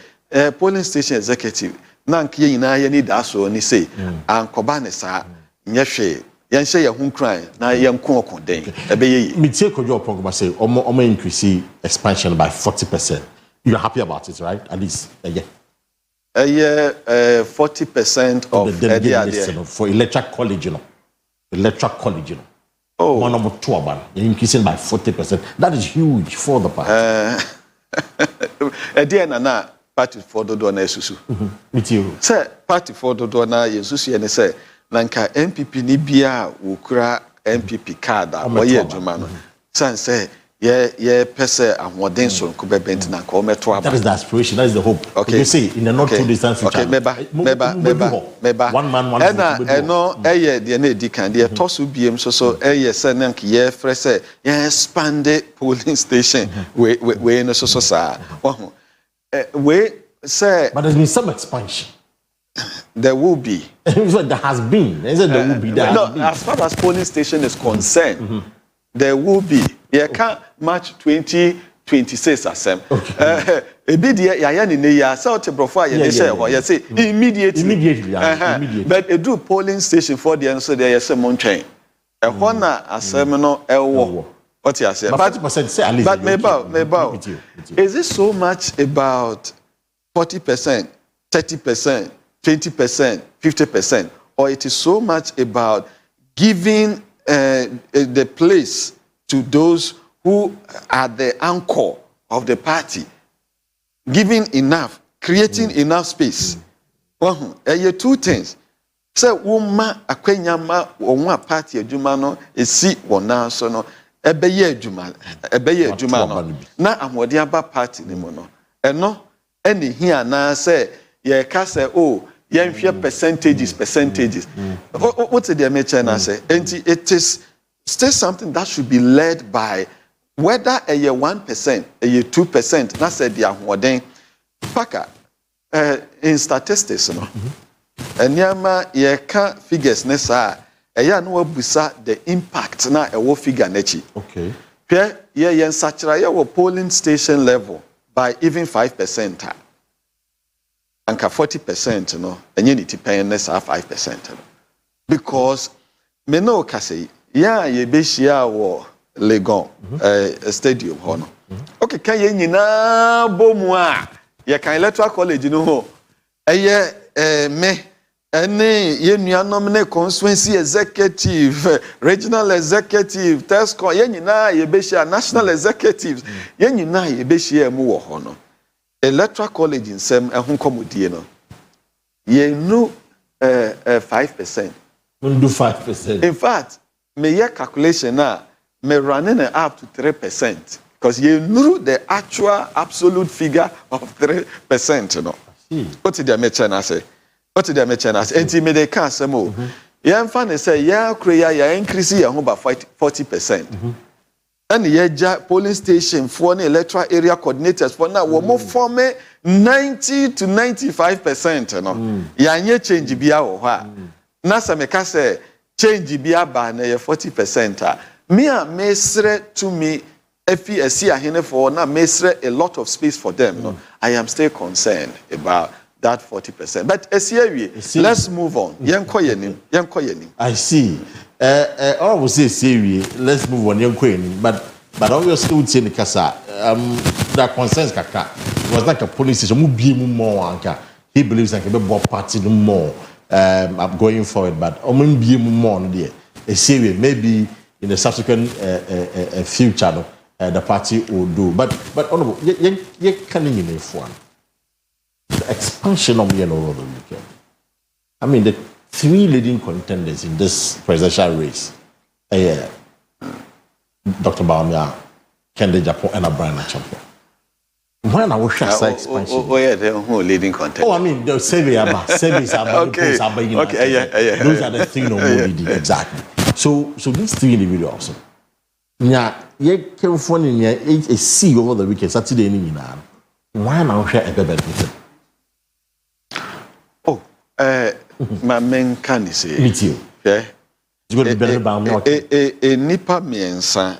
polling station executive na nkiye nyina ye ni daso ni say ankoba ne sa nyehwe yenhye ye hu kran na ye nko okoden ebeye me tie kojo opon say omo increase expansion by 40%. You are happy about it, right? At least 40% of the delegate for electoral college, Oh, one of two about increasing by 40%. That is huge for the party. Na party for Dodo na Yesusu. With you. Say party for Dodo na Yesusu ene say nanka MPP ni bia wukura MPP card oye adwuma no san say ye pese ahoden so nko bebent na ko meto aba. That is the aspiration, that is the hope. Okay. You say in the not too distant future. Okay, meba. One man one eno eye de na edikan de toso biem so eye se na nke ye frɛ sɛ ye expand polling station we no so sa. We say but there's been some expansion. There will be. There has been. There will be. As far as polling station is concerned, there will be. You can't match 2026 asem. Ebi dia ya ni ne ya say to brofo ya dey share you say immediately. But a do polling station for the answer there say montwen. Ehọ na asem no ewo. What you say? But 40% say at least. But maybe is it so much about 40%, 30%, 20%, 50%, or it is so much about giving the place to those who are the anchor of the party, giving enough, creating enough space. Two things. So, woman, akwenyama, one party, adwuma no, esi wona so no, ebeye adwuma no. Na amwode aba party ni mo no. Eno, eni here na say, ye ka say, oh, ye percentages. What's the mention I say? And it is still something that should be led by whether a 1%, a 2%, that's a diamoden. Paka in statistics, no. And yama ye can figures nessa a ya no busa the impact na a wo figure nechi. Okay. Here ye satura polling station level by even 5%. Anka 40%, no, and you need to pay less 5%. Because me no kase, ye be share wo Legon stadium hono. Okay, can ye nyina bomwa ye kan electoral college no ho. Me ene ye nuanom ne constituency executive, regional executive, TESCO ye nyina ye be share national executives, ye nyina ye be share mu wo hono. Electoral college in some no. Ye no 5%. We do 5%. In fact, me ye calculation now, me running it up to 3%. Because you know the actual absolute figure of 3%. No. What did the mention say? What did the mention say? And me they can't say more. Yeah, fan say yeah, create increase ya by 40%. And the polling station for the electoral area coordinators for now we more form 90 to 95%. No, ya change biya wo ha. Na se me ka say change biya ba na 40%. Me a mesre to me efi esi ahene for na mesre a lot of space for them. No, I am still concerned about that 40%. But let's move on. I see. I would say let's move on. But obviously, we say the kasa. There are concerns kaka. It was like a police station. More. He believes like a big party no more. I'm going forward, but be more there. Maybe in the subsequent future, the party will do. But honorable, you can't even one. The expansion of the weekend. I mean, the three leading contenders in this presidential race, Dr. Baumia, Kende Japan, and Brian Champion. When I was shot expansion. Who leading contenders? Oh, I mean, the service about okay. Those are the three no more leading. Exactly. So these three individuals. Yeah, you came from a sea over the weekend, Saturday evening. Why now share a better with my main can say meet you. Yeah. You got to be better about me. Nipa miensa.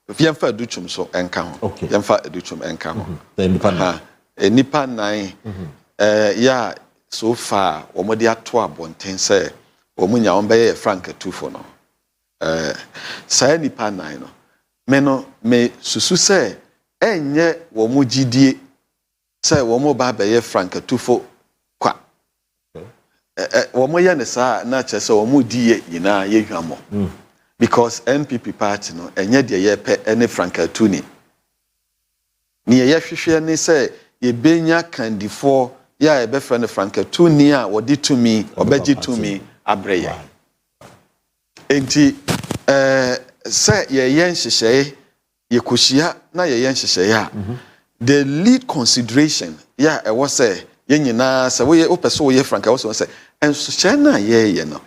Yemfa duchum so enka ho. Okay. Yemfa duchum enka ho. The nipa. Nipa nine. Yeah, so far omodi ato abonten say omunya ombe frank atufo no. Say nipa nine no. Me susu say enye wo mu gidie say wo mu ba be frank atufo kwa. Womo ya ne sa na chese womo die yina ye hwamo because NPP party no enye de ye pe ene Franka Tuni ni ye hwehwe ne se ye benya candidate ya e be friend Franka Tuni a wodi to me obeji to me abreya enti say ye yen hyehyɛ ye kohyia na ye yen hyehyɛ the lead consideration was say ye nyina say we opeso we franka was say enso hye na ye no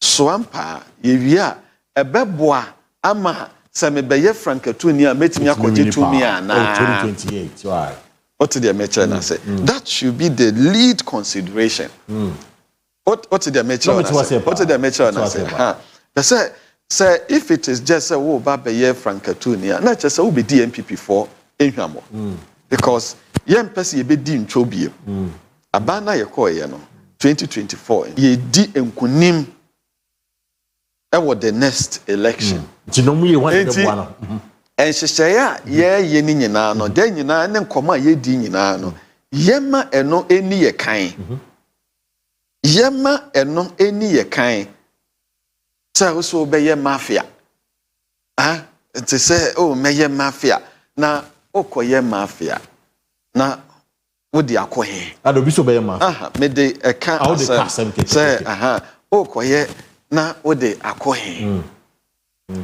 so ampa ye wi a ebeboa ama say me be ye franka tuni a metimi akɔgye tumi ana 2028 right. What did they mention? I say that should be the lead consideration. What did they mention? What did they mention? I say, they say if it is just a wo ba be ye frankatunia, not just a be DMPP for enhamo. Because yen pesi ye be di ntwobie. Abana ye ko ye no 2024 ye di enkunim e the next election. Tinomu ye wan de bwana. En hyehyɛ ye ni nyina no de nyina ne nkɔma ye di nyina no yema eno eni ye kan yema eno eni ye kan sɛ so be ye mafia te sɛ o me ye mafia na okoye mafia na wodi akɔhe adobi so be ye mafia me de eka sɛ okoye na wodi akɔhe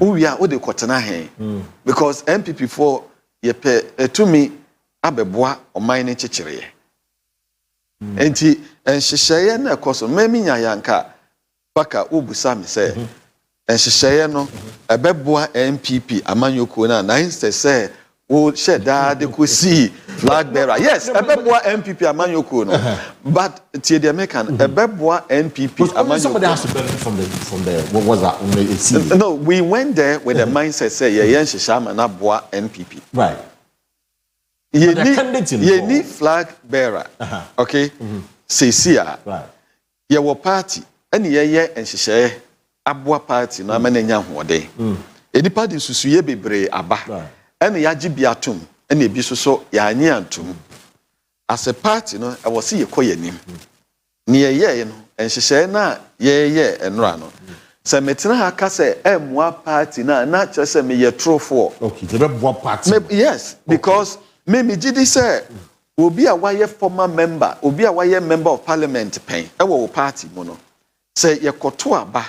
Uya wo de kotena he because MPP for ye pe etumi abeboa oman ne kyekere enti enhyehyeye na ekoso maminya yanka paka obusa me se enhyehyeye no ebeboa MPP amanyoko na instead say wo sheda de kosi flag bearer yes ebeboa MPP amanyoko no but tie the American ebeboa MPP amanyoko somebody has to benefit from the what was that no we went there with the mindset say ye hyehyama na boa MPP right ye ni flag bearer okay sesia right ye wo party ene ye enhyehyeye aboa party na amanya hoode enipa de susuye bebre aba ene yaji biatum ene ebi so ya anye antum as a party no I was see ye koyanim ne ye no enhyehyeye na ye enra no se metena ha ka se emwa party na kire se me ye trofo okay the boa party yes because me gidi say obi a waye former member obi a waye member of parliament pen e wo party mo no se ye koto aba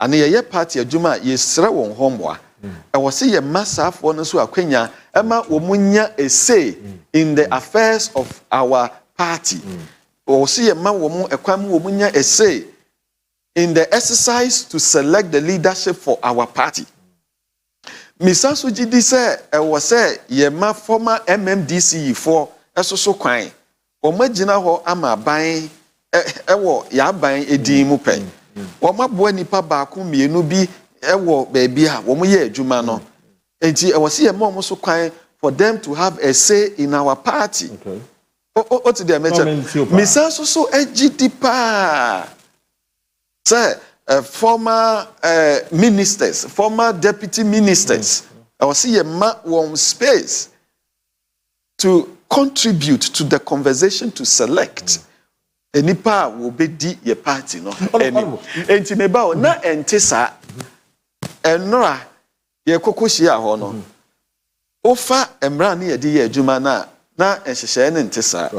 ane ye party adwuma ye sere won homboa e wo se ye masafo no so akwanya e ma wo munya a say in the affairs of our party wo se ye ma wo mu ekwam wo munya a say in the exercise to select the leadership for our party. Misanso gidi say e wo say ye ma former MMDC for esoso kwan o magina ho ama ban e wo ya ban edin mu pen o maboa nipa ba ko mienu bi e wo ba bia wo mo ye adwuma no enti e wo say ye ma mo so kwan for them to have a say in our party. Okay. What did they mention? Misanso so agidi pa say former ministers, former deputy ministers, I will see a one space to contribute to the conversation to select. Enipa will be the party, no. Entimeba na entesa enra ye kokoshia ho no. Ofa emra ne ye di ye adwuma na enhyehyɛ ne entesa.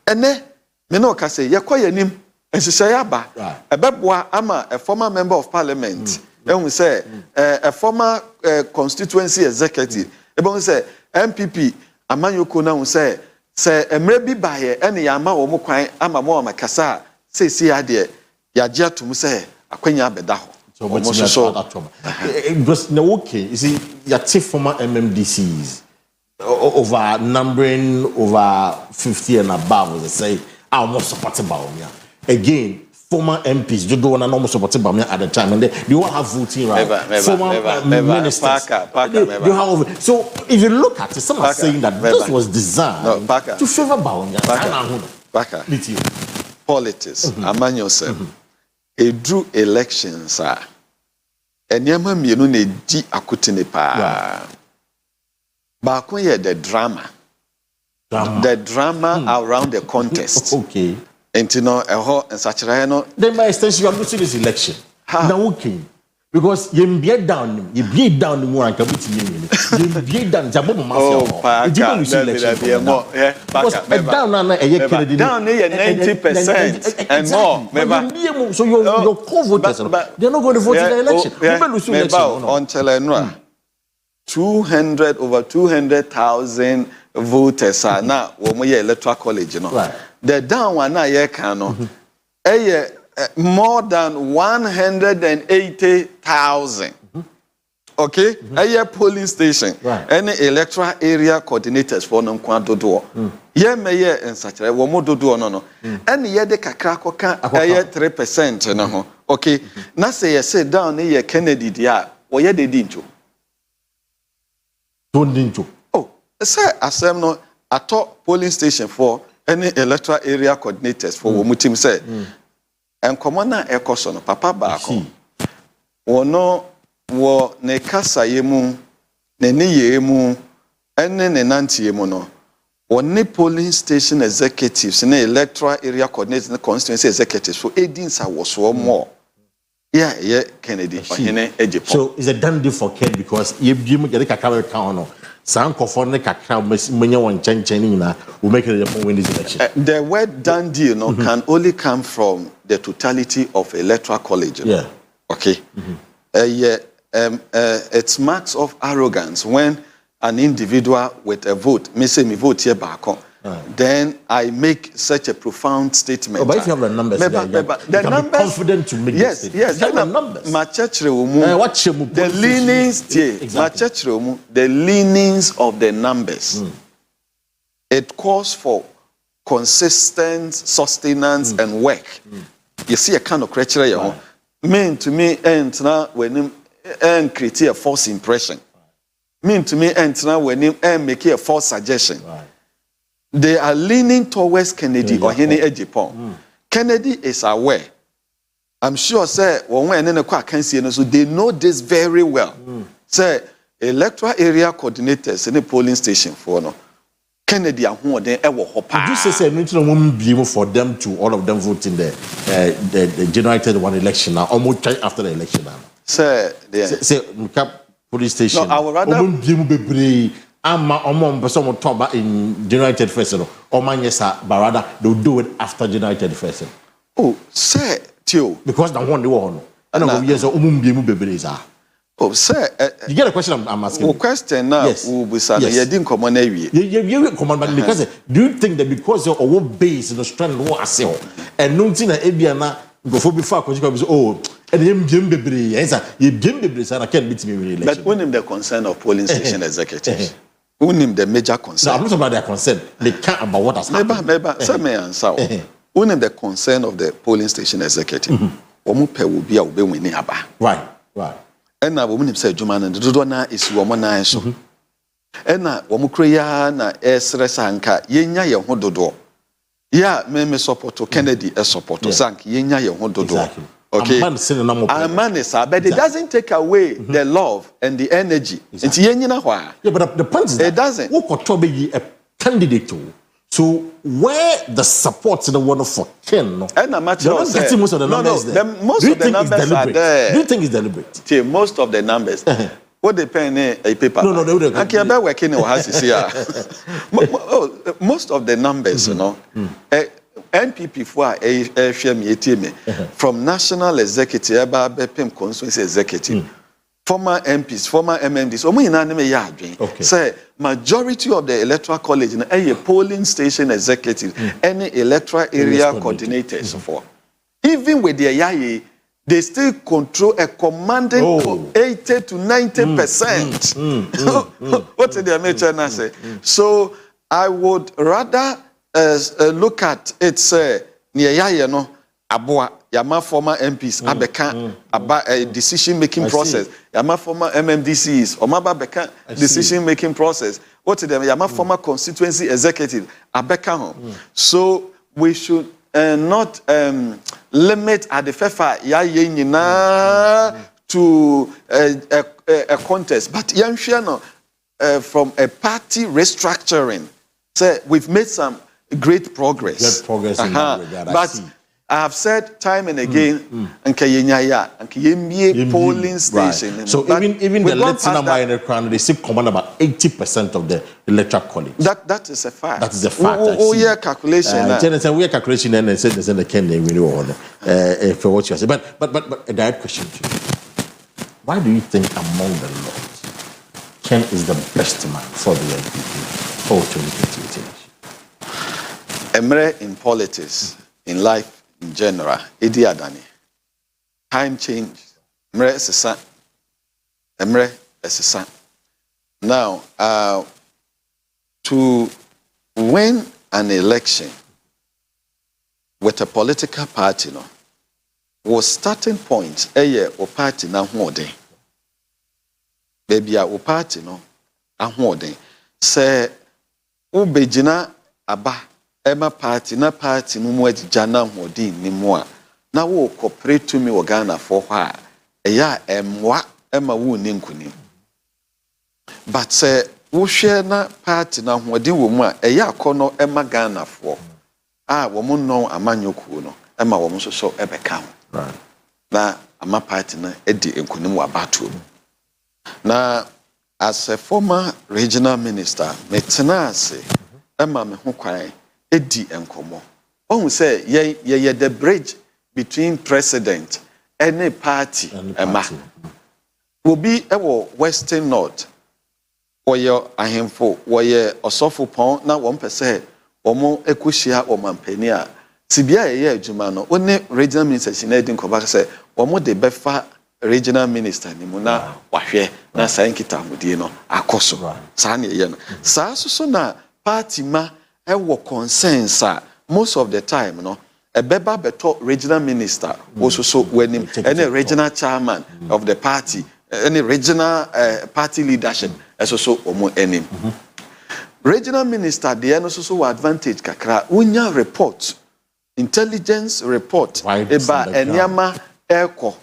Ene me no ka say ye koyanim Ensishayaba, a beboa ama a former member of parliament, and we say a former constituency executive, and say MPP, Amanyoko na say maybe by any yama or mokwan ama mo makasa, say see idea, Yajia to say Akwenya bedaho. So what's so because no okay, you see, your two former MMDCs over numbering over 50 and above, they say, I'm more supported by me. Again, former MPs, you don't want to support me at the time, and they all have voting rights. Former ministers, they have. So if you look at it, some are saying that this was designed to favor Baumia. Politics, among yourself, a drew elections are. And yama mienu ne di akutine pa. Baako ye the drama. The drama around the contest. Okay. And you know, and such no. Then by extension, you are losing this election. Now, okay. Because you beat down the more and come to you beat down the bomb mafia. Because down near 90% and more. So your co-voters, they're not going to vote in the election. People lose election on Telenor. 200 over 200,000 voters are now when we electoral college, you know. Right. The down one now more than 180,000. Okay? A polling station. Right. Any electoral area coordinators for them do. Ye mayor and such a woman do no. And ye de kakrakoka 3%. No. Okay. Now say sit down near Kennedy dia or ye de dinto. Don't dinto. Oh, say asem no atop polling station for any electoral area coordinators for woman team say. And common ekoso papa baako wono wo ne kasa yemu ne yemu ene ne nante yemu no woni polling station executives ne electoral area coordinators ne constituency executives so edins awoso more yeah Kennedy ohene ejepo. So is a done deal for Ken because you get kakara count no Sanko for the cacao, many one chanting will make it win this election. The word done deal can only come from the totality of electoral college. Yeah. Okay. It's marks of arrogance when an individual with a vote, me say me vote here back, then I make such a profound statement. Oh, but if you have the numbers, the numbers, be confident to make yes, the numbers. The leanings, the leanings of the numbers. It calls for consistent sustenance and work. You see a kind of criteria. Mean to me, and now when and create a false impression. Mean to me, and now when make a false suggestion. They are leaning towards Kennedy or Henry Ejipon. Kennedy is aware. I'm sure, sir, when they know this very well. Say, electoral area coordinators in the polling station for no. Kennedy are who they ever hope. Did you say won't be able for them to all of them vote in the generated one election now, almost after the election now? Sir, say police station. No, I would rather in generated first, or Manchester, but rather they'll do it after generated first. Oh, sir, too. Because the one they want. I don't know, yes, oh, sir, you get a question I'm asking. Question now, yes. You didn't come on every you command, but because do you think that because you're all based in the strand war sale and no thing that Ebiana before oh, and him Jim Bibri, yes, you Jim Bibri, and I can't beat me really. But when him the concern of polling station executives. Who name the major concern? No, I'm not about their concern. They can't about what has happened. Maybe, some may answer. Who name the concern of the polling station executive? Omupe will be a winning aba. Right. And now women say Juman and the Dodona is woman I so. And now Womukria na Sanka, Yenya Yododo. Yeah, me support to Kennedy a support to Sank, Yenya Yododo. Okay, but it doesn't take away the love and the energy. Exactly. Yeah, but the point is that it doesn't. Who could be a candidate to? So where the support in the one for Ken? No, and I'm actually not getting most of the numbers there. Most of the numbers are there. Do you think it's deliberate? Most of the numbers. What they pay a paper? No, they I can't bear working or has most of the numbers, you know. NPP for from national executive, constituency executive, former MPs, former MMDs. Okay. Say majority of the electoral college in a polling station executive, any electoral area coordinators for. Even with their yayi, they still control a commanding 80 to 90%. What did they mention? Say? So I would rather look at it, near Yayano, Abua, Yama former MPs, Abeka, about a decision making process, Yama former MMDCs, Omaba Beka decision making process. What to them? Yama former constituency executive, Abeka. So we should not limit at the FEFA to a contest, but from a party restructuring. Say we've made some great progress. In that regard, but I have said time and again, and polling station. Right. So even the listener in the crown, they still command about 80% of the electoral college. That is a fact. That is a fact. Yeah, calculation. We are calculation and they said the Ken for what you say. But a direct question to you: why do you think among the lords, Ken is the best man for the NPP for 2028 election? Emre in politics, in life. In general, Edi Adani. Time change. Emre Esesa. Now, to win an election with a political party, no, was starting point. O party na holding. Baby, o party no, a holding. Say, ubejina aba. Emma party na party no mo jana hodi ni mo a na wo cooperate to me Ghana for ha eya emwa emma wo ni nkunim but say wo hwe na party na hodi wo mu a eya akono emma Ghana for wo mo no amanyoku no emma wo mo so ebeka right na ama party na edi nkunim wa batu na as a former regional minister metena ase emma me ho kwan Edi enkomo. Who say ye the bridge between president and a party. Will be a Western North. Or your ahemfo, or ye osofo pon, na 1%, or more ekushia or mampenia. Sibia ye Jumano, only regional minister Sinedin Kobak say, or more de befa regional minister Nimuna, Wahye, na Sankita Mudino, Akoso, Sani Yen. Sa so na party ma. Concerns most of the time, no. A beba beto regional minister also so when any regional chairman of the party, any regional party leadership, as also omo any. Regional minister, the also advantage kakra unya report, intelligence report eba enyama eko.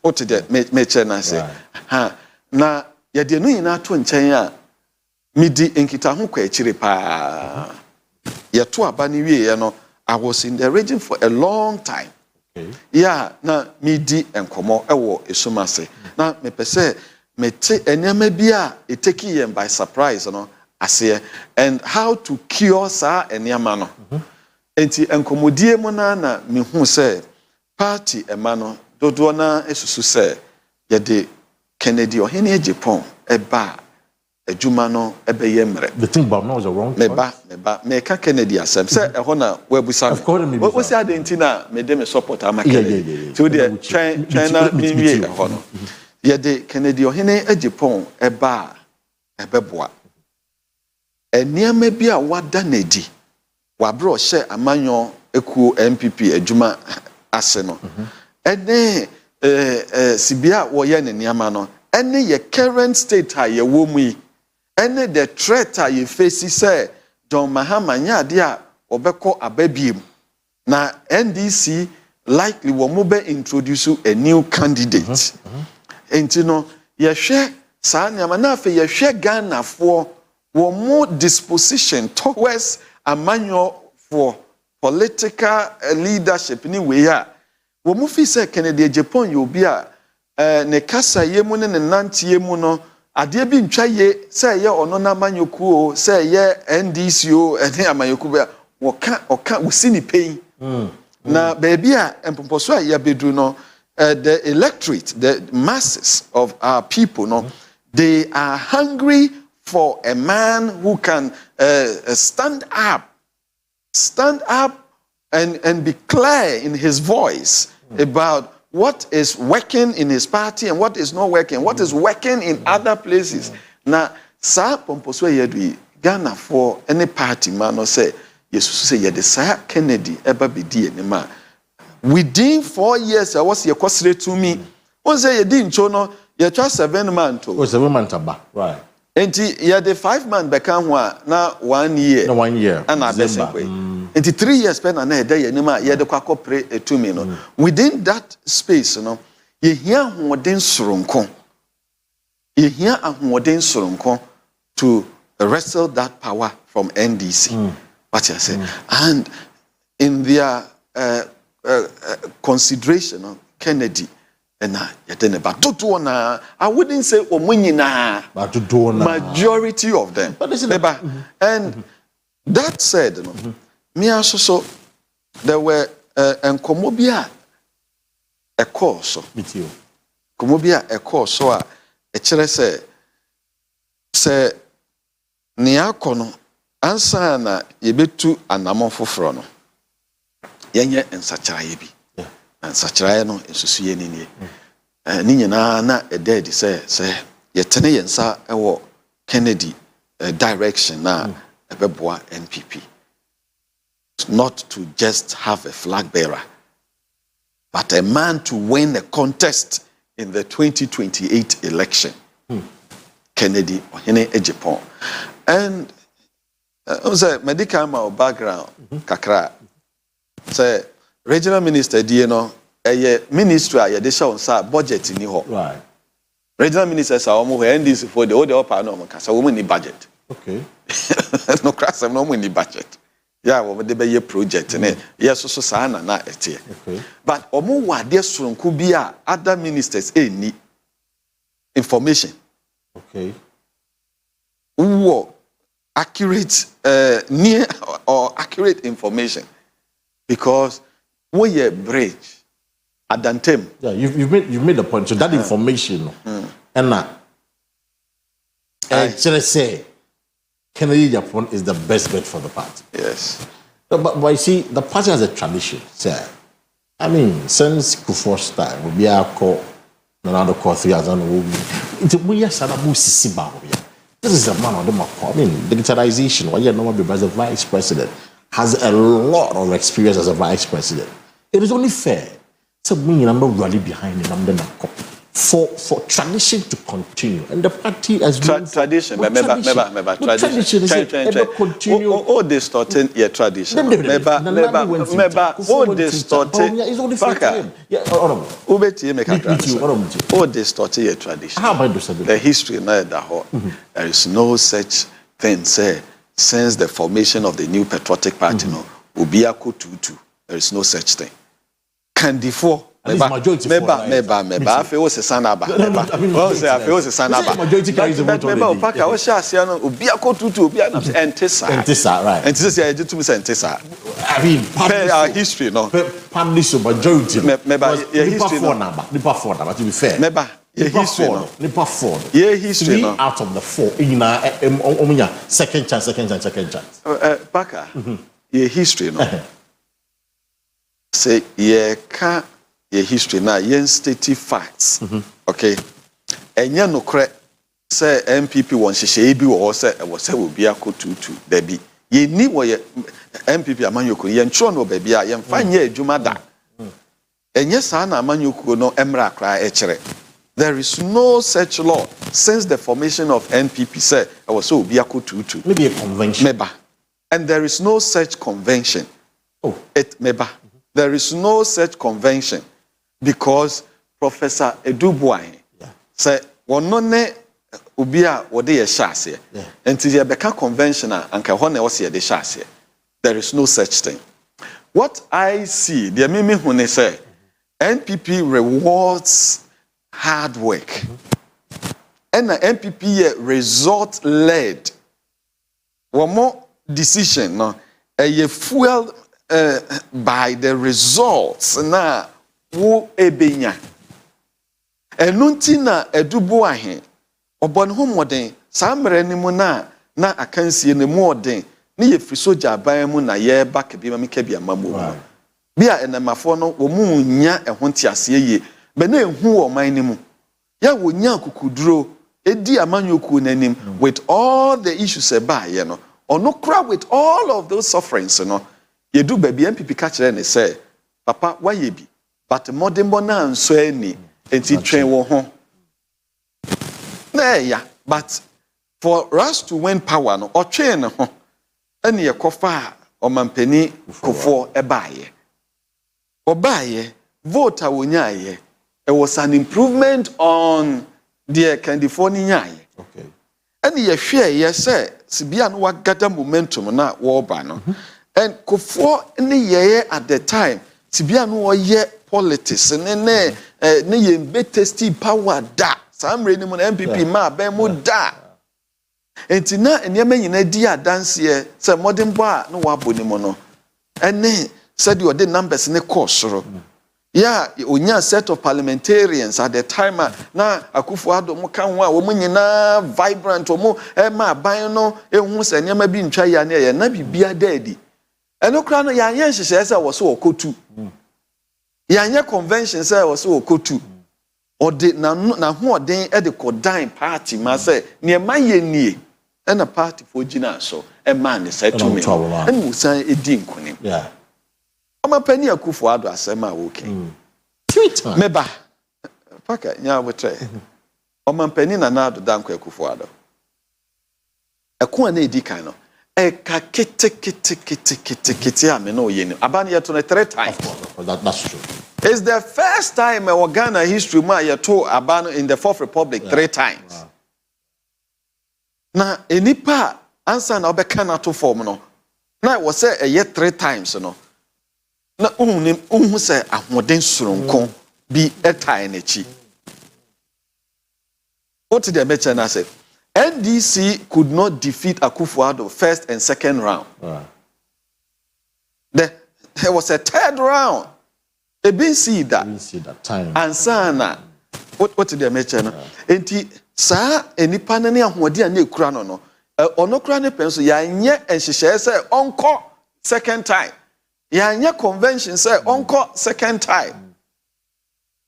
What the mechena say? Ha na yade no ina to nchen a midi enkita ho kwa echire pa. I was in the region for a long time. Okay. Yeah, na midi enkomo ewo esumase. Na me pese me te enyama bia e take yen by surprise no ase and how to cure sa enyama no. Enti enkomodie mo na me hu se party ema no dodo na esusu se ye de Kennedy ohene Japan eba Ejuma no ebeye mre. The thing about now is a wrong choice. Me ka Kennedy asem say e ho na webusa. We say adentina me de me support ama Kennedy. So the China me e ho no. Ye de Kennedy ohene Japan eba ebeboa. Eniame bia wada nedi. Wa bro she amanyo eku MPP Ejuma ase no. Ene sibia wo ye ne niama no. Ene ye current state ha ye wo mu yi. Any the threat you face say John Mahama nyadia obeko ababiem na NDC likely will move introduce a new candidate. And you know ye share sa nyama na fe ye share Ghana for more disposition towards a manual for political leadership ni we ya wo mu fi say Kennedy Japan you be a ne kasa yemu ne nante yemu no ade bi ntwa ye say ye ono na manyoku o say ye NDC o ene amanyoku be oka usini pay na baby a empomposo a ye bedu no the electorate the masses of our people no they are hungry for a man who can stand up and be clear in his voice about what is working in his party and what is not working, what is working in other places. Now, sa pomposo yedwi Ghana for any party man no say Jesus say yede sa Kennedy eba bedi enema. Within 4 years I was your to me. On say yedi ncho no ye twa 7 months to. Oh, 7 months aba. Right. Enti yede 5 months beka ho a na 1 year. Na 1 year. And abesekwe. Enti 3 years spend na e dey enema yede kwakọ pray to me no. Within that space no ye hia hoden soronko. Ye hia ahoden soronko to wrestle that power from NDC. What you say? And in their consideration of Kennedy and I wouldn't say majority of them. And that said, me also there were and Komobia a course Komobia a course so a say Niakono answer na yebetu anamon foforo no yenye nsacharaye bi nsacharaye no ensusuye ni ni nyina na dead say yetene yensa ewo Kennedy direction na ebeboa NPP not to just have a flag bearer but a man to win a contest in the 2028 election. Kennedy ohene Ejipon. And say medical background kakra say regional minister di no ministry a de show sa budget ni ho. Right. Regional ministers are omo NDC for the other upper no kasa wo ni budget. Okay. No crass no mo ni budget. Yeah, wo de be project ne yes so sa na etie. Okay. But omo wa de soronku bi a other ministers any information. Okay. Who accurate near or accurate information because we a bridge at Dantem. Yeah, you've made the point. So that information and say Kennedy Japan is the best bet for the party. Yes. But you see, the party has a tradition, sir. I mean, since Kufuor's time, we are called another call 3,000. This is a man on the map. I mean, digitalization, why you know as a vice president, has a lot of experience as a vice president. It is only fair. So we are not rally behind him. For tradition to continue, and the party has tradition. Tradition continue. All distorting your tradition. All distorting. All distorting your tradition. The history now there is no such thing. Say since the formation of the new patriotic party, no Ubiako Tutu. There is no such thing. Candifo. Majority I feel was a sanaba. I feel was a sanaba. Majority carries the vote already. I was saying, Ubiako Tutu, Ubiana, and Tessa, right? And Tessa, I did to say Tessa. I mean, our history, no. Publish a majority. History, but to be fair, history, three out of the four in second chance. Baka, your history, no. Say, can't. Your history now, yen stative facts. Okay. And you no correct say MPP one she be or say will be a tutu debi. Ye ni what MPP amanyoko yen tro no baby a yen fa nye adwuma da. And yes ana amanyoko no emra kra echere. There is no such law since the formation of NPP say will be a tutu. Maybe a convention. Meba. And there is no such convention. Oh, it meba. There is no such convention. Because Professor Edubuai said, "One ne ubia wode ye shase." Until you become conventional and kahone was ye de shase. There is no such thing. What I see, the mimi hune say, NPP rewards hard work, and the NPP result led. One more decision, no, a fuel by the results now. Wo ebenya enunti na edubo ahe obon ho moden samre ni mu na akansie ne mu oden ne ye firi soja aban mu na ye ba kebi ma meka bia mamu bia enamafo no wo mu nya ehonti ase ye be na ehu oman ni mu ya wo nya kukuduro edi amanyoku nanim with all the issues eba ye no ono kra with all of those sufferings no ye do baby MPP ka kire ne say papa why ye bi but modern bona so any enti train wo ho na ya but for us to win power no or train ho any ye kofa o mampani kofo ebaye obaye vote awonyaye it was an improvement on the California. Okay. Any ye share ye say sibia no wagada momentum na wo ba no and kofo any ye at the time tibia no oye politics ne ye be testy power da samre ni mo na MPP ma ben mo da enti na enema nyina di adanse se modern boy no wabo ni mo no ene said you the numbers ne course yeah onya set of parliamentarians at the time na Akufo-Addo mo kan ho a wo nyina vibrant mo ma ban no ehu se enema bi ntwa ya na ye na bibia daadi eno kra no ya yen hyehyɛ se wo so okotu ya yen convention se wo so okotu ode na ho oden e de kodan party ma se ne ma ye nie na party fo gina so e man ne settlement and musan edi nkonim yeah ama pani Akufo-Addo asema okay Twitter meba paka nya botre oma pani na Nado Dankwa Akufo-Addo ekon na edi kan no e ka kete ame no yeni abana yeto na 3 times that's true. It's the first time in Ghana history ma yeto abana in the Fourth Republic 3 times. Wow. Na enipa ansa na obeka na to form no na wo say e 3 times no na unhu say ahoden soronko bi etai na chi. What did the mention na say NDC could not defeat Akufo-Addo first and second round. Wow. There was a third round. A been see that time. And sana what did they mention? Enti sa enipa na ne ahode a na ekura no ono kura ne penso ya nye enhyehyɛ sɛ onko second time. Ya nye convention sɛ onko second time.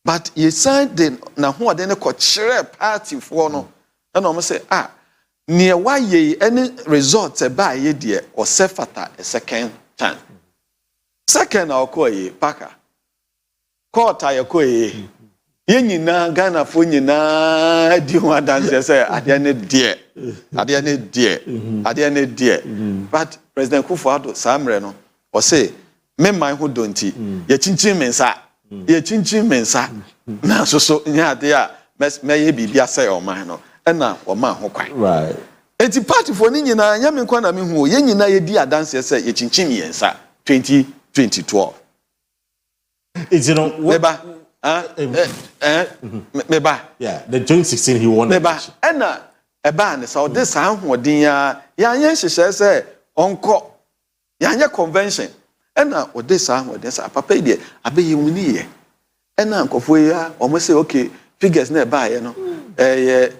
But ye signed the na hoode ne ko kyerɛ party for no. And I'm say, near why ye any results by ye dear or sefata a second time. Second, I'll call ye Paka. Court I call ye. Yenina Ghana Funina, do you want to say, I didn't dear. I didn't dear. I didn't dear. But President Akufo-Addo Samreno or say, men my who don't ye chinchin mensa, ye chinchin mensa. Now so, yeah, dear, may be say or mine. Ena o ma ho kwan right enti party for ni nyina nya me kwa na me hu ye nyina ye di adanse se ye chinchim yensa 2012 meba meba yeah the 2016 he won meba ena eba ne sa o de sa hoden ya anye hyehyɛ se onko ya anye convention ena o de sa hoden sa papa ide abeyi wuni ye ena nkofo ya o mo say okay figures na eba ye no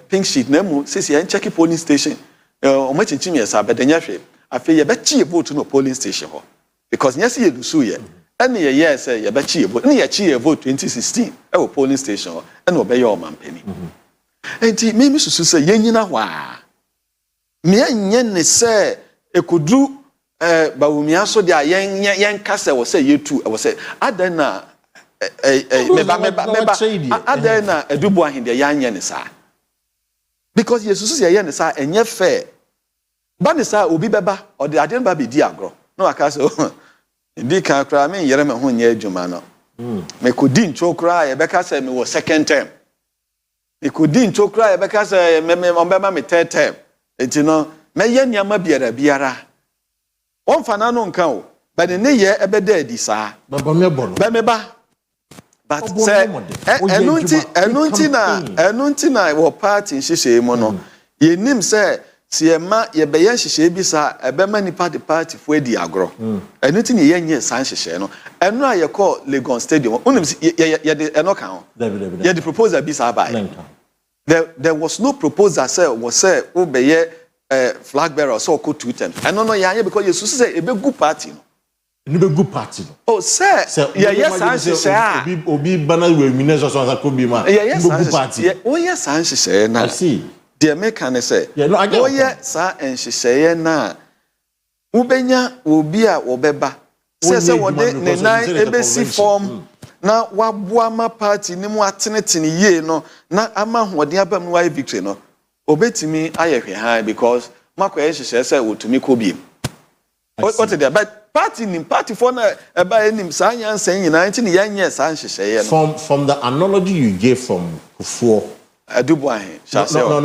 pink sheet na mu sisi en check polling station o ma chinchim yesa bedenya hwe afi ye be chi vote no polling station ho because nyesi ye dusu ye ene ye yes ye be chi vote ne ye chi vote 2016 e polling station ho ene obe ye o mampani enti me susu se yenyina hwa me anye ne se ekodu bawumia so dia yen kase wo se yetu wo se adana meba adena edubu ahinde ya anye ne sa because Jesus ye ne sa enye fair ba ne sa obi beba o de ade ba be di agro no aka so ndi kan kra me yere me ho nye adwuma no me kodi ncho kra ye beka say me wo second term me kodi ncho kra ye beka say me ombema me third term enti no me ye niama biara won fana no nka o ba ne ye ebeda adi sa ba me bo no ba me ba but say enunti na wo party nhyehyɛ mu no ye nim say siema ye be ye nhyehyɛ bi sa ebema nipa de party fo edi agro enunti ne ye nye san nhyehyɛ no enu a ye call Legon Stadium unim ye de eno kan ho ye de proposal bi sa ba there was no proposal say was say wo be ye flag bearer so ko 2 times eno no ya because you say e be good party no ni be good party no oh sir yes obi bana we mine so ko bi ma good party oh yes nhyehyɛ na see the mechanic say oh yes nhyehyɛ na ubenya obi a obeba say wo de ne nine ebesi form na waboama party ni mu atenetene ye no na ama hoden abam no victory no obetimi ayehwe han because makoye nhyehyɛ say wotumi ko biem what there but party for na eba enim sa nyansa nyina nti ne yanye sa nhyehyɛ no from the analogy you gave from Kufuor Edubuahin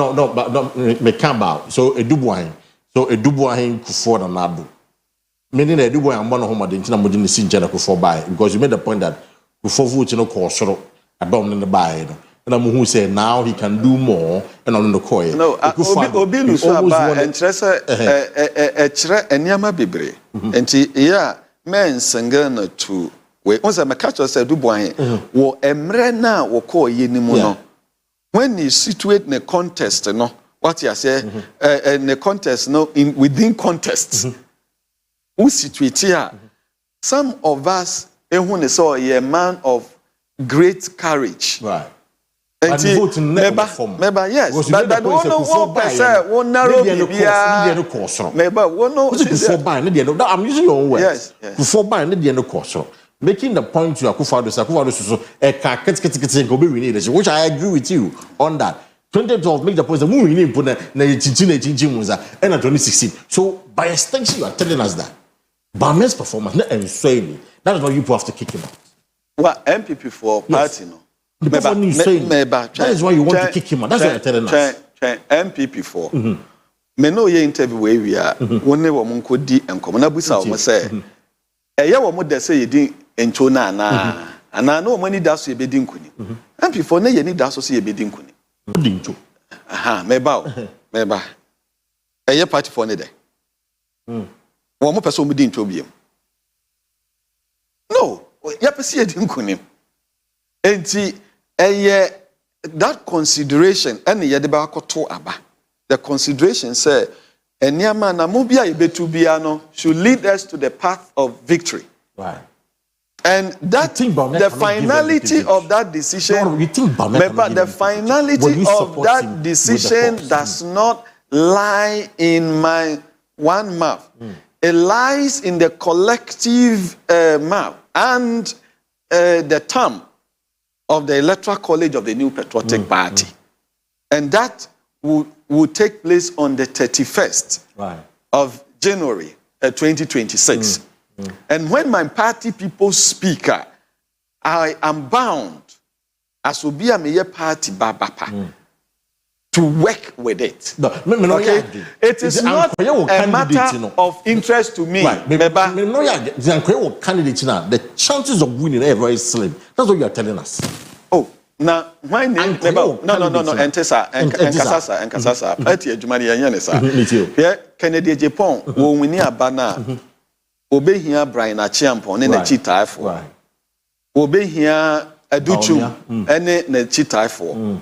no but me can about so Edubuahin Kufuor na Nado Meaning I do boy and one of whom I didn't know the scene for buy because you made the point that before vote no course about in the buy. And I'm who say now he can do more and on the coin. No, Obi Lusuaba and Tressa Enyama Bibre. And yeah, men singana to we once a catch us a duboy wo emre na wo call yenimuno. When you situate in a contest, no, what you say in a contest, no, in within contests. Who situate here? Some of us, when saw a man of great courage. Right. And member, yes. But that one person won't narrow I'm using your own words. Yes. Before buying the course. Making the point to Akufado, which I agree with you on that. 2012 make the point that we need put and 2016. So by extension, you are telling us that Barman's performance not insane. That is why you have to kick him out. Well, MPP for party, no. That is why you want to kick him out. That's what you're telling us. MPP for. Me no ye interview we are. One ne woman could di and come. Na busa woman say. Eya woman de say yedi encho na na. Ana no money da so ye be di nkuni. MPP for ne ye ni da so ye be di nkuni. Dincho. Aha, meba. Eya party for ne de. Woman person mu di ncho biem. No, ya pese ye di nkuni. Enti that consideration and yedeba koto aba. The consideration say eniama na mobia yebetu biano should lead us to the path of victory. Right. And that the finality of that decision, the finality of that decision does not lie in my one mouth. It lies in the collective mouth and the term of the Electoral College of the New Patriotic Party. And that will take place on the 31st of January 2026. And when my party people speak, I am bound, as will be a mayor party babapa, to work with it. Okay? It is not a matter of interest to me. The chances of winning are very slim. That's what you are telling us. Oh, now why no, Entesa, Enkasasa, Eti Jumani Yanesa. Yeah, Kennedy Japan, when we near Bana, obey here Brian Achiampon, and a cheetah for. Obey here a Duchu, and a cheetah for.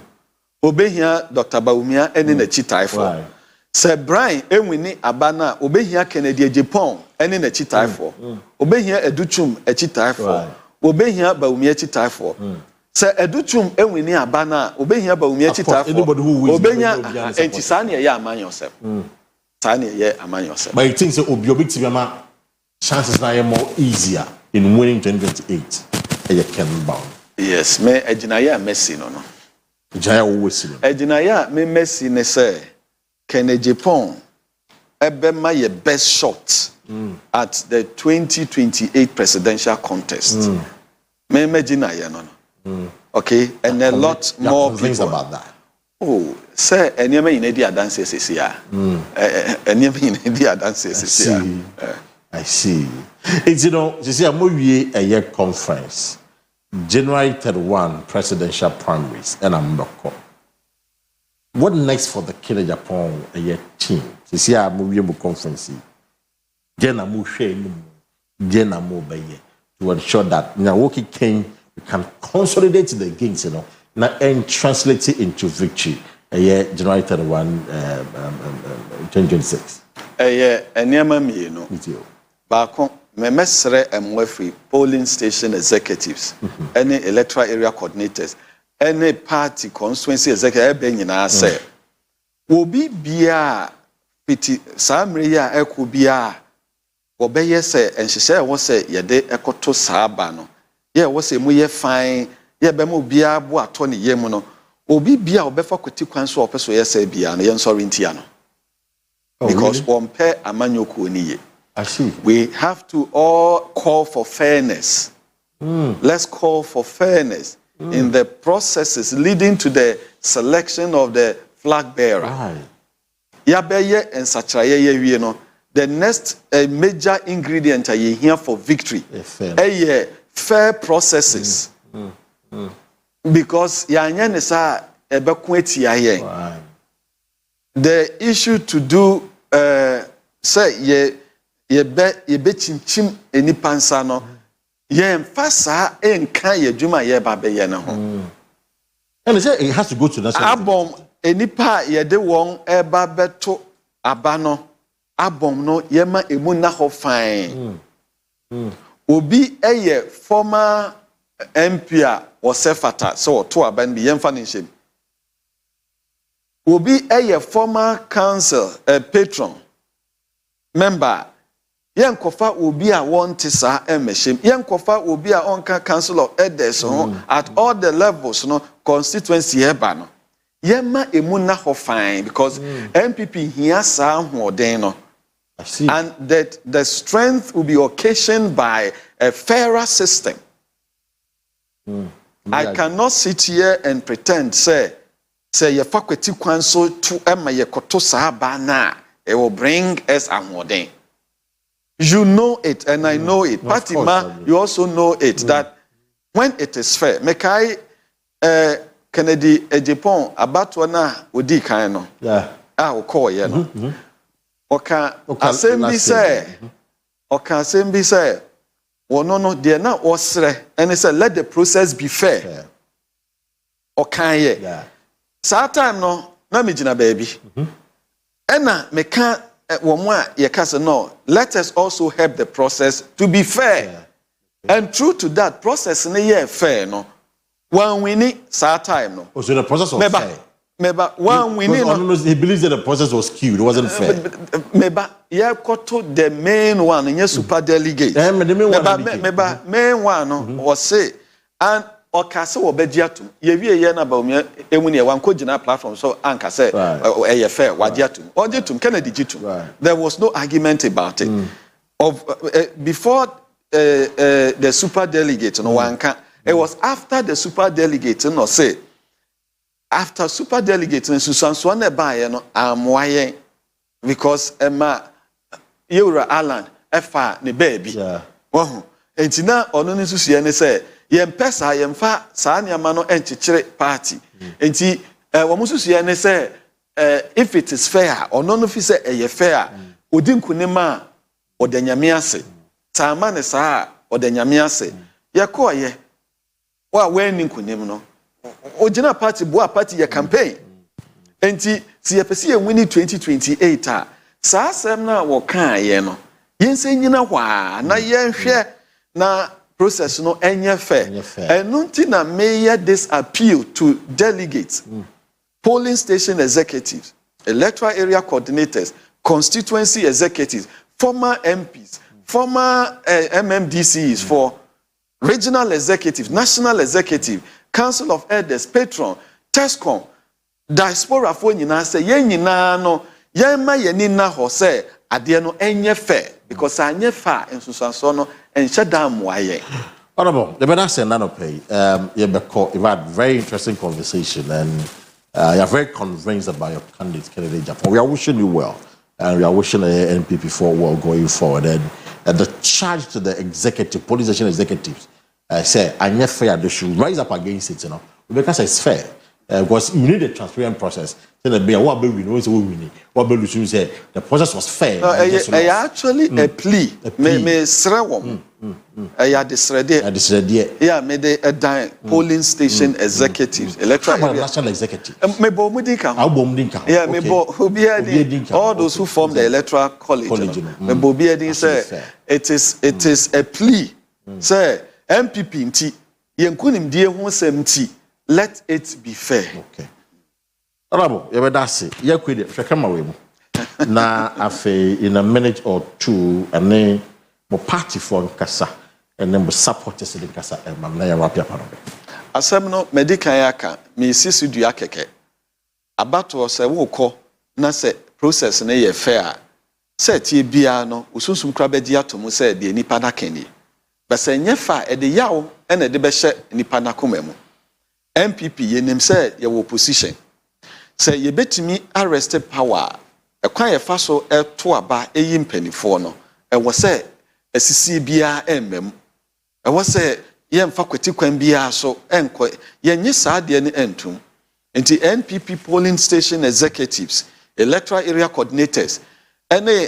Obey here Dr. Baumia, and a cheetah for. Sir Brian, and we need Abana, obey here Kennedy Japan, and in a cheetah for. Obey here a Duchum, a cheetah for. Obey here Baumia cheetah for. Sir Educhum, and we near Abana, obey here Baumia cheetah for. Anybody who will obey here, and Tisania, ya man yourself. Tanya, yeah, among yourself. But you think so, Obiobitiama chances now are more easier in winning 2028 and you can bound. Yes, me Ejinaya Messi no. Ejinaya always Ejinaya me Messi ne say Kene Japan ebe ma ye best shot at the 2028 presidential contest. Me Ejinaya no. Okay, and a lot more people about that. Oh, say anyame in the dance CCA. Anyame in the dance CCA. I see. It's, you know, you see, I'm a year conference, January 31 presidential primaries, and I'm not. What next for the Kenya Japan a year team? You see, I'm a conference. Jena Mushe, Jena Mobaye, to ensure that Nyawoki King can consolidate the gains, you know, and translate it into victory a year January 31, 2026. A year, and you know. Baako me mesre emwefri polling station executives any electoral area coordinators any party constituency executive ebe nyina say obi bia fiti samre ya eko bia obeye say enhyehyɛ wo say yede ekoto saaba no ye wo say mu ye fine ye be mu bia bo ato ne yem no obi bia obefa kwati kwan so opeso ye say bia no ye nsori ntia no because one pair amanyoko ni ye. I see. We have to all call for fairness. Let's call for fairness in the processes leading to the selection of the flag bearer. Yabeye and Sachaye, the next major ingredient are here for victory. Fair processes. Because yanya sa ebekweti yaye. The issue to do say ye be chimchim eni pansa no ye mfasa enka ye dwuma ye ba be ye ne ho. And it has to go to national. Abom enipa ye de won eba beto aba no abom no ye ma emu na ho fine. Obi eye former MP or sefata so to aban bi yemfa ne nhyem. Obi eye former council patron member yenkofa obi a wonte sa emeshem yenkofa obi a onka council of elders at all the levels no constituency eba no yema emu na ho fine because MPP here sa hoden no. I see. And that the strength will be occasioned by a fairer system. I cannot sit here and pretend say your faculty council to Emma Yekoto Sabana, it will bring us a modern. You know it, and I know it. Fatima, you also know it that when it is fair, Mekai Kennedy Japan about wana udi kaino. Yeah. Call you. Oka assembly say no dear na osre and he said let the process be fair. Okay, yeah. Sa time no na me gina baby. Ena me can woman ye kase no let us also help the process to be fair. And true to that process na ye fair no one winning sa time no. So the process was fair. Meba one we need he believes that the process was skewed, it wasn't fair. Meba yeah to the main one in your super delegate. Meba main one was say and okase obegiatum ye wie ye na ba omi emuni e wan ko gina platform so anka say e fair wagiatum ogiatum Kennedy gitum. There was no argument about it. Of before the super delegate no wanka it was after the super delegate no say after super delegate in Susan Swane Baye no amwaye because Emma Yura Alan efa ne baby. Wohu entina ono ne susu ye ne say ye mpesa ye mfa saa niama no enchichire party. Enti wo mususu ye ne say if it is fair ono no fi say eye fair odi nkunima odanyame ase. Taama ne saa odanyame ase. Ye ko ye wa weni nkunim no Ojina party boa party ya campaign. Enti si yepesi ye wini 2028 a saa asem na wo kan ye no yense nyina hwa na yenhwe na process no enye fair. Enunti na mayor this appeal to delegates, polling station executives, electoral area coordinators, constituency executives, former MPs, former MMDCs for regional executives, national executive, Council of Elders, Patron, Tescom, Diaspora for nyina say yen nyina no yen ma yeni na ho say ade no enye fair because anye fa ensusanso no enhye dam waye. Honorable, the better say nano pay. You've had very interesting conversation and you're very convinced about your candidate, Kennedy Japan. We are wishing you well and we are wishing the NPP for well going forward. And the charge to the executive, police station executives, say, anye fair, they should rise up against it, you know, because it's fair. Because you need a transparent process. Then the what we know is what we need. What we say the process was fair. No, actually a plea. Me srewom. I disready. Yeah, me the polling station executives, electoral national executive. Me bo mudinka. Yeah, me bo all those who form the electoral college. Me bo biedin say it is a plea. Say MPP nti yenkunim die ho semti. Let it be fair. Okay. Honorable, you better say, you could shekama na afe in a minute or two, and then mo party for Kasa, and then mo support us in Kasa, and na ya wapia panobe. Asemno medical yaka, mi sisi du yakeke. Abato se wo ko na se process na ye fair. Se tie bia no, usunsum kra bedi atomo se de nipa na keni. Ba se nyefa e de yawo e na de be hye nipa na komemu. MPP yenim say your opposition say you betimi arrested power kwan ye fa so to aba eyi mpanifo no was say asisi bia emmem was say ye mfa kwati kwan bia so enko ye nyi saade ne entum enti NPP polling station executives, electoral area coordinators, any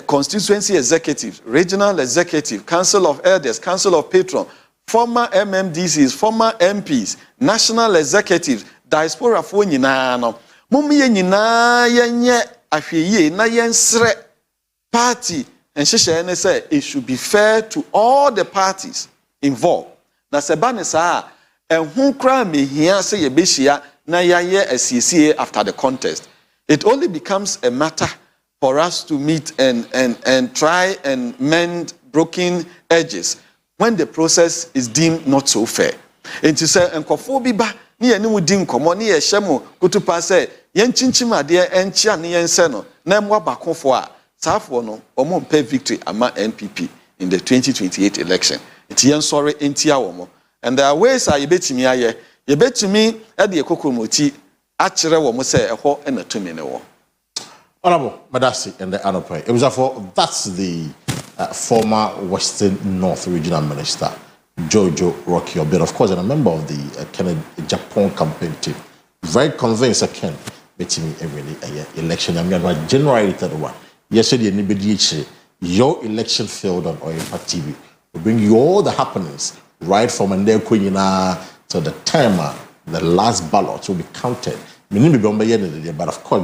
constituency executives, regional executive, council of elders, council of patrons, former MMDCs, former MPs, national executives, diaspora fo nyina no mum ye nyina yenye ahweye na yensre party and sheshe say it should be fair to all the parties involved. Na sebane saa enhu kra mehia say yebehia na yaye ACCA after the contest. It only becomes a matter for us to meet and try and mend broken edges when the process is deemed not so fair. And to say enkofo bi ba ni ye ni mudi nkomo ni ye hyemo kutupa say yen chinchima de enchia ni yen se no na mwa bakofo a saafo no omo mpe victory ama NPP in the 2028 election. It yen sorry entia womo. And there are ways a yebetimi aye yebetimi e de ekokomoti akire womo say eho na tumi ne wo. Honorable Madasi and the Anopai. It was for that's the former Western North Regional Minister Jojo Rocky Obed, of course, and a member of the Kennedy Japan campaign team. Very convinced again, meeting every election. I mean, January 31. Yesterday, your election failed on Oyerepa TV. We bring you all the happenings right from Ande Kunyina to the timer, the last ballot will be counted. But of course,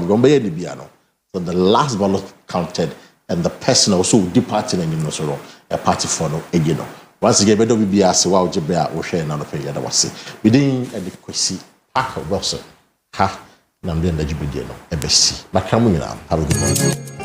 so the last ballot counted, and the person also departing and a party for no again. Once again, we be asked, wow, Jabea, we share another pay. That was it. We didn't at the Kwesi Parker Wilson. Ha, Namden, the Jubidino, ABC. But come in now. Have a good morning.